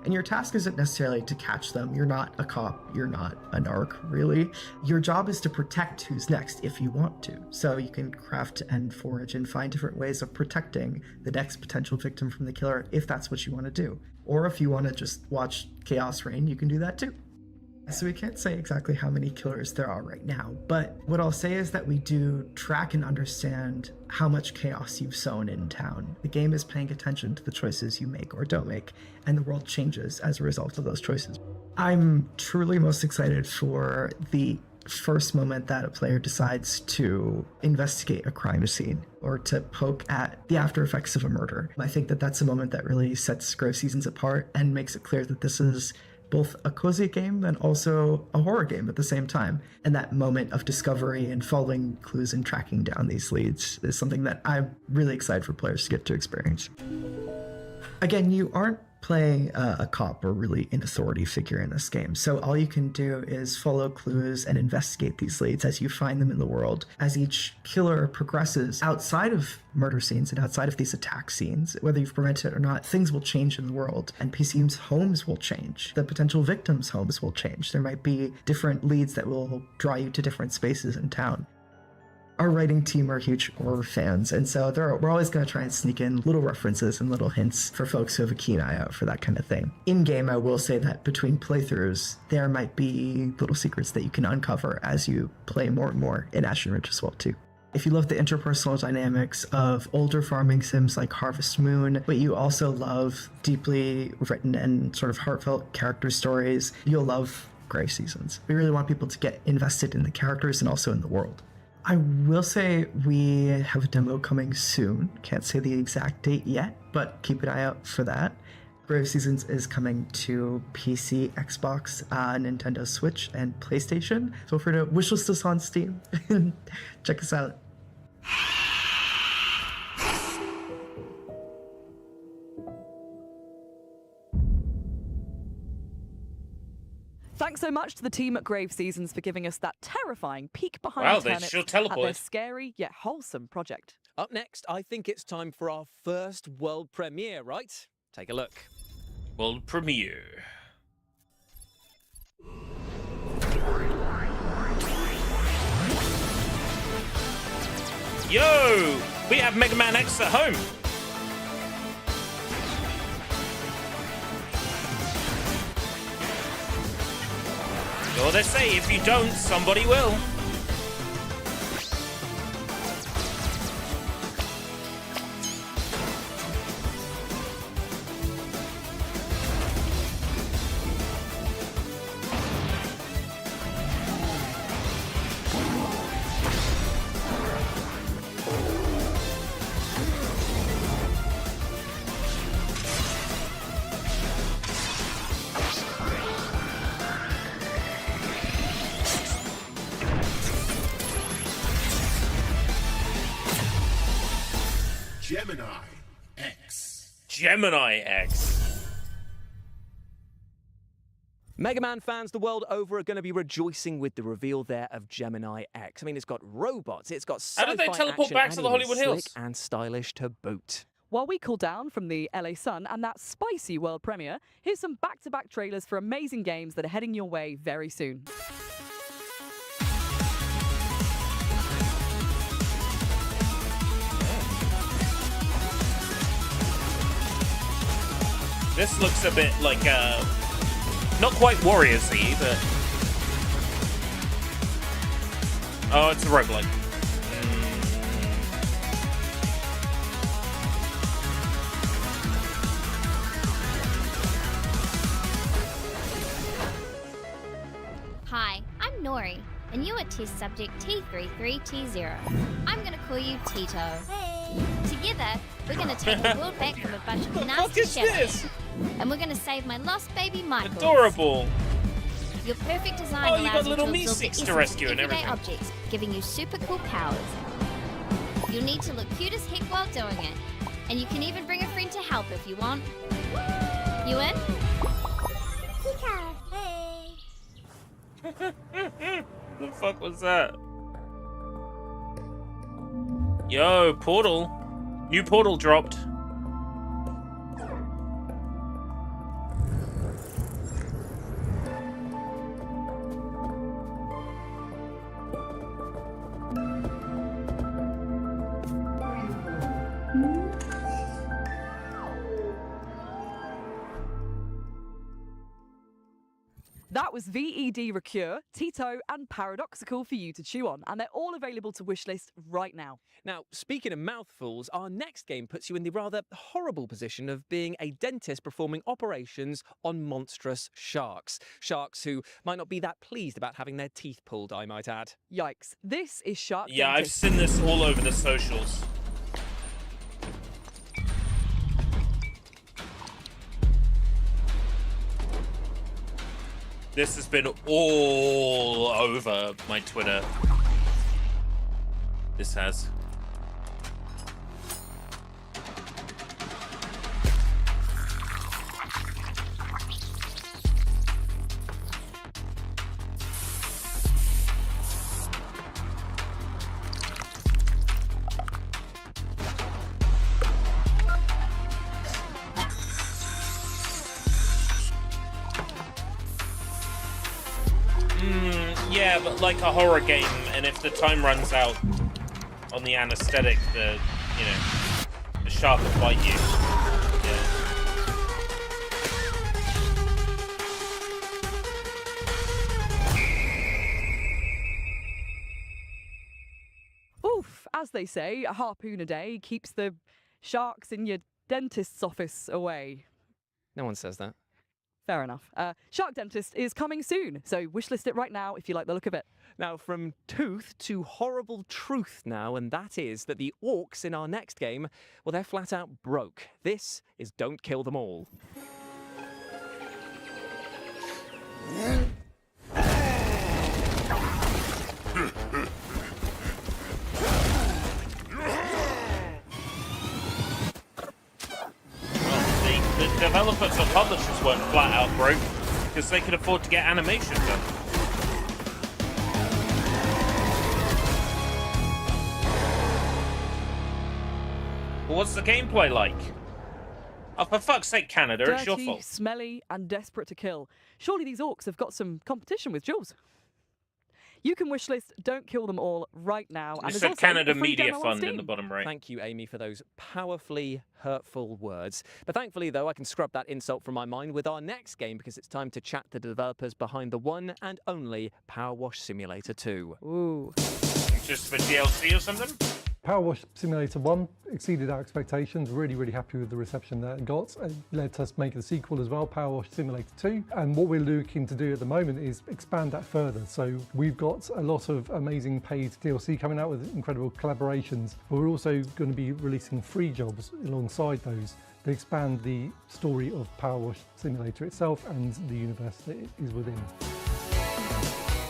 And your task isn't necessarily to catch them. You're not a cop. You're not a narc, really. Your job is to protect who's next if you want to. So you can craft and forage and find different ways of protecting the next potential victim from the killer if that's what you want to do. Or if you want to just watch chaos reign, you can do that too. So we can't say exactly how many killers there are right now, but what I'll say is that we do track and understand how much chaos you've sown in town. The game is paying attention to the choices you make or don't make, and the world changes as a result of those choices. I'm truly most excited for the first moment that a player decides to investigate a crime scene or to poke at the after effects of a murder. I think that that's a moment that really sets Grove Seasons apart and makes it clear that this is both a cozy game and also a horror game at the same time. And that moment of discovery and following clues and tracking down these leads is something that I'm really excited for players to get to experience. Again, you aren't playing a cop or really an authority figure in this game, so all you can do is follow clues and investigate these leads as you find them in the world. As each killer progresses outside of murder scenes and outside of these attack scenes, whether you've prevented it or not, things will change in the world. NPCs' homes will change. The potential victims' homes will change. There might be different leads that will draw you to different spaces in town. Our writing team are huge horror fans, and so we're always going to try and sneak in little references and little hints for folks who have a keen eye out for that kind of thing. In-game, I will say that between playthroughs, there might be little secrets that you can uncover as you play more and more in Ashen Ridge as well, too. If you love the interpersonal dynamics of older farming sims like Harvest Moon, but you also love deeply written and sort of heartfelt character stories, you'll love Grave Seasons. We really want people to get invested in the characters and also in the world. I will say we have a demo coming soon. Can't say the exact date yet, but keep an eye out for that. Grave Seasons is coming to PC, Xbox, Nintendo Switch, and PlayStation. Feel free to wishlist us on Steam and check us out. Thanks so much to the team at Grave Seasons for giving us that terrifying peek behind the turnips sure at their teleport. scary yet wholesome project. Up next, I think it's time for our first world premiere, right? Take a look. World premiere. Yo! We have Mega Man X at home. Or they say, if you don't, somebody will. Gemini X. Mega Man fans the world over are going to be rejoicing with the reveal there of Gemini X. I mean, it's got robots, it's got sci-fi How did they teleport action, back and to the even Hollywood slick Hills? and stylish to boot. While we cool down from the LA sun and that spicy world premiere, here's some back-to-back trailers for amazing games that are heading your way very soon. This looks a bit like, not quite Warriors-y, but... Oh, it's a roguelike. Hi, I'm Nori, and you are test subject T33T0. I'm gonna call you Tito. Hey! Together, we're gonna take the world back from a bunch of nasty shadows. And we're gonna save my lost baby Michael. Adorable. Your perfect design Oh, you got allows you little to absorb the Meeseeks to essence rescue of and everyday everything. objects, giving you super cool powers. You'll need to look cute as heck while doing it. And you can even bring a friend to help if you want. You in? Pika, hey. The fuck was that? Yo, Portal. New Portal dropped. That was VED Recure, Tito, and Paradoxical for you to chew on, and they're all available to wishlist right now. Now, speaking of mouthfuls, our next game puts you in the rather horrible position of being a dentist performing operations on monstrous sharks. Sharks who might not be that pleased about having their teeth pulled, I might add. Yikes. This is Shark Yeah, Dentist. I've seen this all over the socials. This has been all over my Twitter. This has. Yeah, but like a horror game, and if the time runs out on the anesthetic, the shark will bite you. Yeah. Oof, as they say, a harpoon a day keeps the sharks in your dentist's office away. No one says that. Fair enough. Shark Dentist is coming soon, so wishlist it right now if you like the look of it. Now, from tooth to horrible truth now, and that is that the orcs in our next game, well, they're flat out broke. This is Don't Kill Them All. The developers or publishers weren't flat out broke because they could afford to get animation done. Well, what's the gameplay like? Oh, for fuck's sake, Canada, Dirty, it's your fault. smelly, and desperate to kill. Surely these orcs have got some competition with Jules. You can wishlist Don't Kill Them All right now. You And there's said also Canada a free Media demo on Fund in Steam. the bottom right. Thank you, Amy, for those powerfully hurtful words. But thankfully, though, I can scrub that insult from my mind with our next game because it's time to chat to the developers behind the one and only Power Wash Simulator 2. Ooh. Just for DLC or something? Power Wash Simulator 1 exceeded our expectations. Really happy with the reception that it got. It led us make the sequel as well, Power Wash Simulator 2. And what we're looking to do at the moment is expand that further. So we've got a lot of amazing paid DLC coming out with incredible collaborations. But we're also going to be releasing free jobs alongside those to expand the story of Power Wash Simulator itself and the universe that it is within.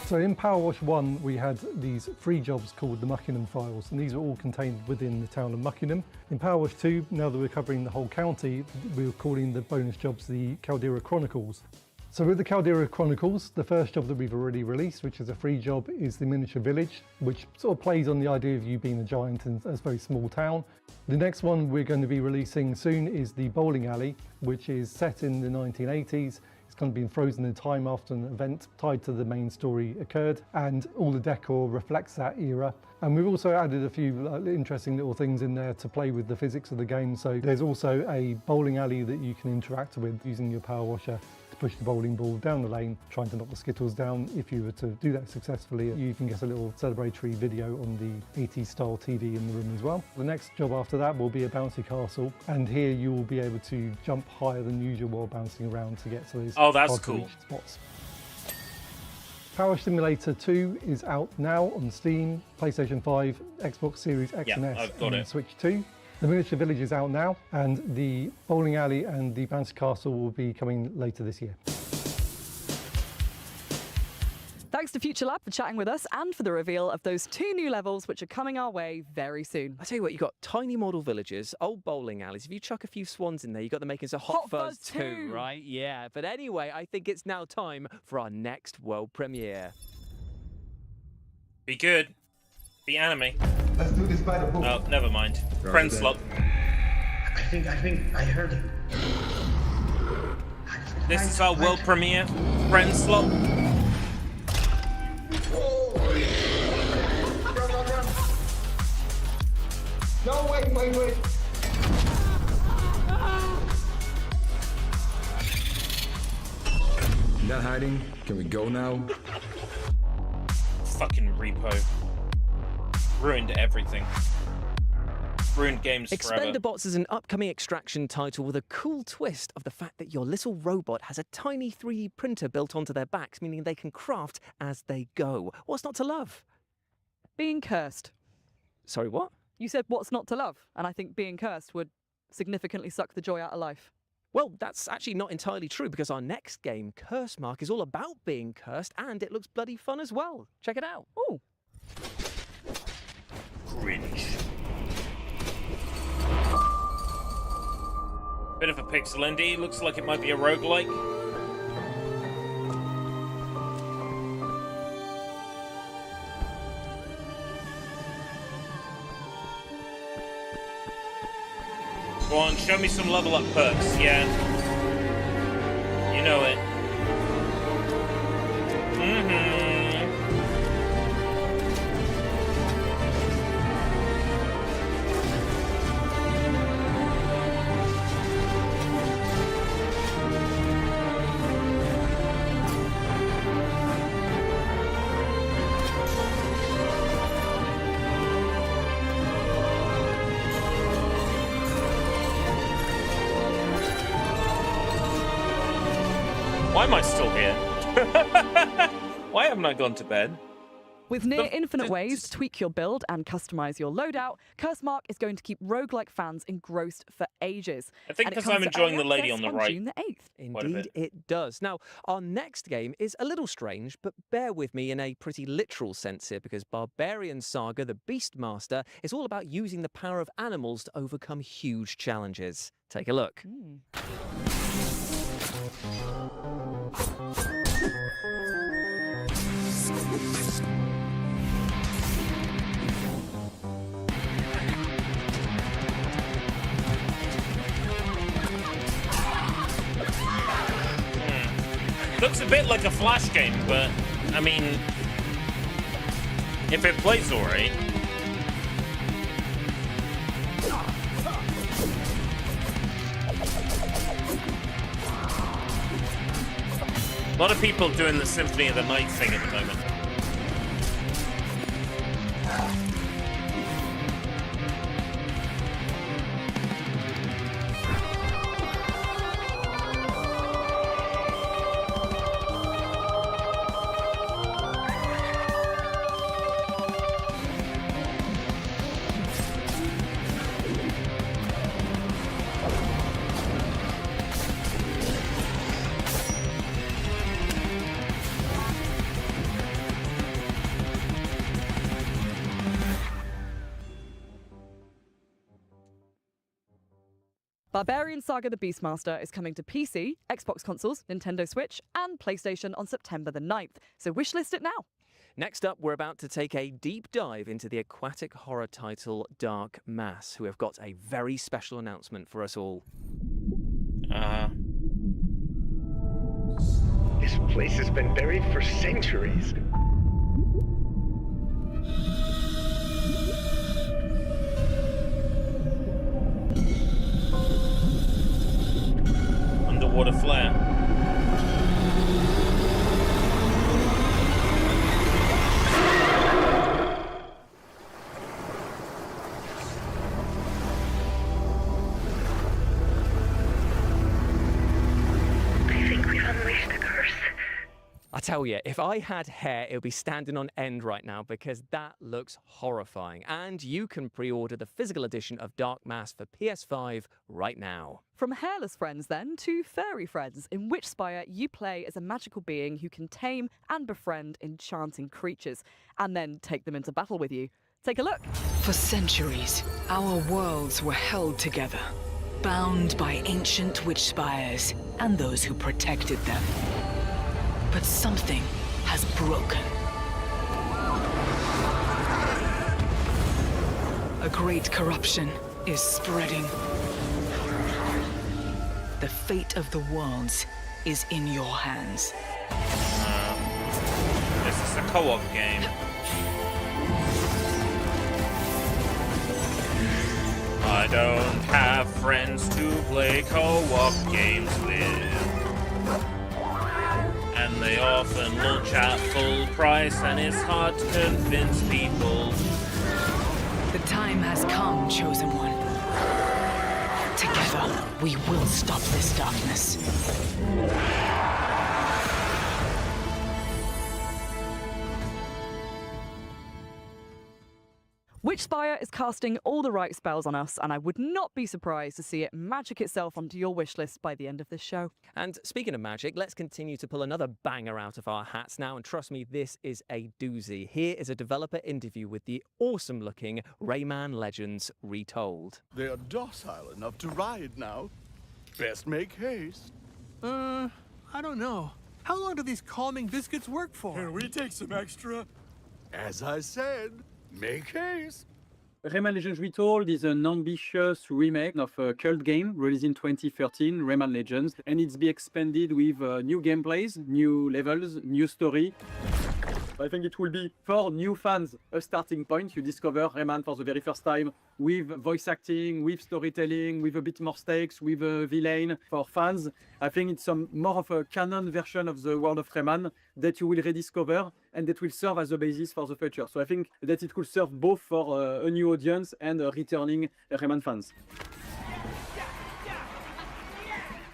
So in Power Wash 1, we had these free jobs called the Muckingham Files, and these are all contained within the town of Muckingham. In Power Wash 2, now that we're covering the whole county, we're calling the bonus jobs the Caldera Chronicles. So with the Caldera Chronicles, the first job that we've already released, which is a free job, is the Miniature Village, which sort of plays on the idea of you being a giant in a very small town. The next one we're going to be releasing soon is the Bowling Alley, which is set in the 1980s. It's kind of been frozen in time after an event tied to the main story occurred, and all the decor reflects that era. And we've also added a few interesting little things in there to play with the physics of the game. So there's also a bowling alley that you can interact with using your power washer to push the bowling ball down the lane, trying to knock the skittles down. If you were to do that successfully, you can get a little celebratory video on the 80s style TV in the room as well. The next job after that will be a bouncy castle, and here you will be able to jump higher than usual while bouncing around to get to those hard-to-reach spots. Power Simulator 2 is out now on Steam, PlayStation 5, Xbox Series X and S, and Switch 2. The Miniature Village is out now, and the Bowling Alley and the Bouncy Castle will be coming later this year. Thanks to Future Lab for chatting with us and for the reveal of those 2 new levels which are coming our way very soon. I tell you what, you've got tiny model villages, old bowling alleys. If you chuck a few swans in there, you've got the makings of Hot Fuzz 2, right? Yeah, but anyway, I think it's now time for our next world premiere. Be good. Be anime. Let's do this by the book. Oh, never mind. Friend slot. I think I heard it. This is our world premiere. Friend slot. Run. No, wait. Not hiding. Can we go now? Fucking repo. Ruined everything. Ruined games forever. Expendabots is an upcoming Extraction title with a cool twist of the fact that your little robot has a tiny 3D printer built onto their backs, meaning they can craft as they go. What's not to love? Being cursed. Sorry, what? You said what's not to love, and I think being cursed would significantly suck the joy out of life. Well, that's actually not entirely true, because our next game, Curse Mark, is all about being cursed, and it looks bloody fun as well. Check it out. Ooh. Cringe. Bit of a pixel indie. Looks like it might be a roguelike. Go on, show me some level up perks, yeah. You know it. Why am I still here? Why haven't I gone to bed? With near infinite ways to tweak your build and customize your loadout, Curse Mark is going to keep roguelike fans engrossed for ages. I think because I'm enjoying the lady on the right. June the 8th. Indeed, it does. Now, our next game is a little strange, but bear with me in a pretty literal sense here, because Barbarian Saga, the Beastmaster, is all about using the power of animals to overcome huge challenges. Take a look. Looks a bit like a Flash game, but I mean, if it plays alright. A lot of people doing the Symphony of the Night thing at the moment. Barbarian Saga the Beastmaster is coming to PC, Xbox consoles, Nintendo Switch, and PlayStation on September the 9th, so wishlist it now. Next up, we're about to take a deep dive into the aquatic horror title Dark Mass, who have got a very special announcement for us all. This place has been buried for centuries. Underwater flare. I think we've unleashed the curse. I tell you, if I had hair, it would be standing on end right now because that looks horrifying. And you can pre-order the physical edition of Dark Mass for PS5 right now. From hairless friends, then, to furry friends, in Witchspire you play as a magical being who can tame and befriend enchanting creatures, and then take them into battle with you. Take a look. For centuries, our worlds were held together, bound by ancient witch spires and those who protected them. But something has broken. A great corruption is spreading. The fate of the worlds is in your hands. This is a co-op game. I don't have friends to play co-op games with. And they often launch at full price, and it's hard to convince people. The time has come, Chosen One. Together, we will stop this darkness. Witchspire is casting all the right spells on us, and I would not be surprised to see it magic itself onto your wish list by the end of this show. And speaking of magic, let's continue to pull another banger out of our hats now, and trust me, this is a doozy. Here is a developer interview with the awesome-looking Rayman Legends Retold. They are docile enough to ride now. Best make haste. I don't know. How long do these calming biscuits work for? Can we take some extra? As I said, make haste. Rayman Legends Retold is an ambitious remake of a cult game released in 2013, Rayman Legends, and it's be expanded with new gameplays, new levels, new story. I think it will be, for new fans, a starting point. You discover Rayman for the very first time with voice acting, with storytelling, with a bit more stakes, with a villain. For fans, I think it's more of a canon version of the world of Rayman that you will rediscover and that will serve as a basis for the future. So I think that it could serve both for a new audience and returning Rayman fans.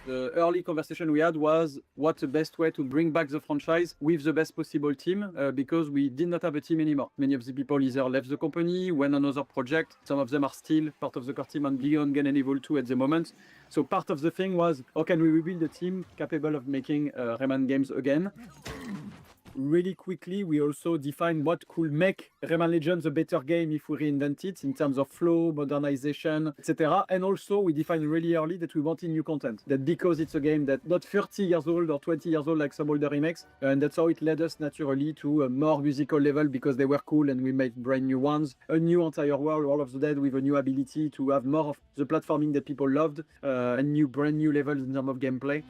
The early conversation we had was what's the best way to bring back the franchise with the best possible team, because we did not have a team anymore. Many of the people either left the company, went on another project. Some of them are still part of the core team on Beyond Good and Evil 2 at the moment. So part of the thing was, how can we rebuild a team capable of making Rayman games again? Really quickly, we also defined what could make Rayman Legends a better game if we reinvent it in terms of flow, modernization, etc. And also, we defined really early that we wanted new content. That because it's a game that's not 30 years old or 20 years old like some older remakes, and that's how it led us naturally to a more musical level because they were cool and we made brand new ones. A new entire world, World of the Dead, with a new ability to have more of the platforming that people loved, and brand new levels in terms of gameplay.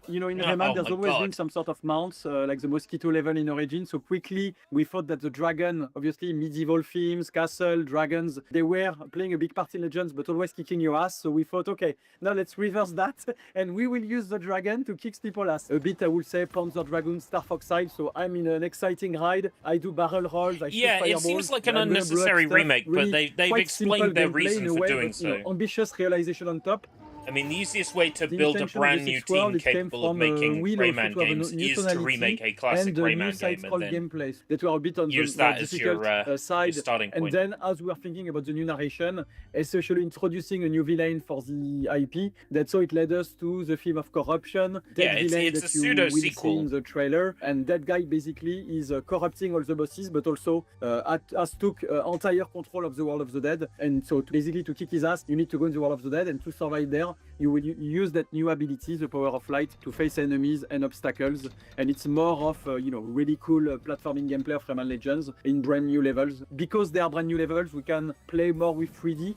You know, in Rayman, there's always been some sort of mounts, like the mosquito level in Origin. So quickly, we thought that the dragon, obviously medieval themes, castle, dragons, they were playing a big part in Legends, but always kicking your ass. So we thought, okay, now let's reverse that, and we will use the dragon to kick people's ass. A bit, I would say, Panzer Dragoon, Star Fox style. So I'm in an exciting ride. I do barrel rolls. I shoot fireballs. It seems like an unnecessary remake, but they've explained their reason for doing so. Ambitious realization on top. I mean, the easiest way to build a brand new team capable of making Rayman games is to remake a classic Rayman game and then gameplays that were a bit on use the that as difficult your side. starting point. And then, as we were thinking about the new narration, especially introducing a new villain for the IP, that's how it led us to the theme of corruption. That villain it's that a you pseudo will see sequel in the trailer, and that guy basically is corrupting all the bosses, but also has took entire control of the World of the Dead. And so, basically, to kick his ass, you need to go in the World of the Dead, and to survive there, you will use that new ability, the power of light, to face enemies and obstacles. And it's more of really cool platforming gameplay of Rayman Legends in brand new levels. Because they are brand new levels, we can play more with 3D.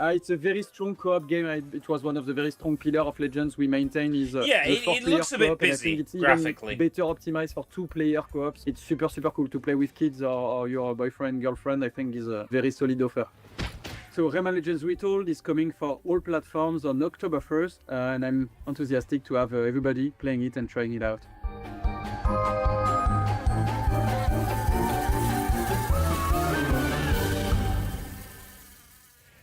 It's a very strong co-op game. It was one of the very strong pillars of Legends we maintain. It looks a bit busy it's graphically. Better optimized for 2-player co-ops. It's super cool to play with kids or your boyfriend, girlfriend. I think is a very solid offer. So Rayman Legends Retold is coming for all platforms on October 1st, and I'm enthusiastic to have everybody playing it and trying it out.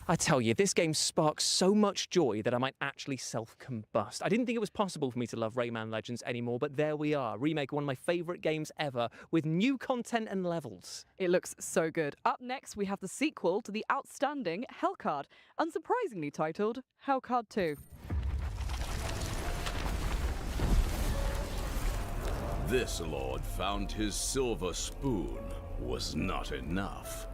I tell you, this game sparks so much joy that I might actually self-combust. I didn't think it was possible for me to love Rayman Legends anymore, but there we are. Remake one of my favourite games ever, with new content and levels. It looks so good. Up next, we have the sequel to the outstanding Hellcard, unsurprisingly titled Hellcard 2. This lord found his silver spoon was not enough.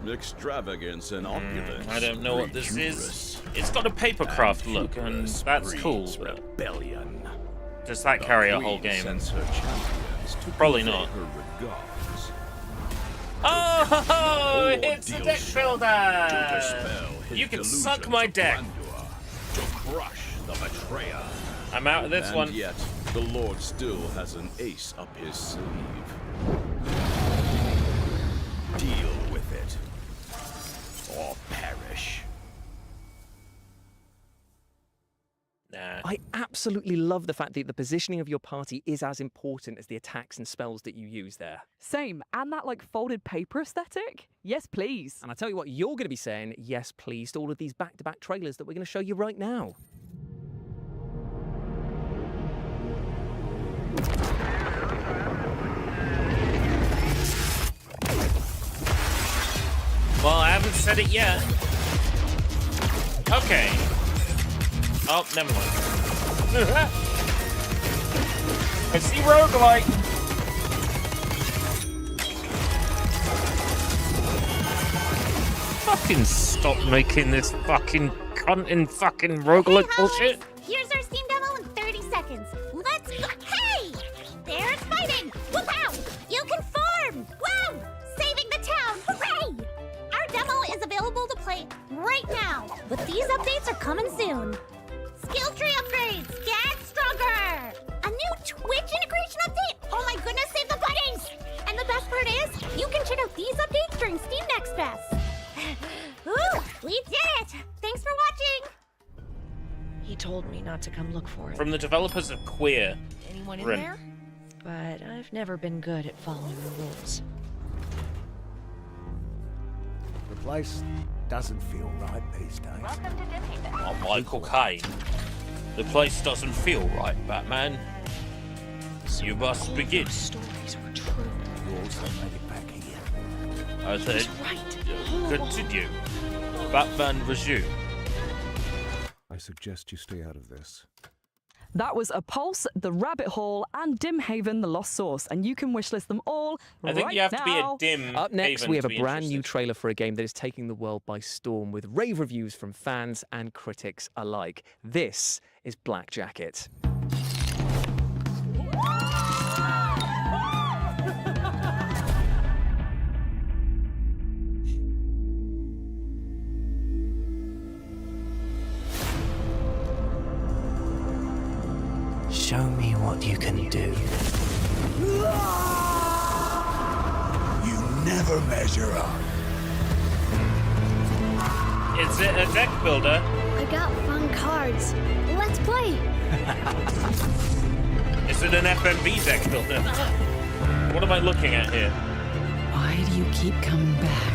Extravagance and opulence. I don't know what this is. It's got a papercraft look, and that's cool. But rebellion. Does that carry a whole game? Probably not. Oh, it's a deck builder! You can suck my deck. To crush the betrayer. I'm out of this one. And yet, the Lord still has an ace up his sleeve. Deal with it. Or perish. Nah. I absolutely love the fact that the positioning of your party is as important as the attacks and spells that you use there. Same, and that like folded paper aesthetic? Yes, please. And I tell you what, you're going to be saying yes, please, to all of these back-to-back trailers that we're going to show you right now. Well, I haven't said it yet. Okay. Oh, never mind. I see roguelike. Fucking stop making this fucking cunt and fucking roguelike bullshit. Here's our Steam demo in 30 seconds. Let's go. Hey! There's fighting! Wow! You can form! Wow! Saving the town! Hooray! Our demo is available to play right now, but these updates are coming soon. Skill tree upgrades! Get stronger! A new Twitch integration update! Oh my goodness, save the buddies! And the best part is, you can check out these updates during Steam Next Fest. Ooh, we did it! Thanks for watching! He told me not to come look for it. From the developers of Queer. Anyone in Rin. there? But I've never been good at following the rules. The place doesn't feel right these days. Oh, Michael Caine. The place doesn't feel right, Batman. You must begin. Stories were true. You also made it back here. I said, He's right. continue. Batman resume. I suggest you stay out of this. That was A Pulse, The Rabbit Hole, and Dim Haven, The Lost Source, and you can wishlist them all I think right you have to be a now. dim. Up next, Haven we have to a be brand new interested. trailer for a game that is taking the world by storm with rave reviews from fans and critics alike. This is Black Jacket. Show me what you can do. You never measure up. Is it a deck builder? I got fun cards. Let's play. Is it an FMV deck builder? What am I looking at here? Why do you keep coming back?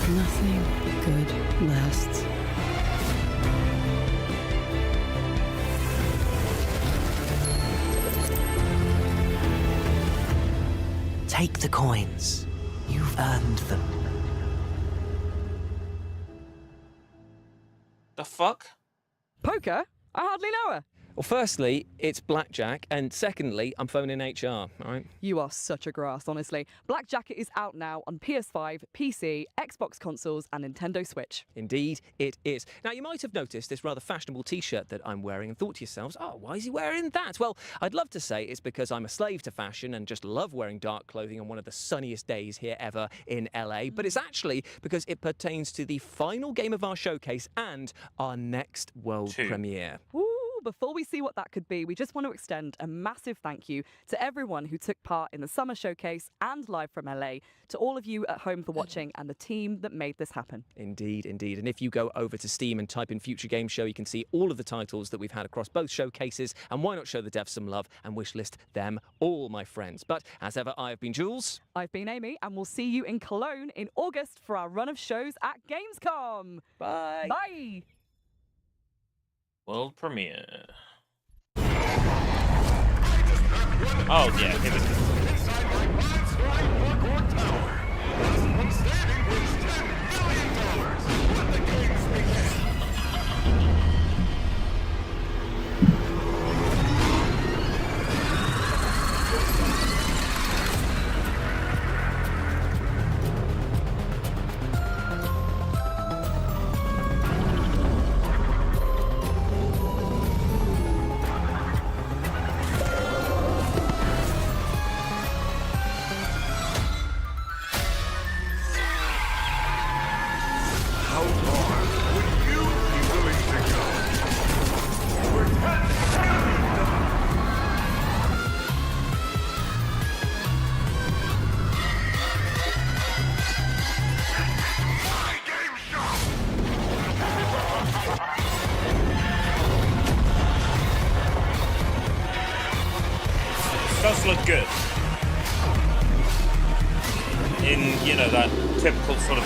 Nothing good lasts. Take the coins. You've earned them. The fuck? Poker? I hardly know her. Well, firstly, it's Blackjack, and secondly, I'm phoning HR, all right? You are such a grass, honestly. Black Jacket is out now on PS5, PC, Xbox consoles, and Nintendo Switch. Indeed, it is. Now, you might have noticed this rather fashionable T-shirt that I'm wearing and thought to yourselves, oh, why is he wearing that? Well, I'd love to say it's because I'm a slave to fashion and just love wearing dark clothing on one of the sunniest days here ever in LA, but it's actually because it pertains to the final game of our showcase and our next world premiere. Ooh, before we see what that could be, we just want to extend a massive thank you to everyone who took part in the Summer Showcase and live from LA, to all of you at home for watching, and the team that made this happen. Indeed, indeed. And if you go over to Steam and type in Future Game Show, you can see all of the titles that we've had across both showcases. And why not show the devs some love and wishlist them all, my friends? But as ever, I have been Jules. I've been Amy, and we'll see you in Cologne in August for our run of shows at Gamescom. Bye. Bye. World premiere. Oh, yeah, here we go. Does look good in, you know, that typical sort of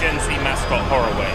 Gen Z mascot horror way.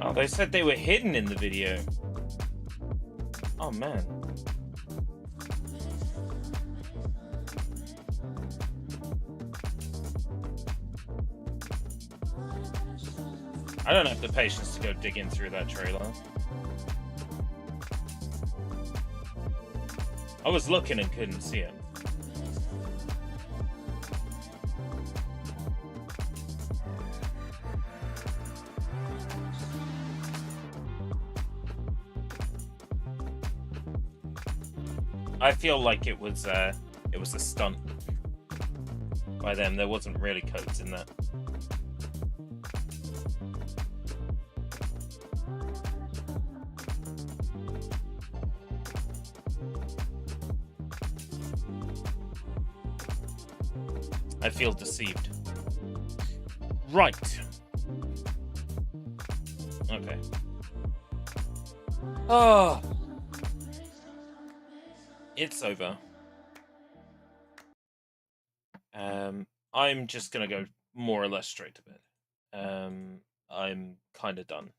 Oh, they said they were hidden in the video. Oh, man. I don't have the patience to go digging through that trailer. I was looking and couldn't see it. I feel like it was a stunt by them. There wasn't really codes in that. I feel deceived. Right. Okay. Oh. It's over. I'm just gonna go more or less straight to bed. I'm kind of done.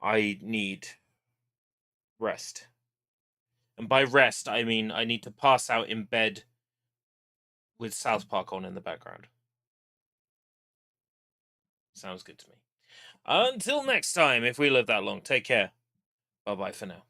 I need rest. And by rest, I mean I need to pass out in bed with South Park on in the background. Sounds good to me. Until next time, if we live that long, take care. Bye-bye for now.